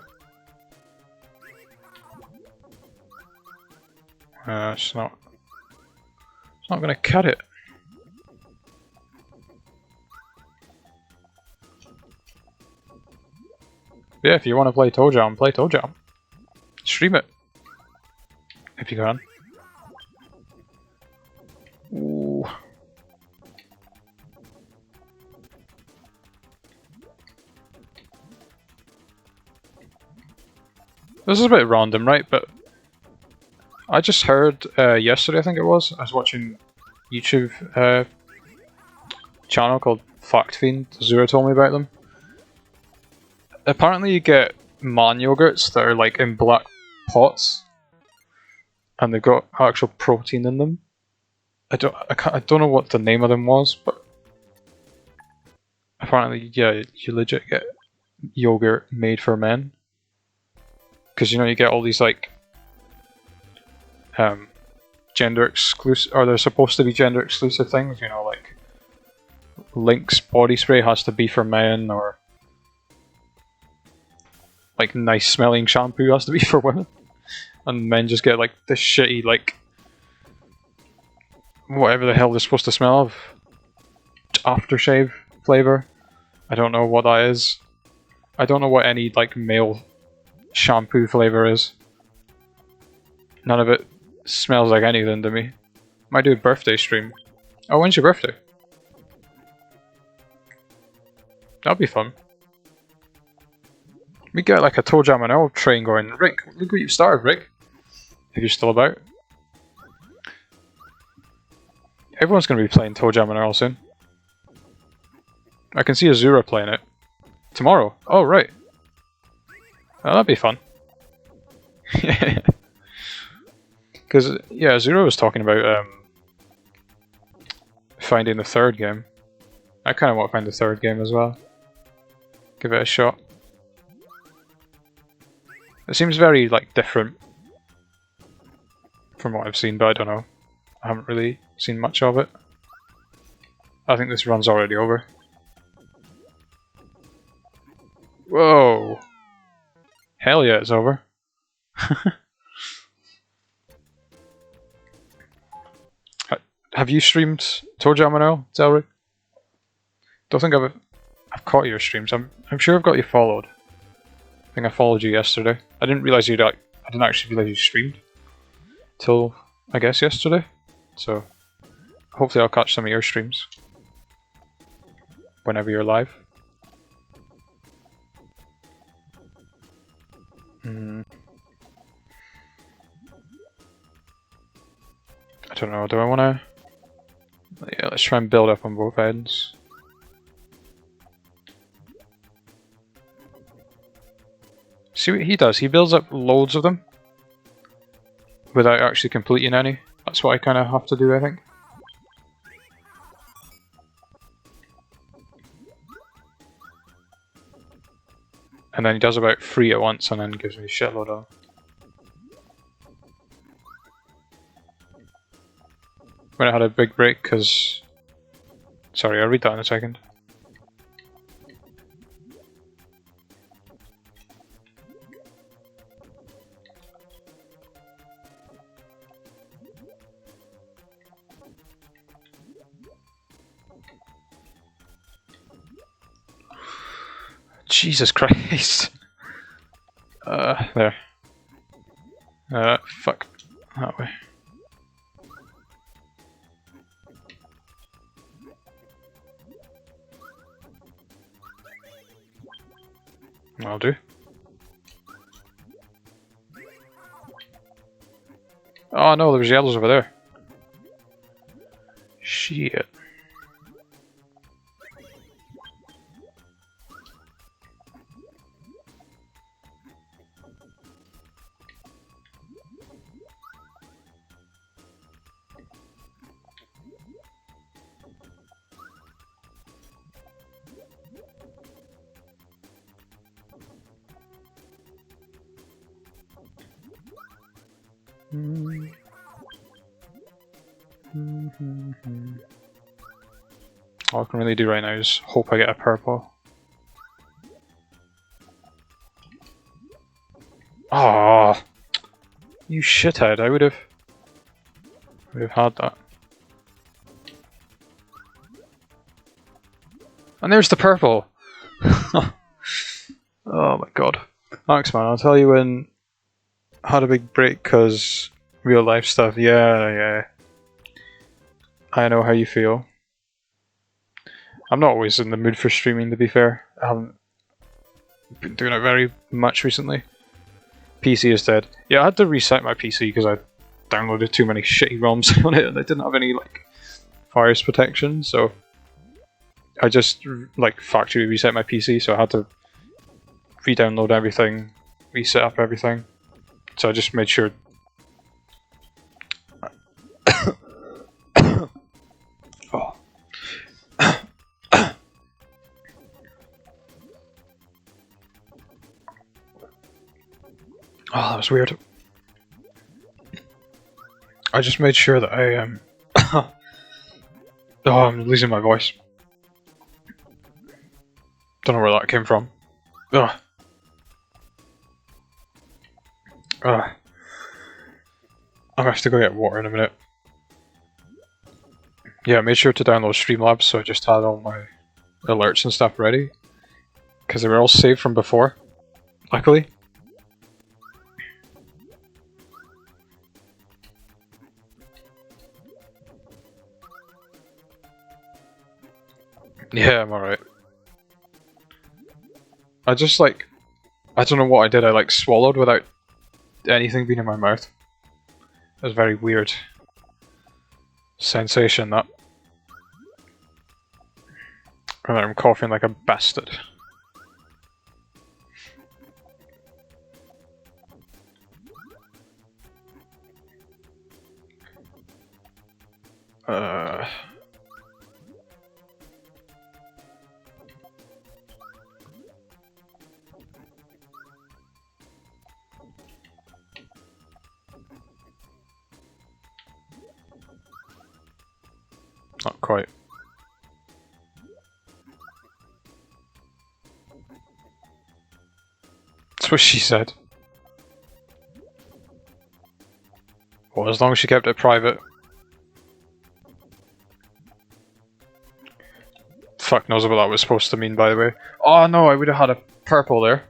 Speaker 1: It's not gonna cut it. Yeah, if you want to play Toejam, play Toejam. Stream it. If you can. Ooh. This is a bit random, right? But I just heard yesterday, I think it was, I was watching YouTube channel called Fact Fiend. Zura told me about them. Apparently you get man yogurts that are like in black pots and they've got actual protein in them. I don't know what the name of them was, but apparently, yeah, you legit get yogurt made for men. Because, you know, you get all these, like, gender exclusive, or they're supposed to be gender exclusive things, you know, like Link's body spray has to be for men, or like nice smelling shampoo has to be for women, and men just get like this shitty, like, whatever the hell they're supposed to smell of, aftershave flavor. I don't know what that is. I don't know what any like male shampoo flavor is. None of it smells like anything to me. Might do a birthday stream. Oh, when's your birthday? That'll be fun. We get like a Toejam Earl train going. Rick, look what you've started, Rick. If you're still about. Everyone's going to be playing Toejam Earl soon. I can see Azura playing it. Tomorrow. Oh, right. Oh, that'd be fun. Because, yeah, Azura was talking about finding the third game. I kind of want to find the third game as well. Give it a shot. It seems very, like, different from what I've seen, but I don't know. I haven't really seen much of it. I think this run's already over. Whoa! Hell yeah, it's over. Have you streamed Toejam Earl, Zelric? Don't think I've caught your streams. I'm sure I've got you followed. I think I followed you yesterday. I didn't realize I didn't actually realize you streamed till I guess yesterday. So hopefully I'll catch some of your streams whenever you're live. I don't know. Do I want to? Yeah, let's try and build up on both ends. See what he does? He builds up loads of them without actually completing any. That's what I kind of have to do, I think. And then he does about 3 at once and then gives me a shitload of. When I had a big break because... Sorry, I'll read that in a second. Jesus Christ. There. Fuck. That way. I'll do. Oh no, there was yellows over there. Shit. All I can really do right now is hope I get a purple. Ah, you shithead! I would have had that. And there's the purple. Oh my god! Thanks, man. I'll tell you when I had a big break because real life stuff. Yeah. I know how you feel. I'm not always in the mood for streaming, to be fair. I haven't been doing it very much recently. PC is dead. Yeah, I had to reset my PC because I downloaded too many shitty ROMs on it and I didn't have any like virus protection, so I just like factory reset my PC, so I had to re-download everything, reset up everything. So I just made sure Oh, that was weird. I just made sure that I oh, I'm losing my voice. Don't know where that came from. Ugh. Ugh. I'm gonna have to go get water in a minute. Yeah, I made sure to download Streamlabs, so I just had all my alerts and stuff ready. Because they were all saved from before, luckily. Yeah, I'm alright. I just like... I don't know what I did, I like swallowed without anything being in my mouth. It was a very weird sensation, that. And I'm coughing like a bastard. Not quite. That's what she said. Well, as long as she kept it private. Fuck knows what that was supposed to mean, by the way. Oh no, I would have had a purple there.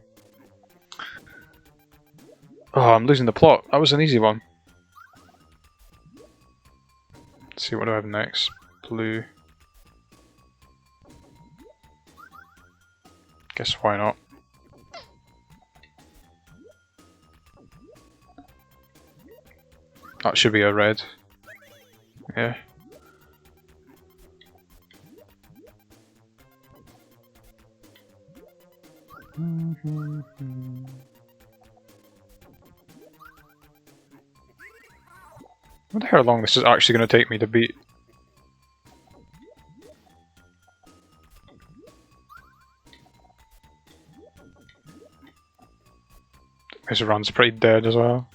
Speaker 1: Oh, I'm losing the plot. That was an easy one. Let's see, what do I have next? Blue. Guess why not? That should be a red. Yeah. I wonder how long this is actually going to take me to beat. This run's pretty dead as well.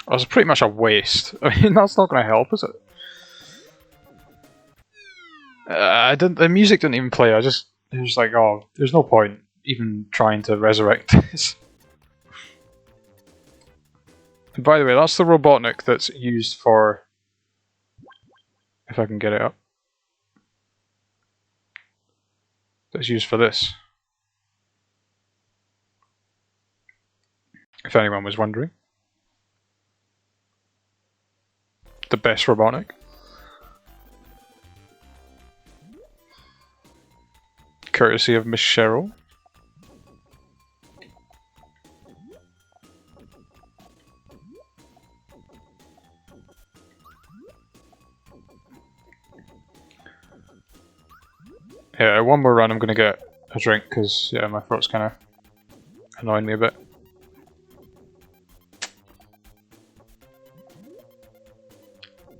Speaker 1: That was pretty much a waste. I mean, that's not going to help, is it? The music didn't even play. It was like, oh, there's no point even trying to resurrect this. And by the way, that's the Robotnik that's used for... If I can get it up. That's used for this. If anyone was wondering. The best Robotnik. Courtesy of Miss Cheryl. Yeah, one more run I'm gonna get a drink because yeah, my throat's kind of annoying me a bit.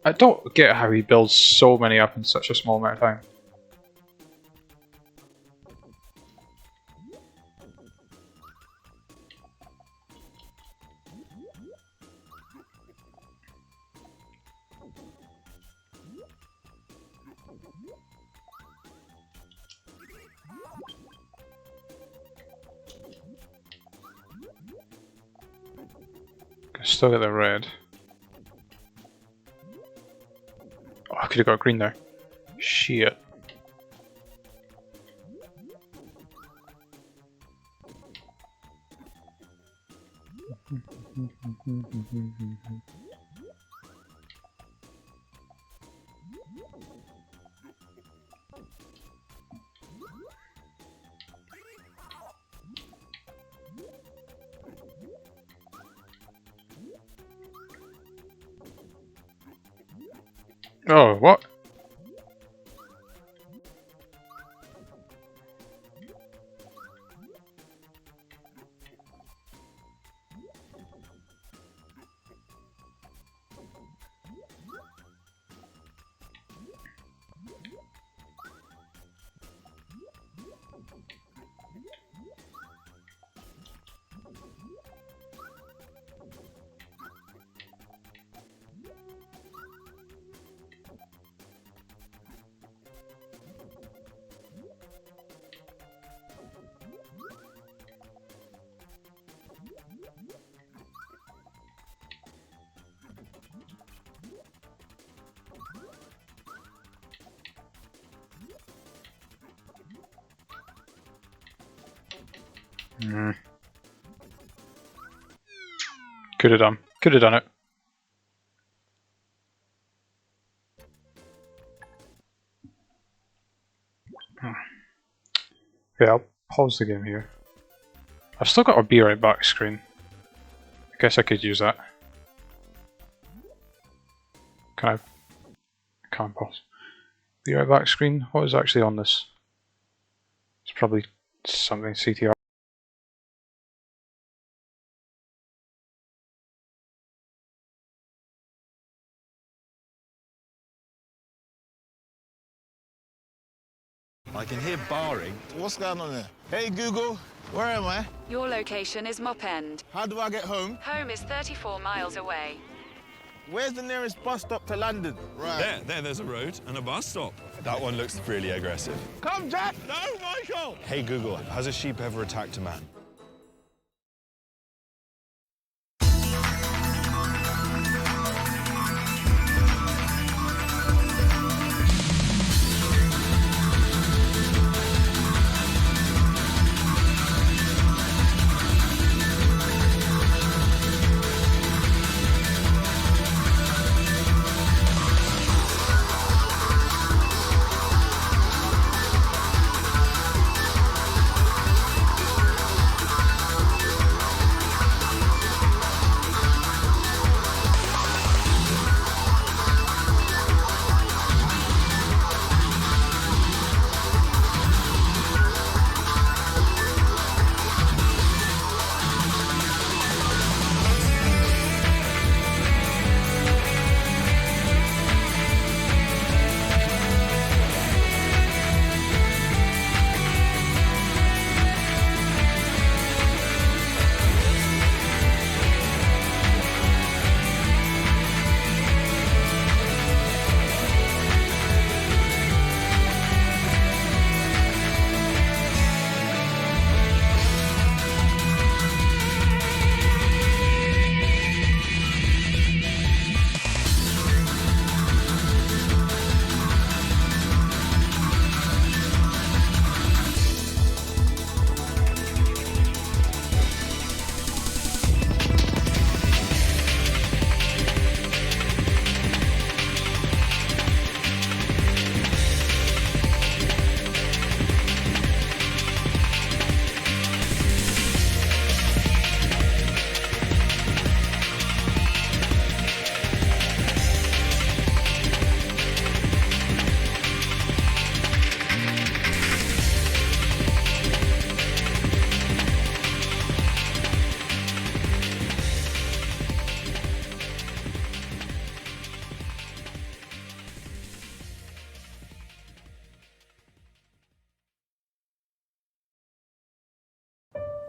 Speaker 1: I don't get how he builds so many up in such a small amount of time. Still get the red. Oh, I could have got green there. Shit. Oh, what? Could have done it. Okay, I'll pause the game here. I've still got a be right back screen. I guess I could use that. Can I? I can't pause. Be right back screen? What is actually on this? It's probably something CTR.
Speaker 2: I can hear barring. What's going on there? Hey, Google, where am I?
Speaker 3: Your location is Mop End.
Speaker 2: How do I get home?
Speaker 3: Home is 34 miles away.
Speaker 2: Where's the nearest bus stop to London? Right.
Speaker 4: There's a road and a bus stop.
Speaker 5: That one looks really aggressive.
Speaker 2: Come, Jack!
Speaker 4: No, Michael!
Speaker 5: Hey Google, has a sheep ever attacked a man?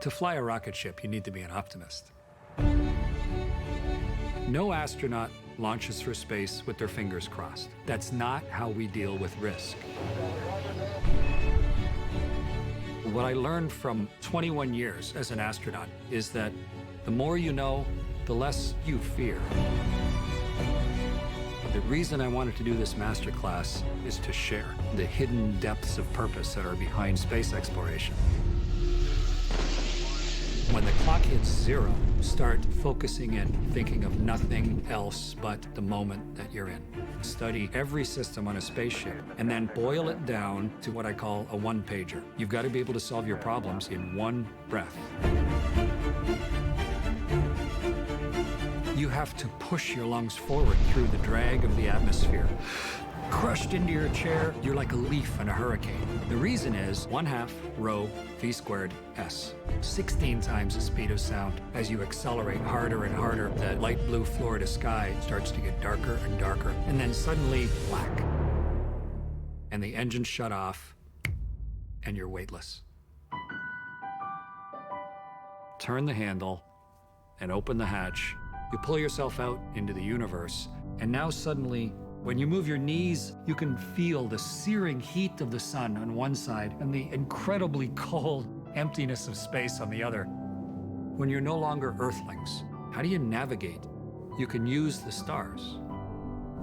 Speaker 6: To fly a rocket ship, you need to be an optimist. No astronaut launches for space with their fingers crossed. That's not how we deal with risk. What I learned from 21 years as an astronaut is that the more you know, the less you fear. The reason I wanted to do this masterclass is to share the hidden depths of purpose that are behind space exploration. When the clock hits 0, start focusing in, thinking of nothing else but the moment that you're in. Study every system on a spaceship, and then boil it down to what I call a one-pager. You've got to be able to solve your problems in one breath. You have to push your lungs forward through the drag of the atmosphere. Crushed into your chair, you're like a leaf in a hurricane. The reason is 1/2 rho v squared s. 16 times the speed of sound. As you accelerate harder and harder, the light blue Florida sky starts to get darker and darker, and then suddenly black. And the engines shut off, and you're weightless. Turn the handle and open the hatch. You pull yourself out into the universe, and now suddenly, when you move your knees, you can feel the searing heat of the sun on one side and the incredibly cold emptiness of space on the other. When you're no longer Earthlings, how do you navigate? You can use the stars.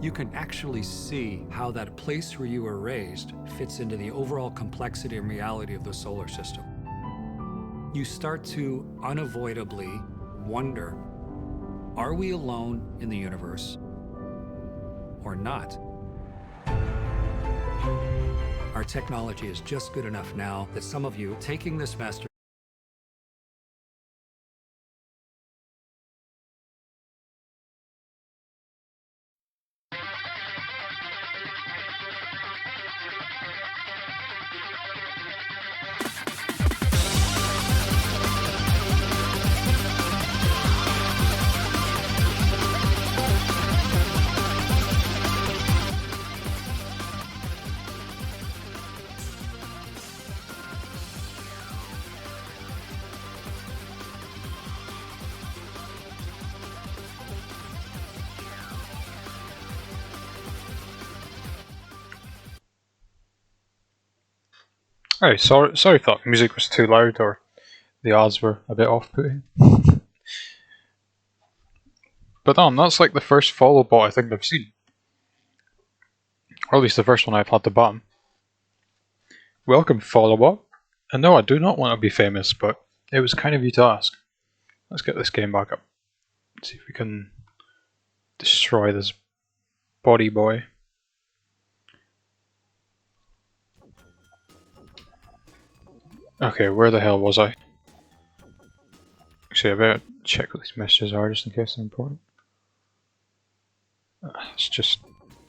Speaker 6: You can actually see how that place where you were raised fits into the overall complexity and reality of the solar system. you start to unavoidably wonder, are we alone in the universe or not? Our technology is just good enough now that some of you taking this master
Speaker 1: Oh, sorry if that music was too loud or the ads were a bit off-putting. But that's like the first follow bot I think I've seen. Or at least the first one I've had to ban. Welcome, follow bot. And no, I do not want to be famous, but it was kind of you to ask. Let's get this game back up. See if we can destroy this body boy. Okay, where the hell was I? Actually, I better check what these messages are just in case they're important. Let's just...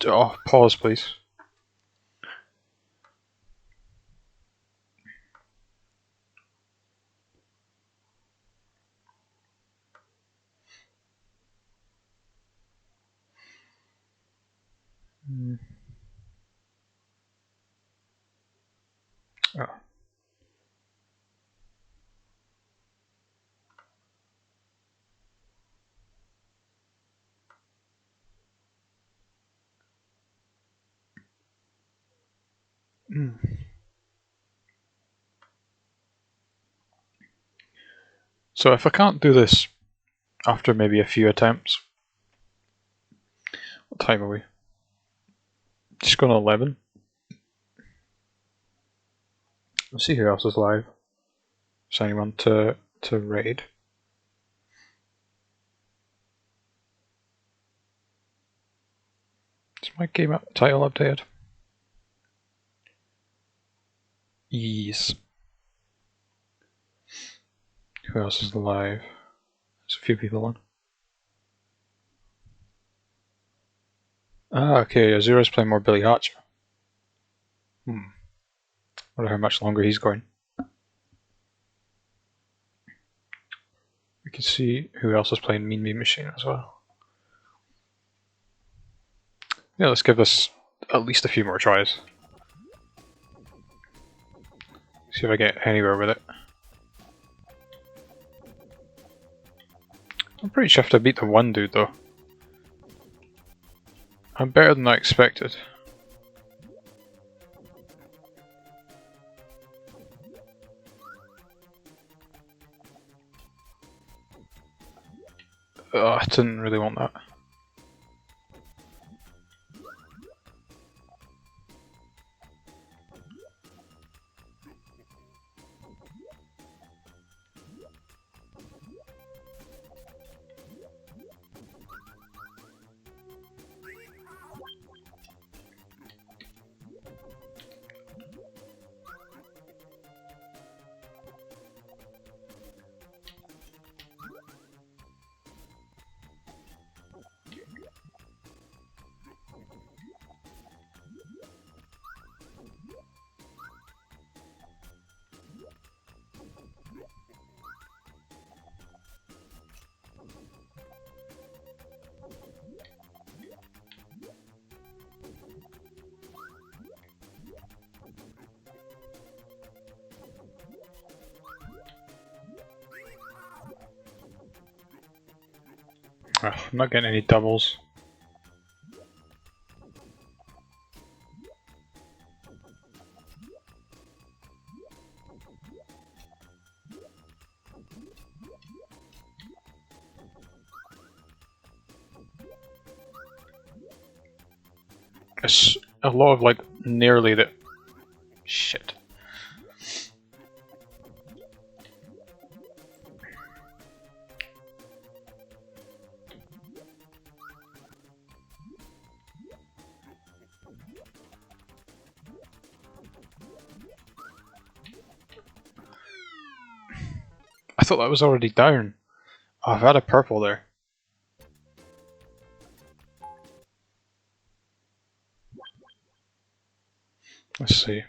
Speaker 1: Oh, pause please. Oh. So if I can't do this after maybe a few attempts, what time are we? Just going to 11. Let's see who else is live. Is anyone to raid? Is my game title updated? Yes. Who else is live? There's a few people on. Ah, okay, Azura's playing more Billy Hatcher. Wonder how much longer he's going. We can see who else is playing Mean Bean Machine as well. Yeah, let's give this at least a few more tries. See if I get anywhere with it. I'm pretty chuffed I beat the one dude though. I'm better than I expected. I didn't really want that. I'm not getting any doubles. It's a lot of like nearly that. Shit. I thought that was already down. Oh, I've had a purple there. Let's see.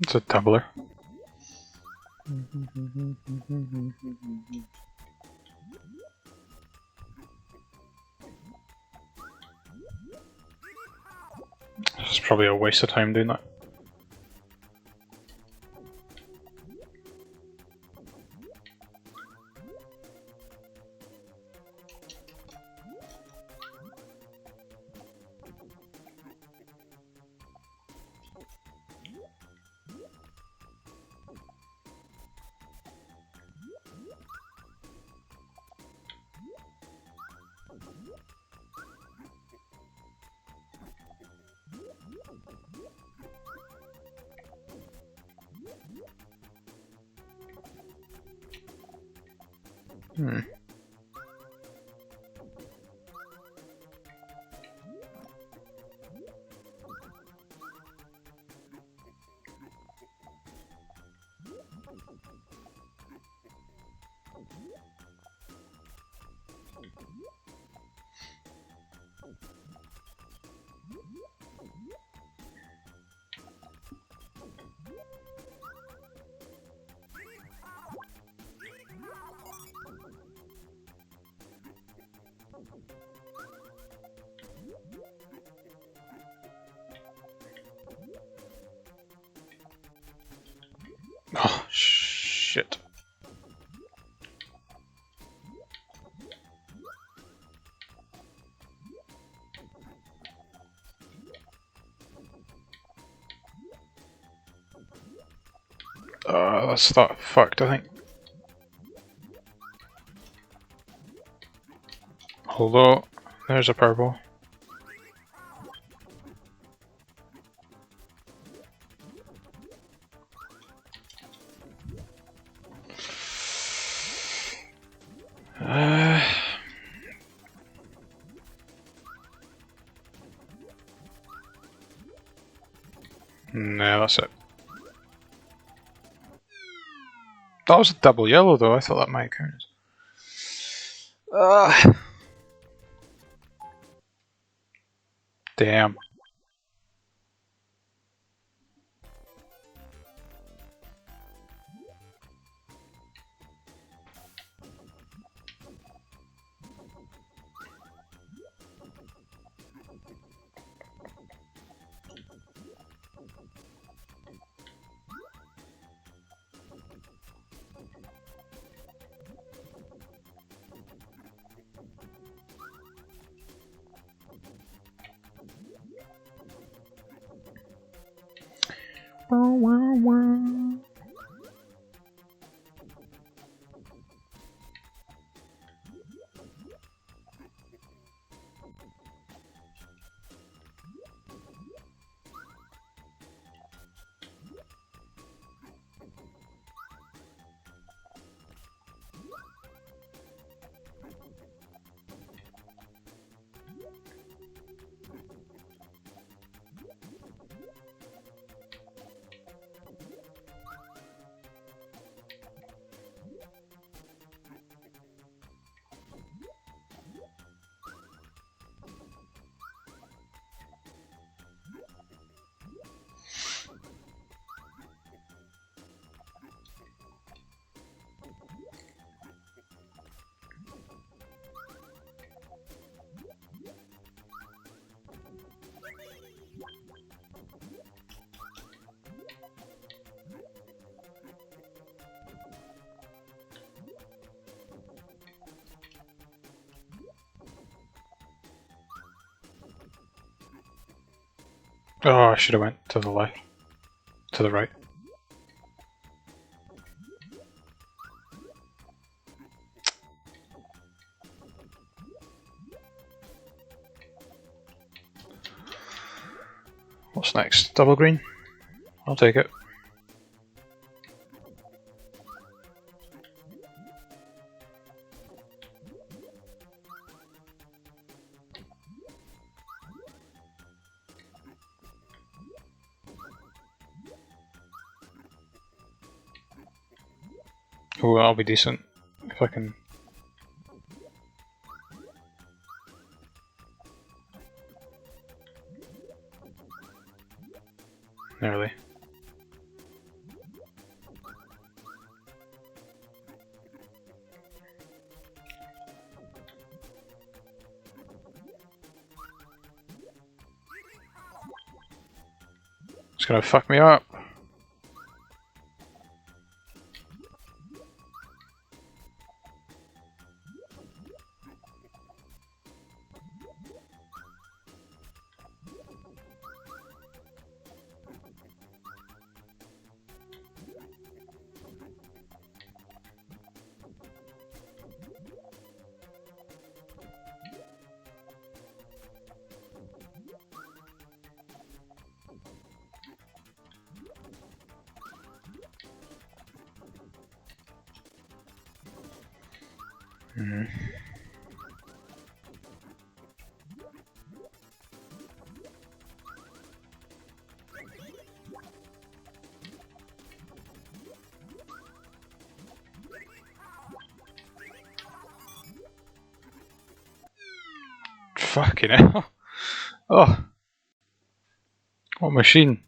Speaker 1: It's a doubler. It's probably a waste of time doing that. Hmm. Oh, shit. That's that fucked, I think. Although, there's a purple. Nah, that's it. That was a double yellow though, I thought that might count as... Damn. Oh, I should have went to the left. To the right. What's next? Double green? I'll take it. Oh, that'll be decent if I can. Nearly. It's gonna fuck me up. Fucking hell. Oh. What machine.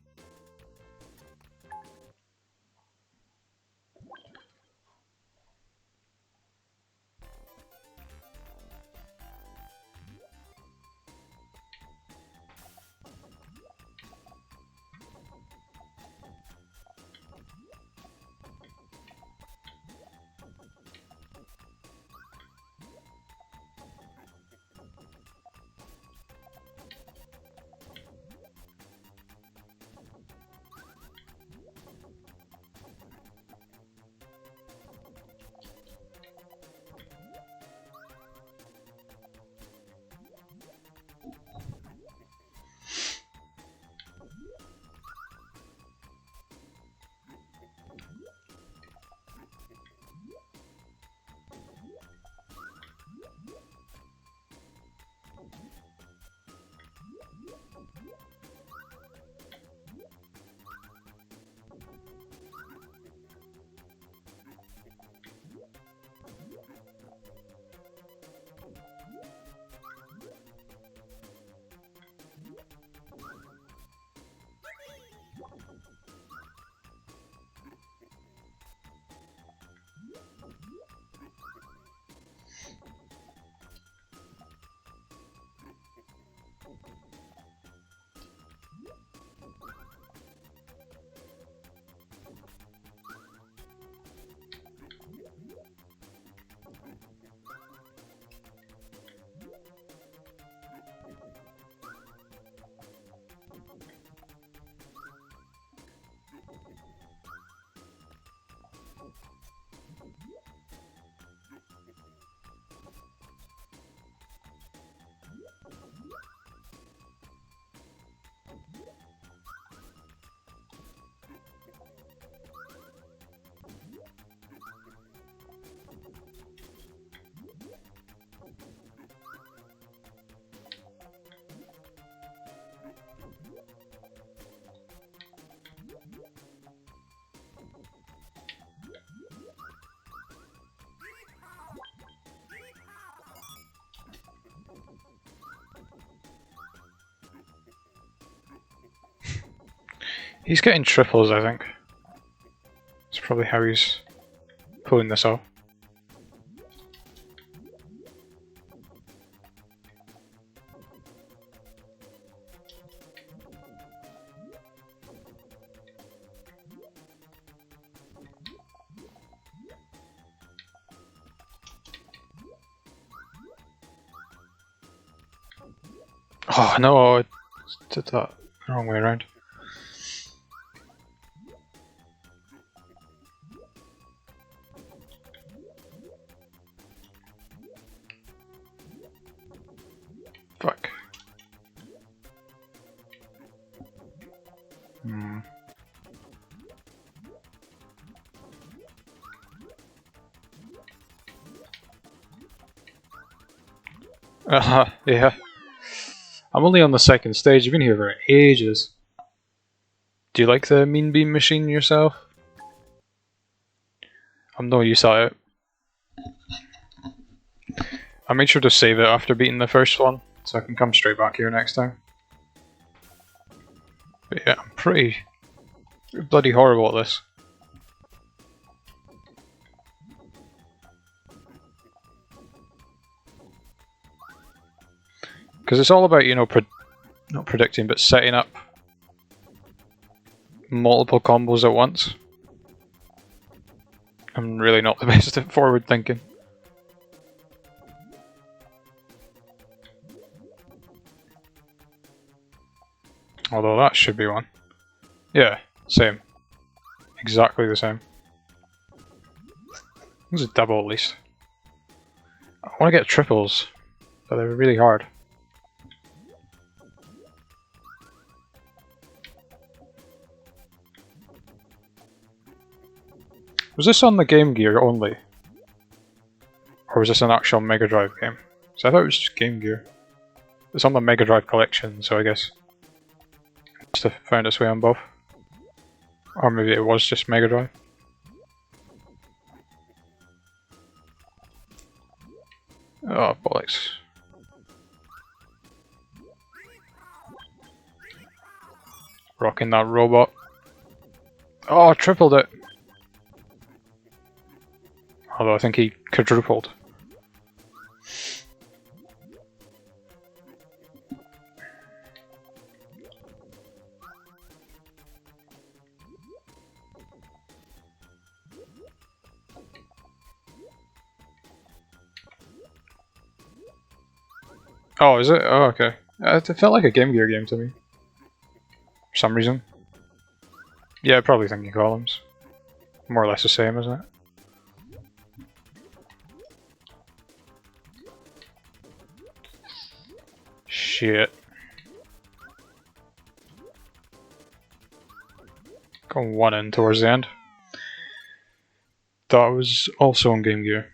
Speaker 1: He's getting triples, I think. That's probably how he's pulling this off. Oh no, I did that Wrong way around. Fuck. Yeah. I'm only on the second stage. I've been here for ages. Do you like the mean beam machine yourself? I'm no use at it. I made sure to save it after beating the first one, so I can come straight back here next time. But yeah, I'm pretty bloody horrible at this. Because it's all about, you know, not predicting, but setting up multiple combos at once. I'm really not the best at forward thinking. Although that should be one. Yeah, same. Exactly the same. This is double at least. I want to get triples, but they're really hard. Was this on the Game Gear only? Or was this an actual Mega Drive game? So I thought it was just Game Gear. It's on the Mega Drive collection, so I guess it must have found its way on both. Or maybe it was just Mega Drive. Oh, bollocks. Rocking that robot. Oh, I tripled it! Although I think he quadrupled. Oh, is it? Oh, okay. It felt like a Game Gear game to me. For some reason. Yeah, probably thinking columns. More or less the same, isn't it? Shit. Going one in towards the end. That was also on Game Gear.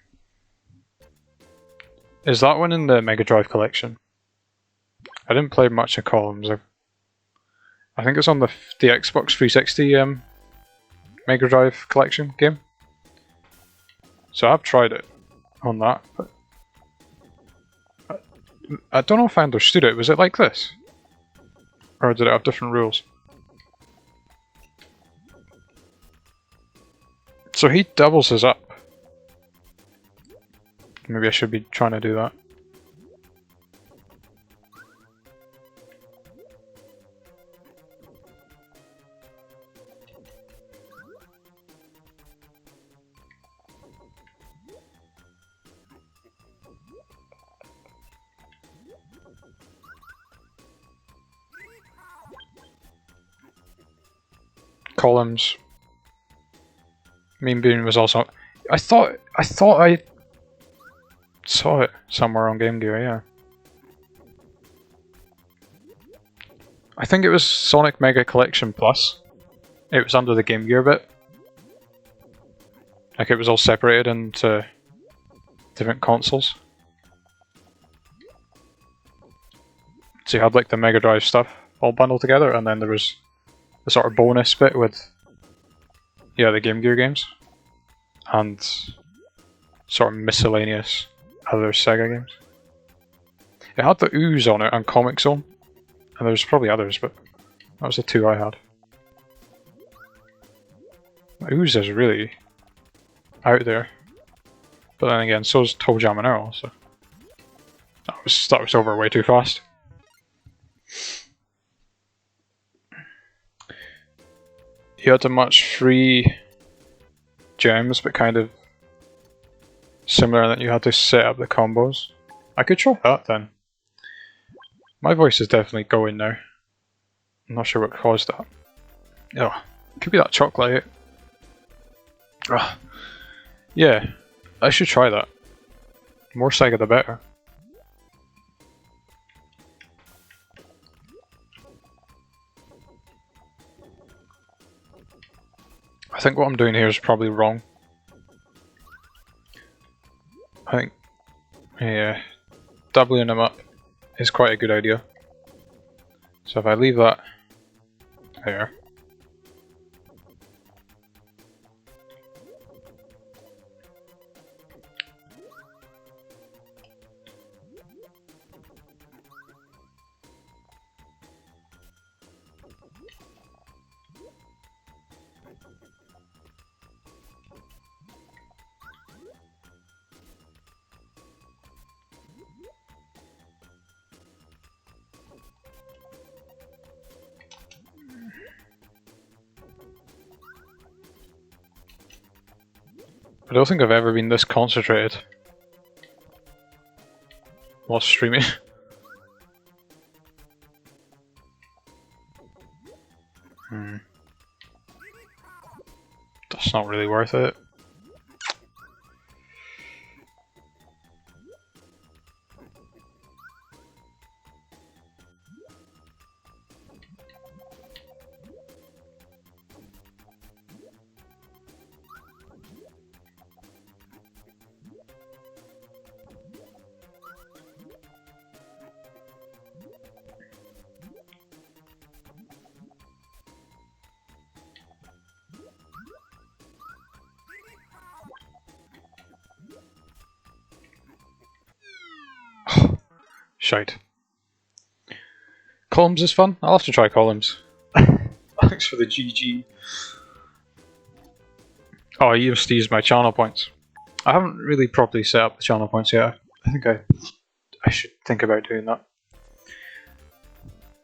Speaker 1: Is that one in the Mega Drive collection? I didn't play much of columns. I think it's on the Xbox 360 Mega Drive collection game. So I've tried it on that, but I don't know if I understood it. Was it like this? Or did it have different rules? So he doubles his up. Maybe I should be trying to do that. Columns. Mean Bean was also. I thought I saw it somewhere on Game Gear. Yeah. I think it was Sonic Mega Collection Plus. It was under the Game Gear bit. Like it was all separated into different consoles. So you had like the Mega Drive stuff all bundled together, and then there was the sort of bonus bit with, yeah, the Game Gear games. And sort of miscellaneous other Sega games. It had the Ooze on it and Comic Zone. And there's probably others, but that was the two I had. The Ooze is really out there. But then again, so is Toejam Earl, so that was over way too fast. You had to match 3 gems, but kind of similar in that you had to set up the combos. I could try that then. My voice is definitely going now. I'm not sure what caused that. Oh, could be that chocolate. Yeah, I should try that. More Sega the better. I think what I'm doing here is probably wrong. I think, yeah, doubling them up is quite a good idea. So if I leave that there. I don't think I've ever been this concentrated while streaming. That's not really worth it. Shite. Columns is fun. I'll have to try columns. Thanks for the GG. Oh, I used to use my channel points. I haven't really properly set up the channel points yet. I think I should think about doing that.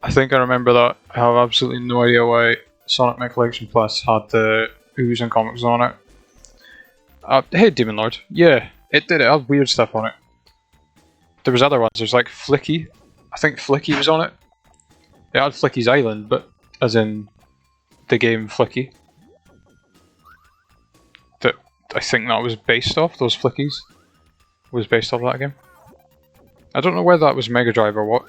Speaker 1: I think I remember that. I have absolutely no idea why Sonic My Collection Plus had the Ooze and comics on it. Hey Demon Lord. Yeah, it did. It had weird stuff on it. There was other ones. There's like Flicky. I think Flicky was on it. It had Flicky's Island, but as in the game Flicky. That I think that was based off. Those Flickies was based off that game. I don't know whether that was Mega Drive or what.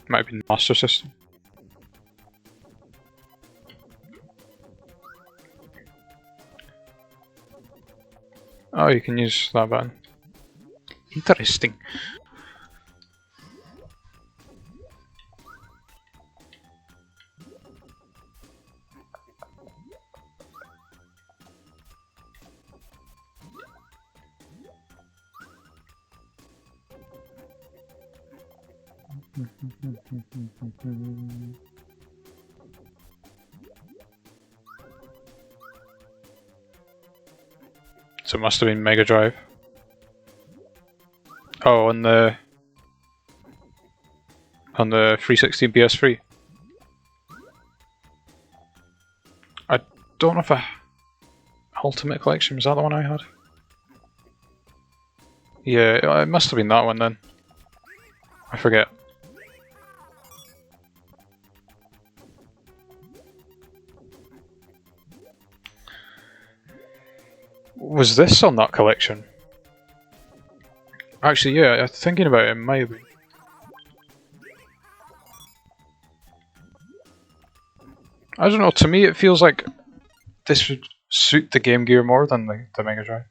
Speaker 1: Might have been Master System. Oh, you can use that button. Interesting. So it must have been Mega Drive. Oh, on the 360 PS3. I don't know if Ultimate Collection, was that the one I had? Yeah, it must have been that one then. I forget. Was this on that collection? Actually, yeah, thinking about it, maybe. I don't know, to me it feels like this would suit the Game Gear more than the Mega Drive.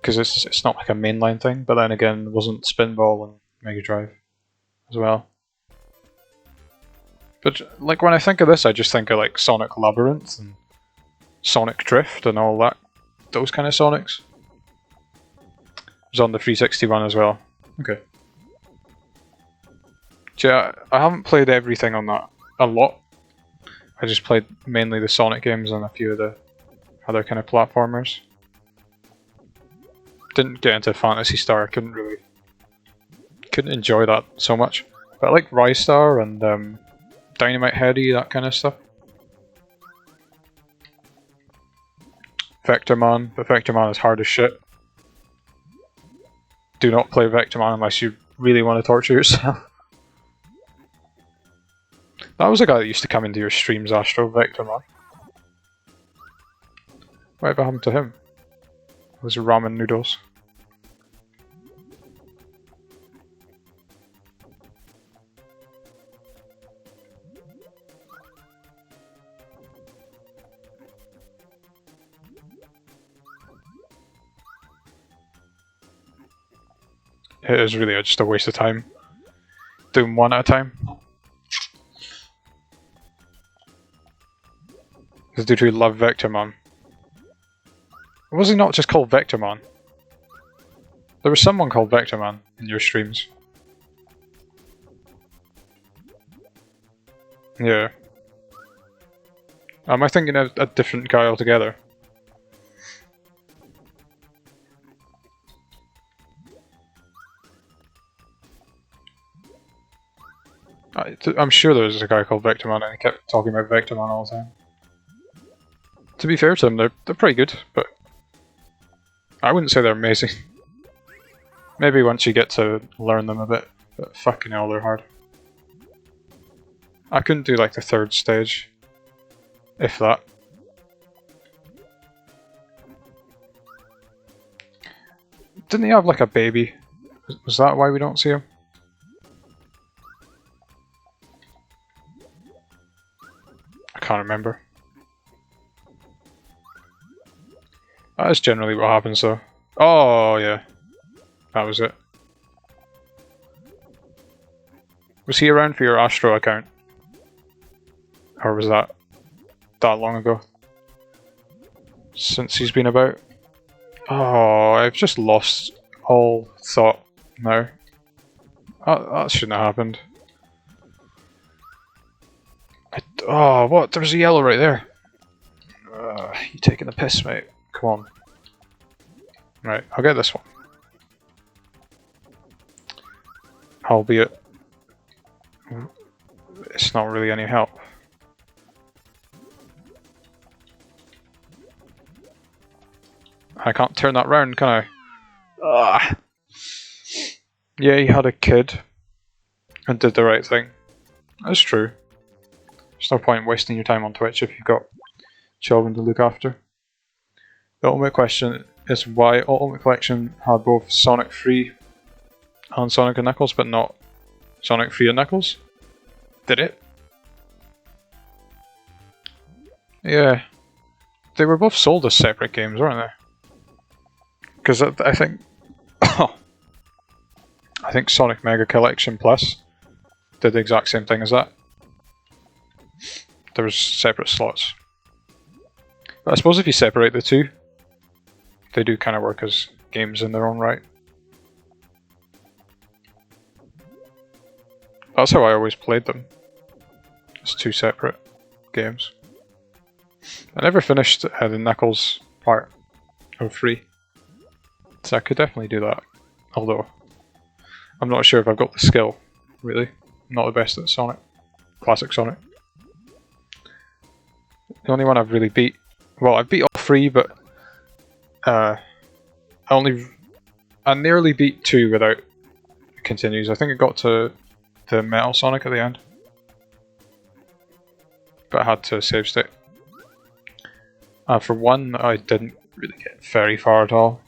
Speaker 1: Because it's not like a mainline thing, but then again, it wasn't Spinball and Mega Drive as well. But like when I think of this, I just think of like Sonic Labyrinth and Sonic Drift and all that, those kind of Sonics. It was on the 360 one as well. Okay. Yeah, I haven't played everything on that a lot. I just played mainly the Sonic games and a few of the other kind of platformers. Didn't get into Phantasy Star. I couldn't enjoy that so much. But I like Rise Star and Dynamite Heady, that kind of stuff. Vector Man, but Vector Man is hard as shit. Do not play Vector Man unless you really want to torture yourself. That was a guy that used to come into your streams, Astro Vector Man. Whatever happened to him? Those ramen noodles. It is really just a waste of time doing one at a time. This dude who loved Vector Man. Was he not just called Vector Man? There was someone called Vector Man in your streams. Yeah. Am I thinking of a different guy altogether? I'm sure there was a guy called Vector Man and he kept talking about Vector Man all the time. To be fair to them, they're pretty good, but I wouldn't say they're amazing. Maybe once you get to learn them a bit, but fucking hell, they're hard. I couldn't do like the third stage, if that. Didn't he have like a baby? Was that why we don't see him? I can't remember. That is generally what happens though. Oh yeah, that was it. Was he around for your Astro account? Or was that long ago? Since he's been about? Oh, I've just lost all thought now. That shouldn't have happened. Oh, what? There's a yellow right there. You taking the piss, mate. Come on. Right, I'll get this one. Albeit, it's not really any help. I can't turn that round, can I? Ah. Yeah, he had a kid and did the right thing. That's true. There's no point wasting your time on Twitch if you've got children to look after. The ultimate question is why Ultimate Collection had both Sonic 3 and Sonic and Knuckles, but not Sonic 3 and Knuckles? Did it? Yeah. They were both sold as separate games, weren't they? Because I think... I think Sonic Mega Collection Plus did the exact same thing as that. There was separate slots. But I suppose if you separate the two, they do kind of work as games in their own right. That's how I always played them. It's two separate games. I never finished the Knuckles part of 3. So I could definitely do that. Although, I'm not sure if I've got the skill, really. I'm not the best at Sonic. Classic Sonic. The only one I've really beat... Well, I've beat all 3, but... I nearly beat 2 without continues. I think it got to the Metal Sonic at the end. But I had to save state. For 1, I didn't really get very far at all.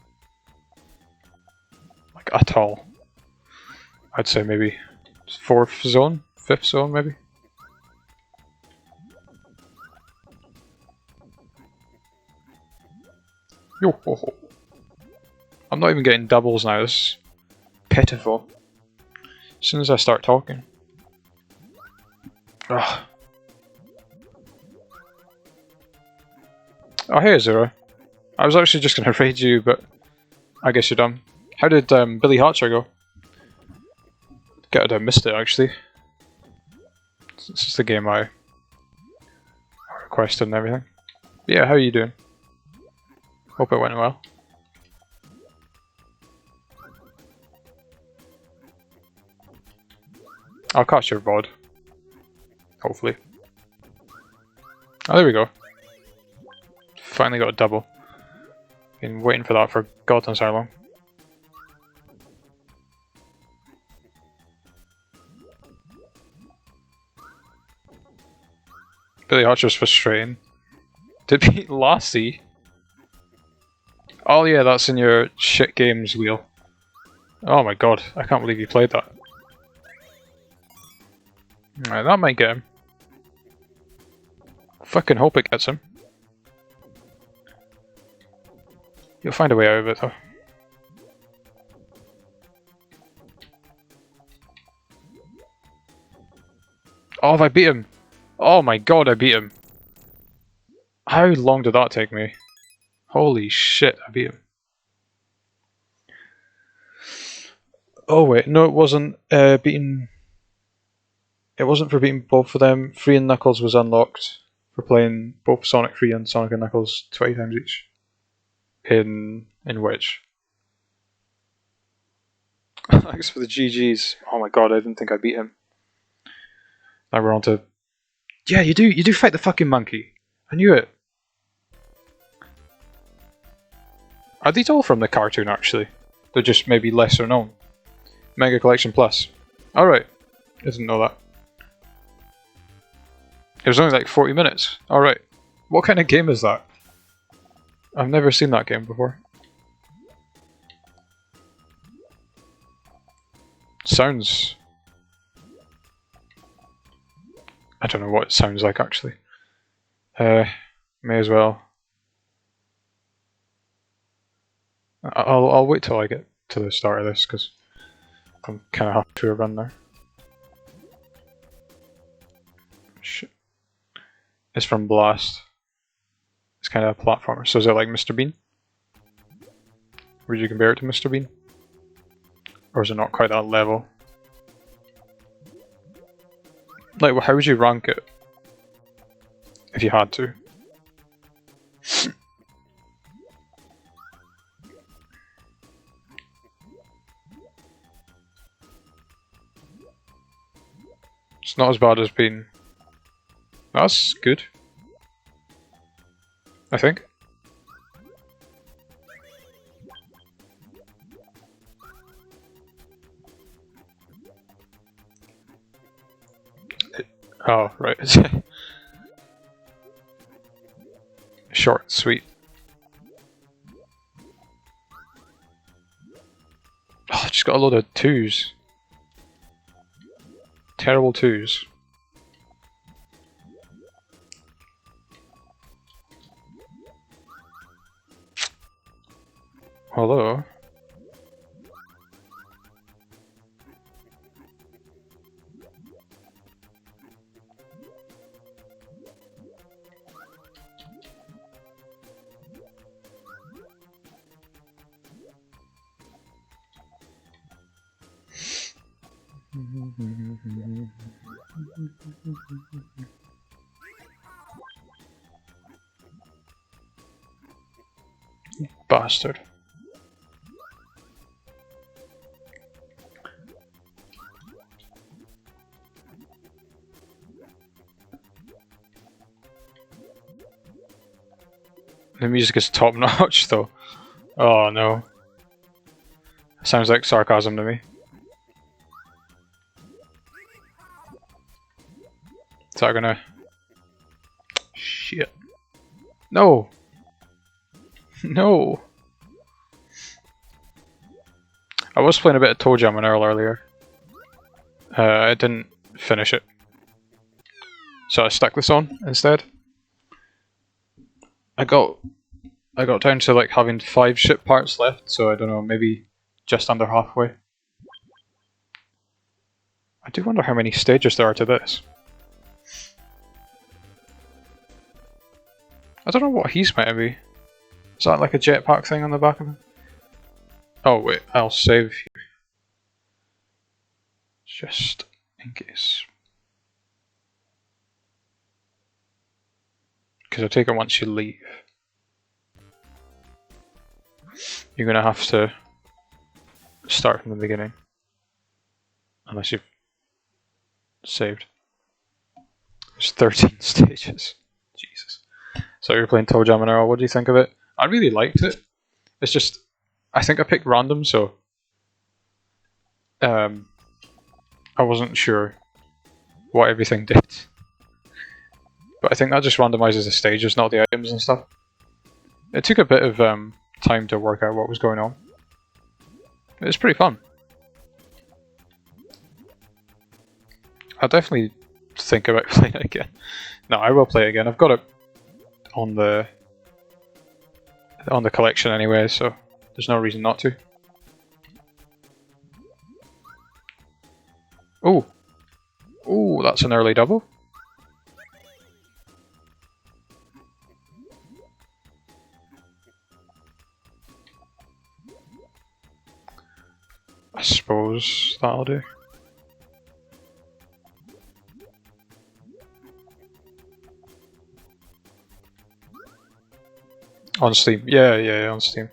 Speaker 1: Like, at all. I'd say maybe 4th zone? 5th zone, maybe? Yo ho ho. I'm not even getting doubles now, this is pitiful. As soon as I start talking. Ugh. Oh hey Azura. I was actually just gonna raid you, but I guess you're done. How did Billy Hatcher go? I missed it actually. This is the game I requested and everything. But yeah, how are you doing? Hope it went well. I'll catch your VOD. Hopefully. Oh, there we go. Finally got a double. Been waiting for that for God knows how long. Billy Hutcher's frustrating. To beat Lassie? Oh yeah, that's in your shit games wheel. Oh my god, I can't believe you played that. Alright, that might get him. Fucking hope it gets him. You'll find a way out of it though. Oh, have I beat him? Oh my god, I beat him. How long did that take me? Holy shit, I beat him. Oh wait, no it wasn't beating... It wasn't for beating both of them. Free and Knuckles was unlocked for playing both Sonic 3 and Sonic and Knuckles 20 times each. In which? Thanks for the GGs. Oh my god, I didn't think I beat him. Now we're on to... Yeah, you do fight the fucking monkey. I knew it. Are these all from the cartoon actually? They're just maybe lesser known. Mega Collection Plus. Alright. I didn't know that. It was only like 40 minutes. Alright. What kind of game is that? I've never seen that game before. Sounds... I don't know what it sounds like actually. May as well. I'll wait till I get to the start of this because I'm kind of happy to run there. Shit. It's from Blast. It's kind of a platformer. So is it like Mr. Bean? Would you compare it to Mr. Bean? Or is it not quite that level? Like, how would you rank it? If you had to? It's not as bad as Bean. That's good. I think. Oh, right. Short and sweet. Oh, I just got a load of twos. Terrible twos. Hello. Bastard. The music is top notch though. Oh no. Sounds like sarcasm to me. Is that gonna... Shit. No! No! I was playing a bit of Toejam Earl earlier. I didn't finish it. So I stuck this on instead. I got down to like having 5 ship parts left, so I don't know, maybe just under halfway. I do wonder how many stages there are to this. I don't know what he's meant to be. Is that like a jetpack thing on the back of him? Oh wait, I'll save here. Just in case. Because I take it once you leave, you're going to have to start from the beginning. Unless you've saved. There's 13 stages. Jesus. So you're playing Toejam Earl, what do you think of it? I really liked it. It's just, I think I picked random, so I wasn't sure what everything did. But I think that just randomizes the stages, not the items and stuff. It took a bit of time to work out what was going on. It was pretty fun. I'll definitely think about playing it again. No, I will play it again. I've got it on the collection anyway, so there's no reason not to. Oh, oh, that's an early double. I suppose that'll do. On Steam, yeah, on Steam.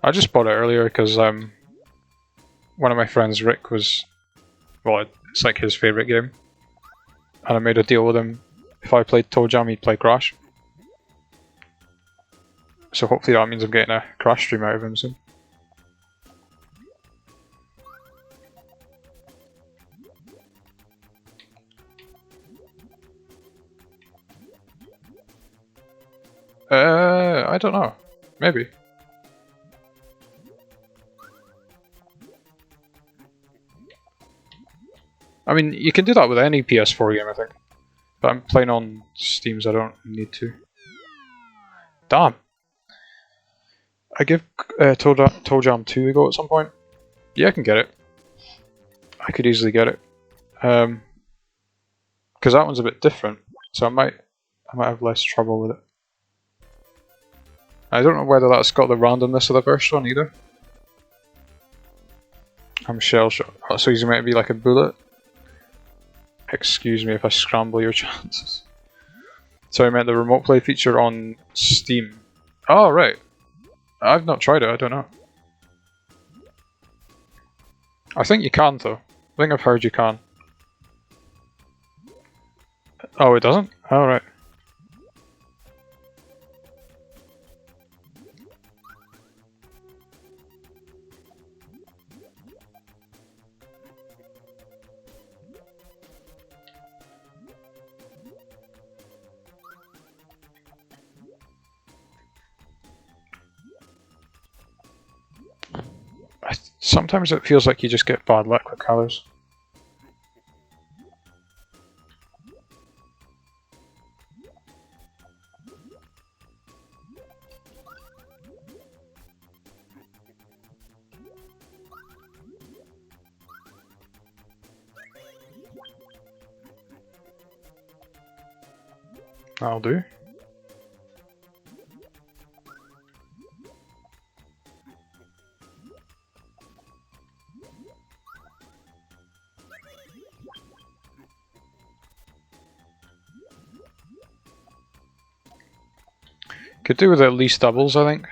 Speaker 1: I just bought it earlier because one of my friends, Rick, was, well, it's like his favorite game, and I made a deal with him. If I played Toejam, he'd play Crash. So hopefully that means I'm getting a Crash stream out of him soon. I don't know. Maybe. I mean, you can do that with any PS4 game, I think. But I'm playing on Steam, so I don't need to. Damn. I give Toejam 2 a go at some point. Yeah, I can get it. I could easily get it. Because that one's a bit different, so I might have less trouble with it. I don't know whether that's got the randomness of the first one either. I'm shell shot. Oh, so he's meant to be like a bullet. Excuse me if I scramble your chances. So I meant the remote play feature on Steam. Oh, right. I've not tried it, I don't know. I think you can though. I think I've heard you can. Oh, it doesn't? Oh, right. Sometimes it feels like you just get bad luck with colours. That'll do. Could do with at least doubles, I think.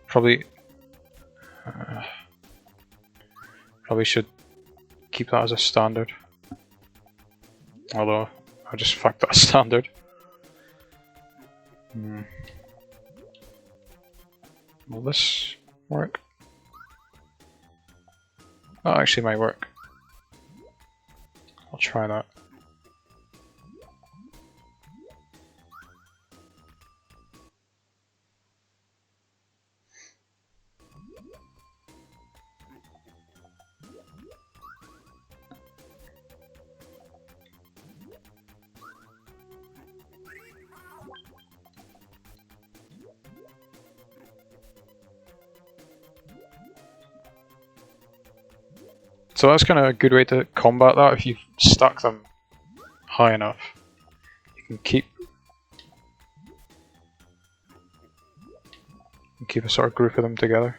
Speaker 1: Probably should keep that as a standard. Although, I just fucked that standard. Will this work? That actually might work. I'll try that. So that's kind of a good way to combat that. If you stack them high enough, you can keep a sort of group of them together.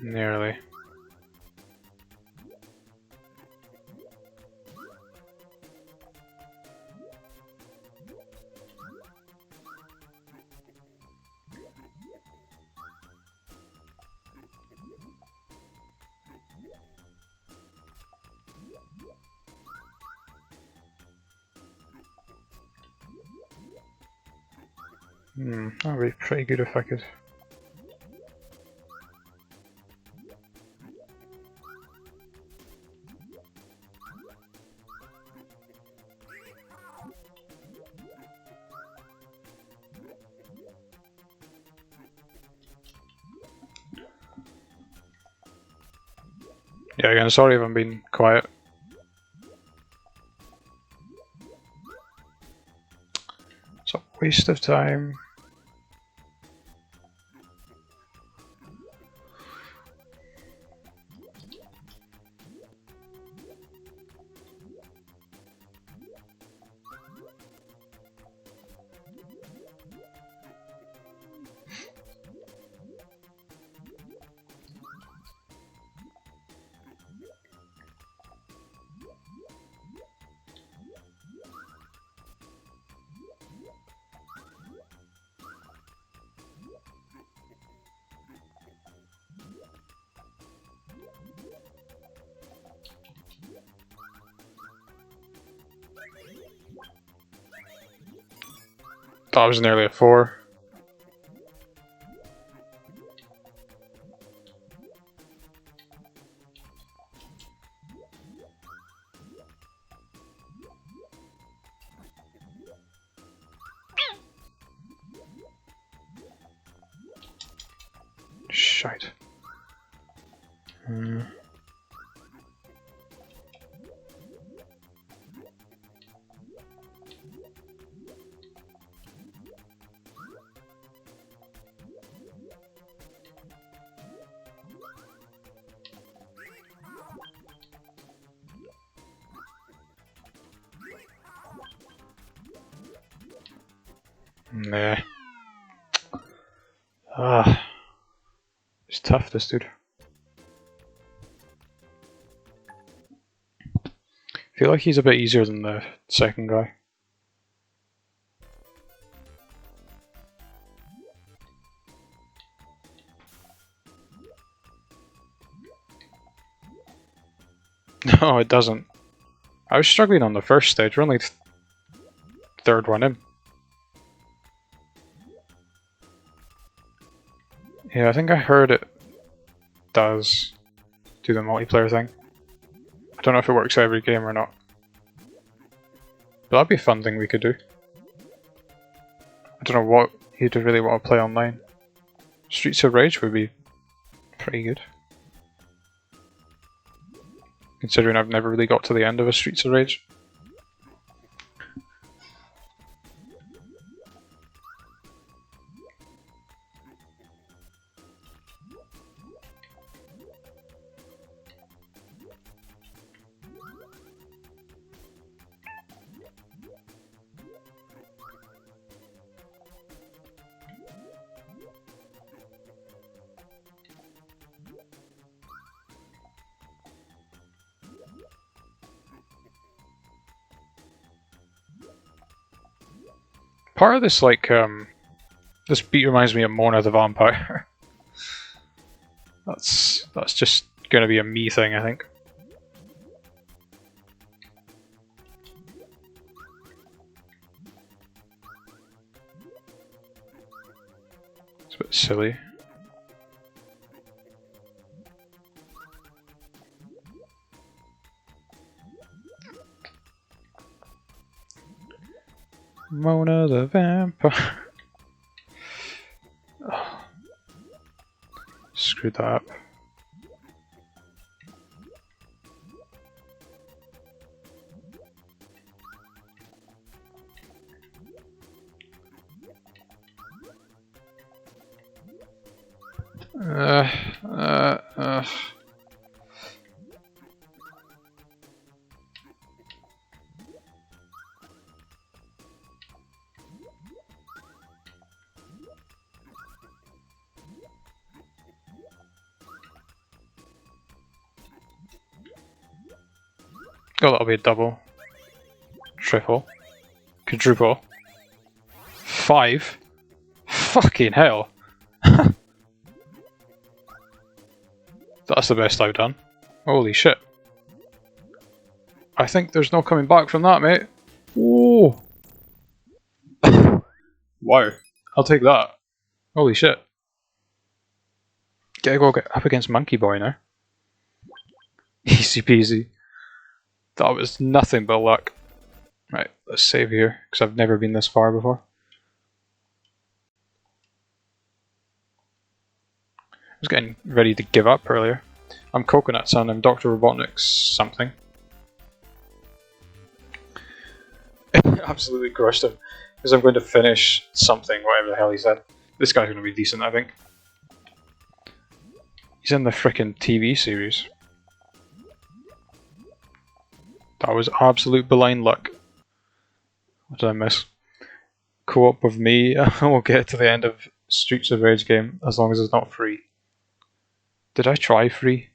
Speaker 1: Nearly. That'd be pretty good if I could. Yeah, again, sorry if I'm being quiet. It's a waste of time. That was nearly a 4. Shite. Nah. It's tough, this dude. I feel like he's a bit easier than the second guy. No, it doesn't. I was struggling on the first stage, we're only third one in. Yeah, I think I heard it does do the multiplayer thing. I don't know if it works every game or not. But that'd be a fun thing we could do. I don't know what you'd really want to play online. Streets of Rage would be pretty good. Considering I've never really got to the end of a Streets of Rage. Part of this, like, this beat reminds me of Mona the Vampire. That's just gonna be a me thing, I think. It's a bit silly. Mona the Vampire. Oh. Screwed that up. Oh, that'll be a double. Triple. Quadruple. 5? Fucking hell! That's the best I've done. Holy shit. I think there's no coming back from that, mate. Whoa! Wow. I'll take that. Holy shit. Gotta go get up against Monkey Boy now. Easy peasy. That was nothing but luck. Right, let's save here, because I've never been this far before. I was getting ready to give up earlier. I'm Coconut Son, I'm Dr. Robotnik's something. Absolutely crushed him, because I'm going to finish something, whatever the hell he said. This guy's going to be decent, I think. He's in the frickin' TV series. That was absolute blind luck. What did I miss? Co-op with me, we'll get to the end of Streets of Rage game, as long as it's not free. Did I try free?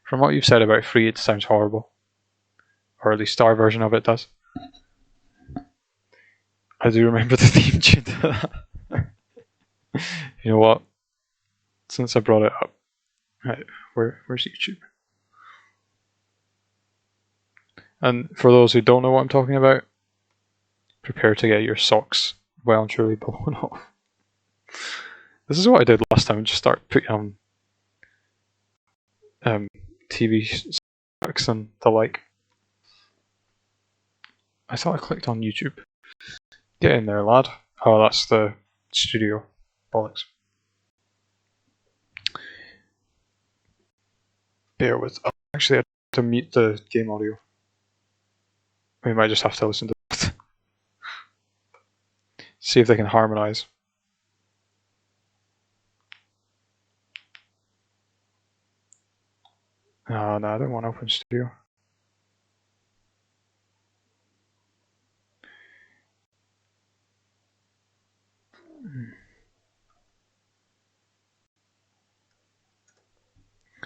Speaker 1: From what you've said about free, it sounds horrible. Or at least our version of it does. I do remember the theme tune to that. You know what? Since I brought it up. Right, where's YouTube? And for those who don't know what I'm talking about, prepare to get your socks well and truly blown off. This is what I did last time, just start putting on TV stocks and the like. I thought I clicked on YouTube. Get in there, lad. Oh, that's the studio. Bollocks. Bear with. Oh, actually, I have to mute the game audio. We might just have to listen to it. See if they can harmonize. Oh, no, I don't want Open Studio.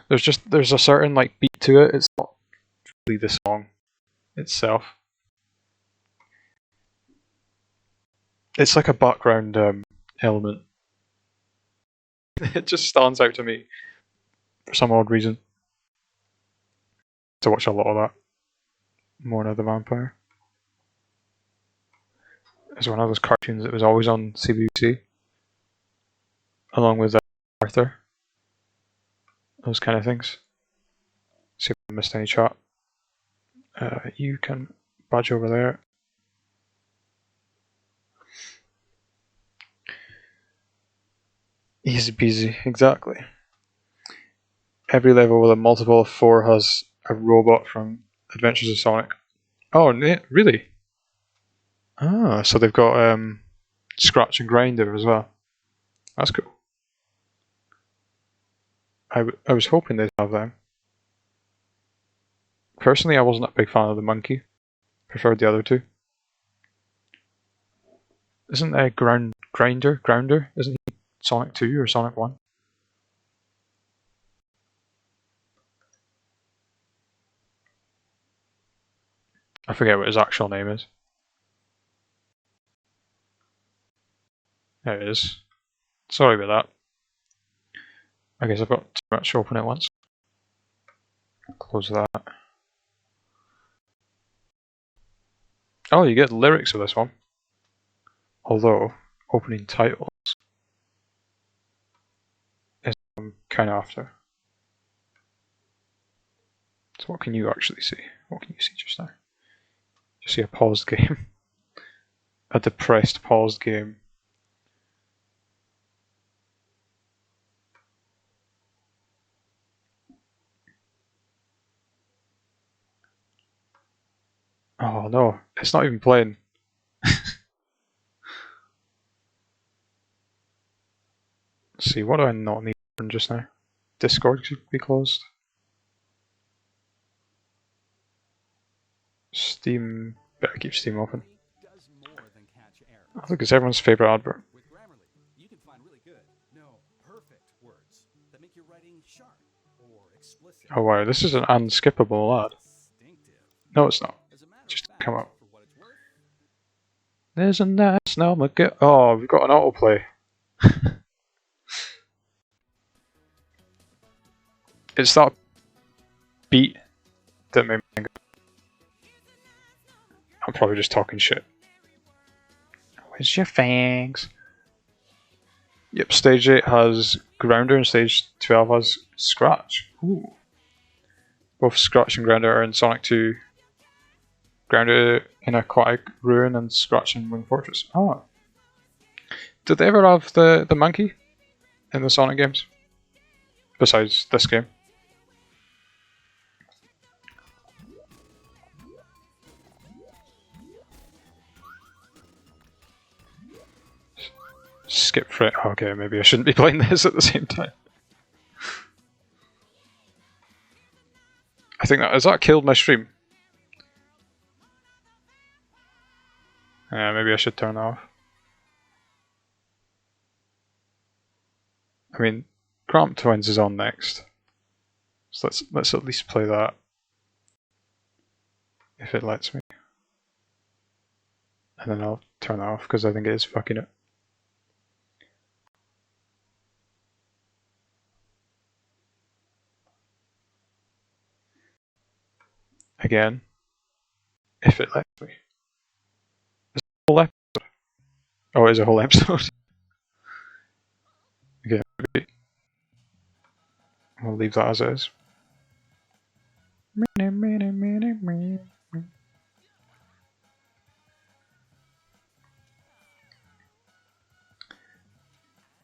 Speaker 1: There's a certain like beat to it. It's not really the song itself. It's like a background element. It just stands out to me for some odd reason. To watch a lot of that. Morna the Vampire. It's one of those cartoons that was always on CBC. Along with Arthur. Those kind of things. See if I missed any chat. You can badge over there. Easy peasy, exactly. Every level with a multiple of 4 has a robot from Adventures of Sonic. Oh, really? Ah, so they've got Scratch and Grinder as well. That's cool. I was hoping they'd have them. Personally, I wasn't a big fan of the monkey. Preferred the other two. Isn't Grounder? Isn't he Sonic 2 or Sonic 1? I forget what his actual name is. There it is. Sorry about that. I guess I've got too much open at once. Close that. Oh, you get lyrics with this one. Although, opening titles is what I'm kind of after. So what can you actually see? What can you see just now? You see a paused game. A depressed paused game. Oh no, it's not even playing. Let's see, what do I not need just now? Discord should be closed. Steam, better keep Steam open. I think it's everyone's favourite advert.
Speaker 7: You can find really good, no, perfect words that make your writing sharp or explicit.
Speaker 1: Oh wow, this is an unskippable ad. No, it's not. Just come up. There's a nice number. Oh, we've got an autoplay. It's that beat that made me think. I'm probably just talking shit. Where's your fangs? Yep, stage 8 has Grounder and stage 12 has Scratch. Ooh. Both Scratch and Grounder are in Sonic 2. Grounder in Aquatic Ruin and Scratch in Wing Fortress. Oh. Did they ever have the monkey in the Sonic games? Besides this game? Skip for it. Okay, maybe I shouldn't be playing this at the same time. I think that killed my stream. Maybe I should turn that off. I mean, Cramp Twins is on next, so let's at least play that if it lets me, and then I'll turn that off because I think it is fucking it. Again, if it lets me. Is it a whole episode? Oh, it is a whole episode. Okay, maybe we'll leave that as it is.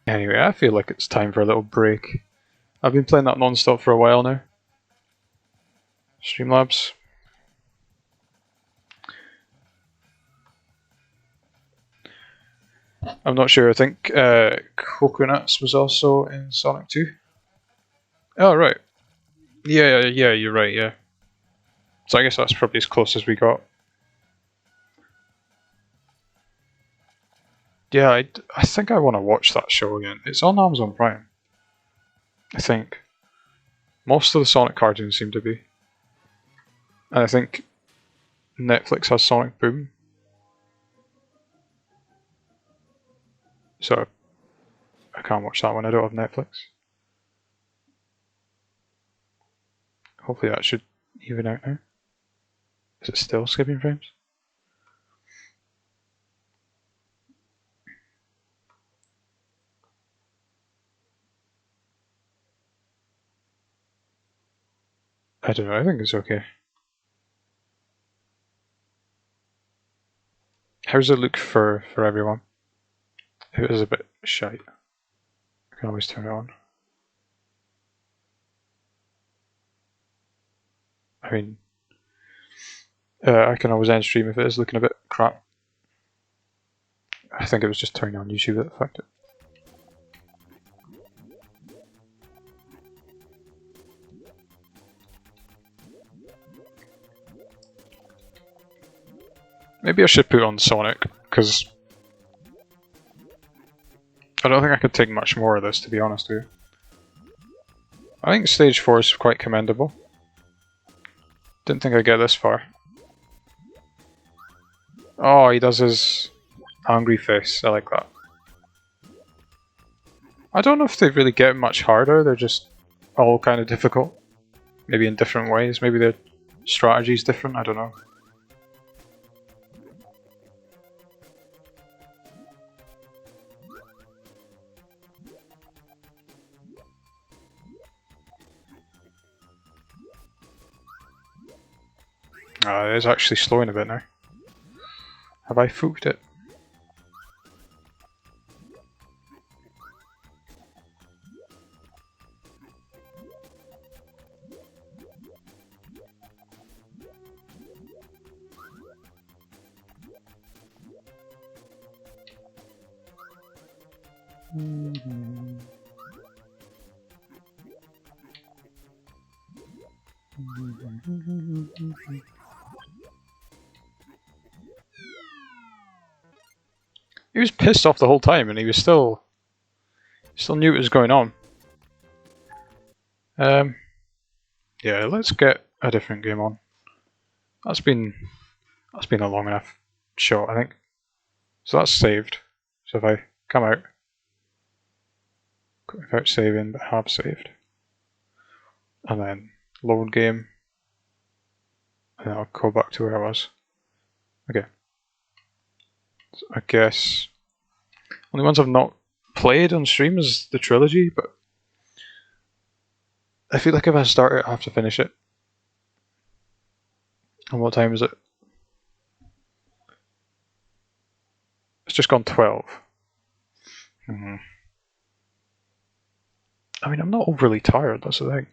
Speaker 1: Anyway, I feel like it's time for a little break. I've been playing that non-stop for a while now. Streamlabs. I'm not sure, I think Coconuts was also in Sonic 2. Oh, right. Yeah, you're right, yeah. So I guess that's probably as close as we got. Yeah, I think I want to watch that show again. It's on Amazon Prime. I think. Most of the Sonic cartoons seem to be. And I think Netflix has Sonic Boom. So I can't watch that one, I don't have Netflix. Hopefully that should even out now. Is it still skipping frames? I don't know, I think it's okay. How does it look for everyone? It is a bit shite. I can always turn it on. I mean, I can always end stream if it is looking a bit crap. I think it was just turning on YouTube that affected it. Maybe I should put on Sonic, because I don't think I could take much more of this, to be honest with you. I think stage 4 is quite commendable. Didn't think I'd get this far. Oh, he does his angry face, I like that. I don't know if they really get much harder, they're just all kind of difficult. Maybe in different ways, maybe their strategy's different, I don't know. It is actually slowing a bit now. Have I fooked it? He was pissed off the whole time, and he was still knew what was going on. Yeah, let's get a different game on. That's been a long enough shot, I think. So that's saved. So if I come out without saving, but have saved, and then load game, and then I'll go back to where I was. Okay. So I guess only ones I've not played on stream is the trilogy, but I feel like if I start it, I have to finish it. And what time is it? It's just gone 12. I mean, I'm not overly tired, that's the thing.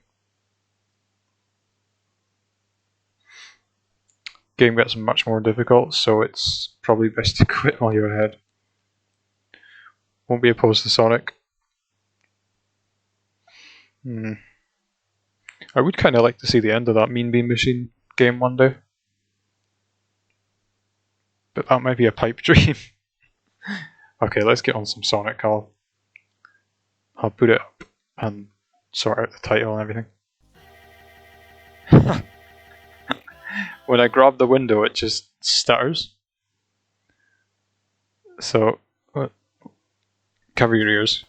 Speaker 1: Game gets much more difficult, so it's probably best to quit while you're ahead. Won't be opposed to Sonic. I would kind of like to see the end of that Mean Bean Machine game one day. But that might be a pipe dream. Okay, let's get on some Sonic. I'll put it up and sort out the title and everything. When I grab the window, it just stutters. So, cover your ears.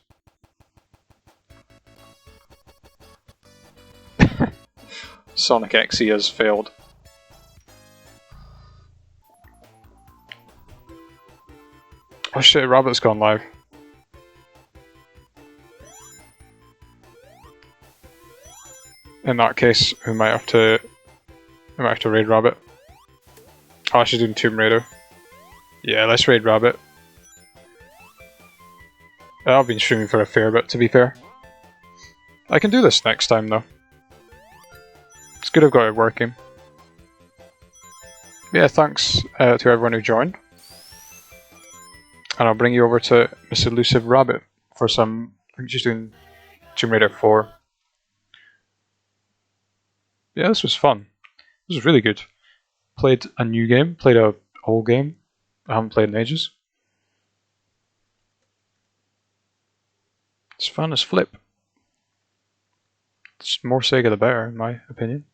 Speaker 1: Sonic XE has failed. Oh shit, Rabbit's gone live. In that case, we might have to raid Rabbit. Oh, I should do Tomb Raider. Yeah, let's raid Rabbit. I've been streaming for a fair bit, to be fair. I can do this next time, though. It's good I've got it working. Yeah, thanks to everyone who joined. And I'll bring you over to Miss Elusive Rabbit for some... I think she's doing Tomb Raider 4. Yeah, this was fun. This was really good. Played a new game, played a old game I haven't played in ages. It's fun as flip. It's more Sega the better, in my opinion.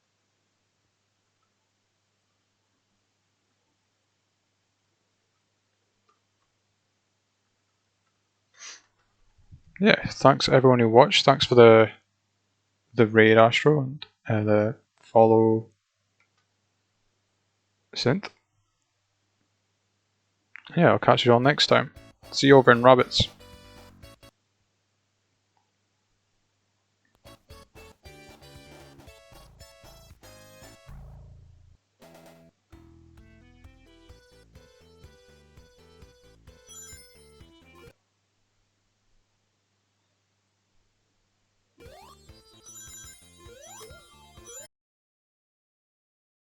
Speaker 1: Yeah, thanks everyone who watched. Thanks for the raid, Astro, and the follow, Synth. Yeah, I'll catch you all next time. See you over in Rabbits.